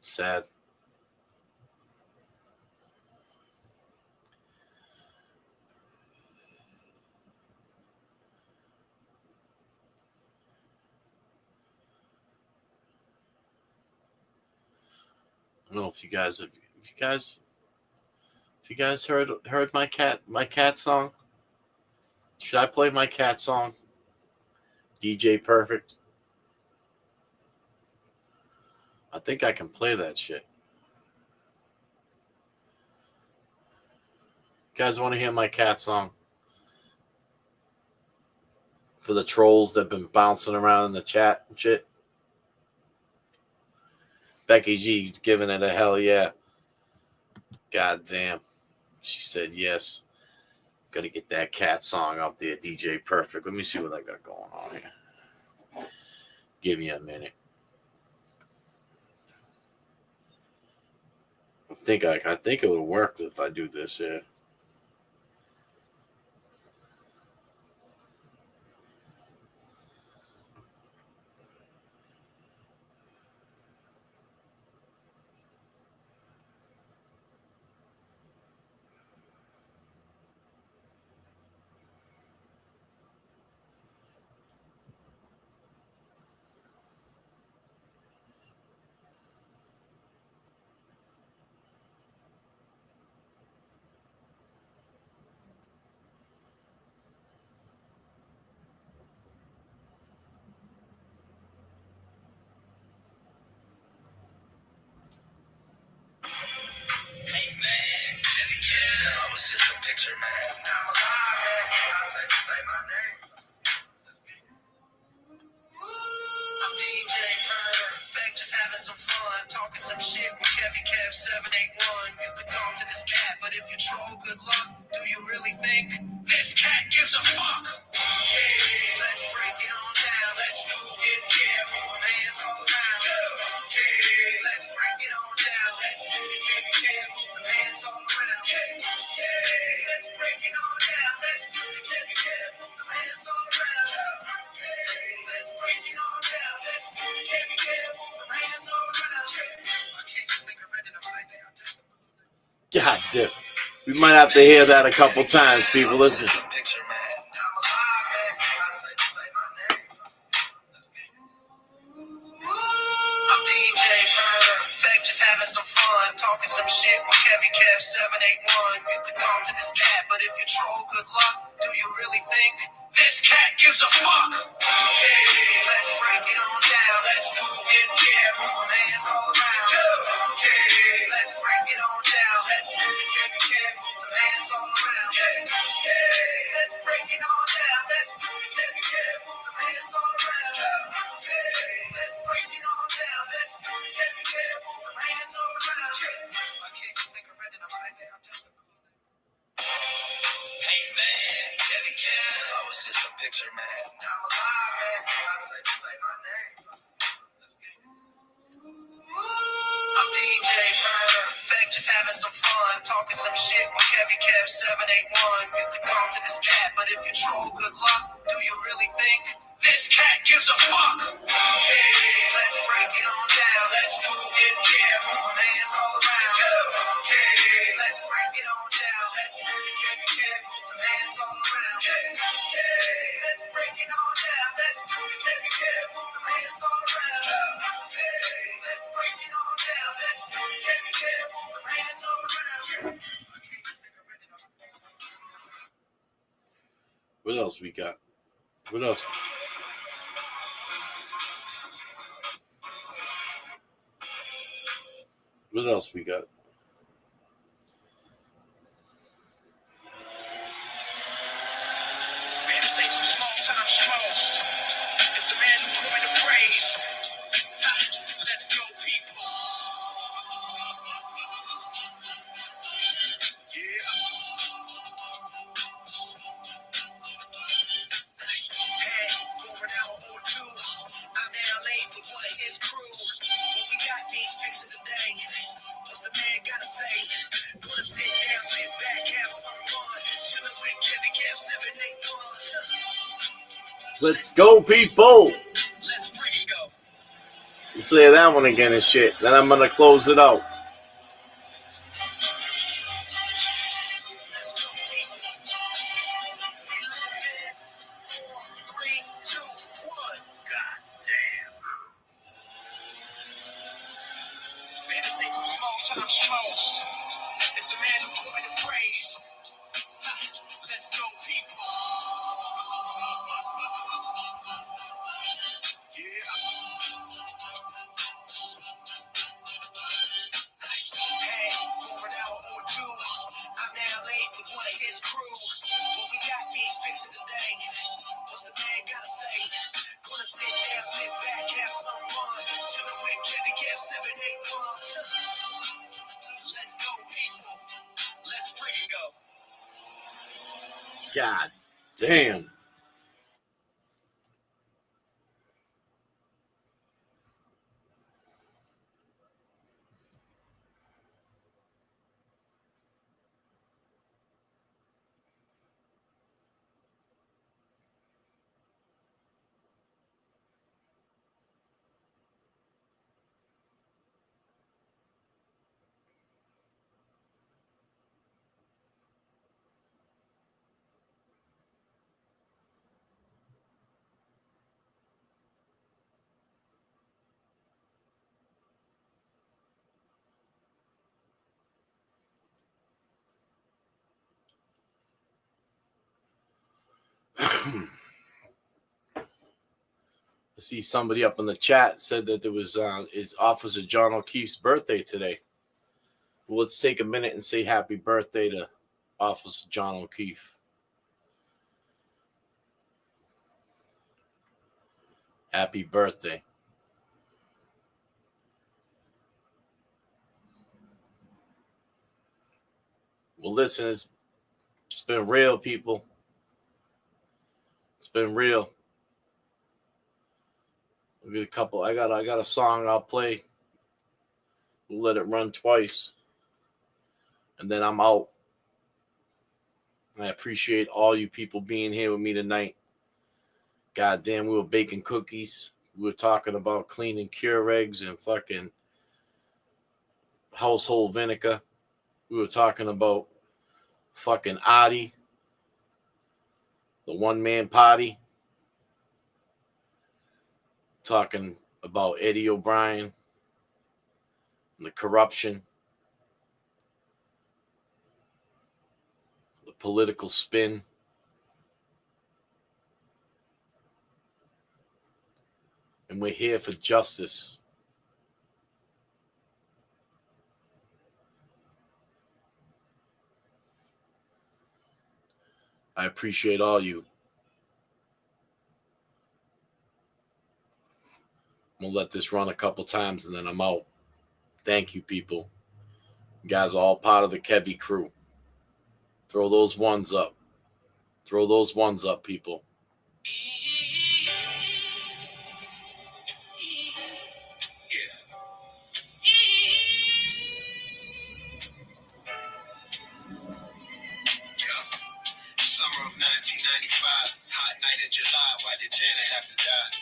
Sad. I don't know if you guys heard my cat song. Should I play my cat song? DJ Perfect. I think I can play that shit. You guys want to hear my cat song? For the trolls that have been bouncing around in the chat and shit. Becky G giving it a hell yeah. God damn. She said yes. Gotta get that cat song up there, DJ Perfect. Let me see what I got going on here. Give me a minute. I think it would work if I do this here.
Hey man, I was just a picture man. Now I'm alive, man. I say my name. Let's get it. I'm DJ Perfect, just having some fun, talking some shit with Kevy Kev 781. You could talk to this cat, but if you troll, good luck. Do you really think this cat gives a fuck? Yeah, let's break it on down. Let's do it, yeah. Move hands all around. Yeah, let's break it on down. Let's do it, Kevy Kev. Move the hands all around. Yeah, let's break it on down. Let's do it, Kevy Kev. Move the hands all around. Let's break it on down. Let's do it, Kevy Kev. Move the hands all around. I can't just cigarette and upside down.
God damn. We might have to hear that a couple times, people. Listen.
Picture man. I'm alive, man. I say my name. Let's get it. I'm DJ Perfect, just having some fun, talking some shit with Kevy Kev 781. You could talk to this cat, but if you troll, good luck. Do you really think this cat gives a fuck? Okay, let's break it on down. Let's do it, yeah. Move hands all around. Okay, let's break it on down. Let's do it, Kevy Kev. Move the hands all around. Okay, let's break it on down. Let's do it, Kevy Kev. Move the hands all around. Okay, let's break it on down. Let's do it, Kevy Kev. Move the hands all around. I kick a cigarette and upside down. Hey man, Kevy Kev, I was just a picture man. Now I'm alive, man. I say my name. Let's get it. I'm DJ Perfect, just having some fun, talking some shit with Kevy Kev 781. You could talk to this cat, but if you troll, good luck. Do you really think this cat gives a fuck? Okay, let's break it on down. Let's do it, yeah. Move hands all around. Okay, let's break it on down. Let's do it, Kevy Kev. Move hands all around. break it on down. Let's do it, Kevin Kev, move the hands all around. Hey, let's break it on down. Let's do it, Kevin Kev, move the hands all around.
What else we got? What else? What else we got?
Man, this ain't some small time schmo. It's the man who coined the phrase. Let's go, people. Yeah. Hey, for an hour or two, I'm now late for one of his crew. What we got needs fixing today. What's the man gotta say? Gonna sit down, sit back, have some fun. Chillin' with Kevin Kev 781.
Let's go, people.
Let's freaking go.
You say that one again and shit. Then I'm gonna close it out.
Let's go, people. We live in 4, 3, 2, 1. God damn. Man, this ain't some small time schmo. It's the man who coined the phrase. Let's go, people. Yeah. Hey, for an hour or two, I'm now late for one of his crew. What we got needs fixing today. What's the man gotta say? Gonna sit down, sit back, have some fun. Chillin' with Kevin Kev 781. Let's go, people. Let's freaking go.
God damn. I see somebody up in the chat said that there was it's Officer John O'Keefe's birthday today. Well, let's take a minute and say happy birthday to Officer John O'Keefe. Happy birthday. Well, listen, it's been real, people. It's been real. I got a song I'll play. We'll let it run twice. And then I'm out. I appreciate all you people being here with me tonight. God damn, we were baking cookies. We were talking about cleaning Keurigs and fucking household vinegar. We were talking about fucking Adi, the one-man party. Talking about Eddie O'Brien and the corruption, the political spin. And we're here for justice. I appreciate all you. I'm going to let this run a couple times and then I'm out. Thank you, people. You guys are all part of the Kevy crew. Throw those ones up. Throw those ones up, people.
Summer of 1995, hot night in July. Why did Janet have to die?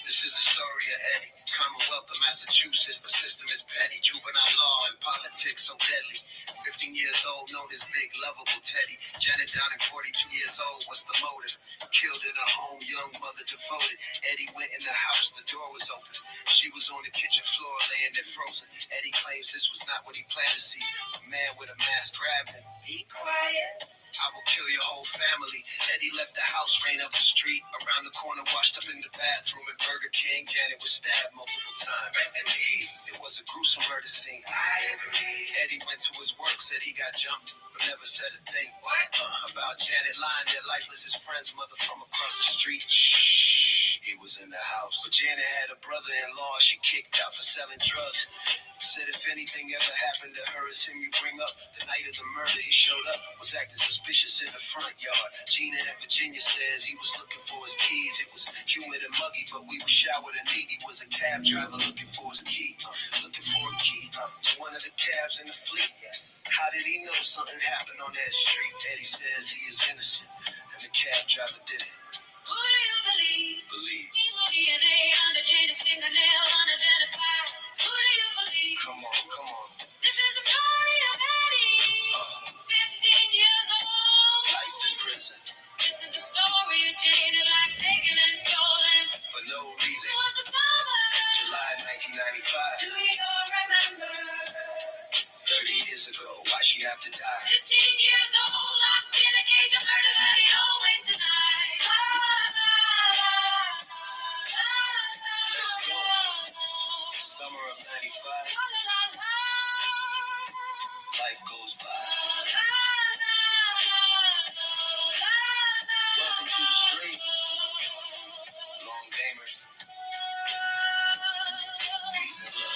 This is the story of Eddie, Commonwealth of Massachusetts. The system is petty, juvenile law and politics so deadly. 15 years old, known as Big Lovable Teddy. Janet Downing, 42 years old. What's the motive? Killed in her home, young mother devoted. Eddie went in the house, the door was open. She was on the kitchen floor, laying there frozen. Eddie claims this was not what he planned to see. A man with a mask grabbed him. Be quiet. I will kill your whole family. Eddie left the house, ran up the street. Around the corner, washed up in the bathroom at Burger King. Janet was stabbed multiple times. Rest in peace. It was a gruesome murder scene. I agree. Eddie went to his work, said he got jumped, but never said a thing. What? About Janet lying there lifeless, his friend's mother from across the street. Shh. He was in the house. But Janet had a brother-in-law she kicked out for selling drugs. Said if anything ever happened to her, it's him you bring up. The night of the murder, he showed up, was acting suspicious in the front yard. Gina in Virginia says he was looking for his keys. It was humid and muggy, but we were showered and neat. He was a cab driver looking for his key. Looking for a key to one of the cabs in the fleet. How did he know something happened on that street? Eddie says he is innocent, and the cab driver did it. Who do you believe? Believe. DNA under Jada's fingernail, unidentified. Who do you believe? Come on. This is the story of Eddie, 15 years old. Life in prison. This is the story of Jada, life taken and stolen. For no reason. It was the summer. July 1995. Do you remember? 30 years ago, why she have to die? 15 years old, locked in a cage of murder that he always denied. Let's go. Summer of 95. Life goes by. Welcome to the street. Long gamers. Peace and love.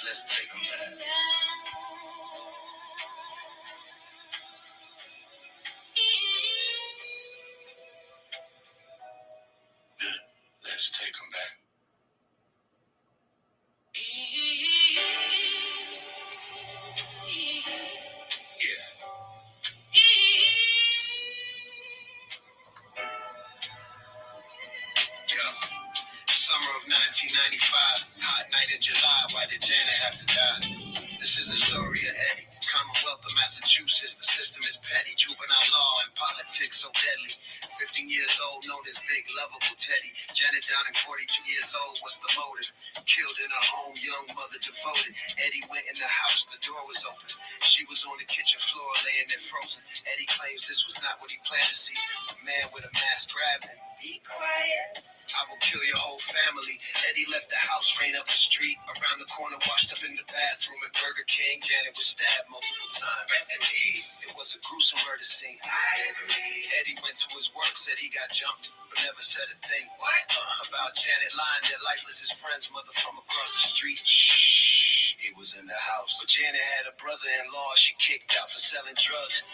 Let's take them back. Let's take them back. Summer of 1995, hot night in July. Why did Janet have to die? This is the story of Eddie. Commonwealth of Massachusetts, the system is petty. Juvenile law and politics so deadly. 15 years old, known as Big Lovable Teddy. Janet Downing, 42 years old, what's the motive? Killed in her home, young mother devoted. Eddie went in the house, the door was open. She was on the kitchen floor, laying there frozen. Eddie claims this was not what he planned to see. A man with a mask grabbed him. Be quiet. I will kill your whole family. Eddie left the house, ran up the street. Around the corner, washed up in the bathroom at Burger King. Janet was stabbed multiple times. Rest in peace. It was a gruesome murder scene. I agree. Eddie went to his work, said he got jumped, but never said a thing. What? About Janet lying there lifeless, his friend's mother from across the street. Shh. He was in the house. But Janet had a brother-in-law she kicked out for selling drugs.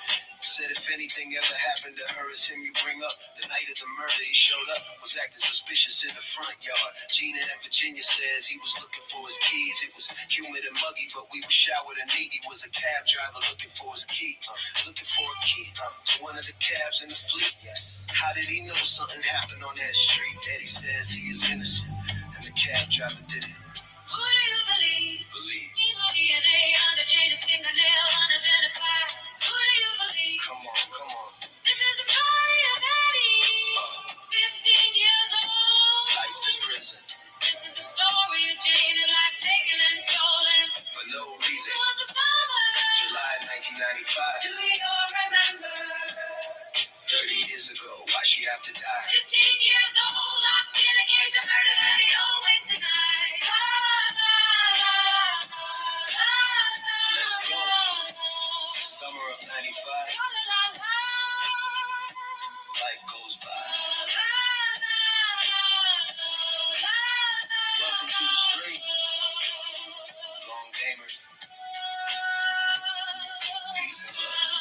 Said if anything ever happened to her, it's him you bring up. The night of the murder, he showed up, was acting suspicious in the front yard. Gina in Virginia says he was looking for his keys. It was humid and muggy, but we were showered and neat. He was a cab driver looking for his key. Looking for a key to one of the cabs in the fleet. How did he know something happened on that street? Eddie says he is innocent, and the cab driver did it. Who do you believe? Believe. DNA under Jada's fingernail, unidentified. Who do you believe? Come on. This is the story of Eddie, 15 years old. Life in prison. This is the story of Jada, life taken and stolen. For no reason. It was the summer. July 1995. Do you remember? 30 years ago, why she have to die? 15 years old, locked in a cage of murder that he always denied. Let's go. Summer of 95. Life goes by. Welcome to the street. Long gamers. Peace and love.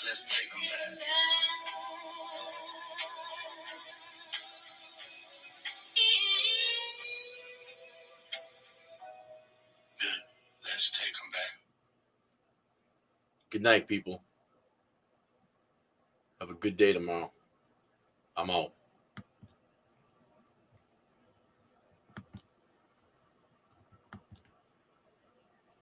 Let's take them back. Let's take them back.
Good night, people. Have good day tomorrow. I'm out.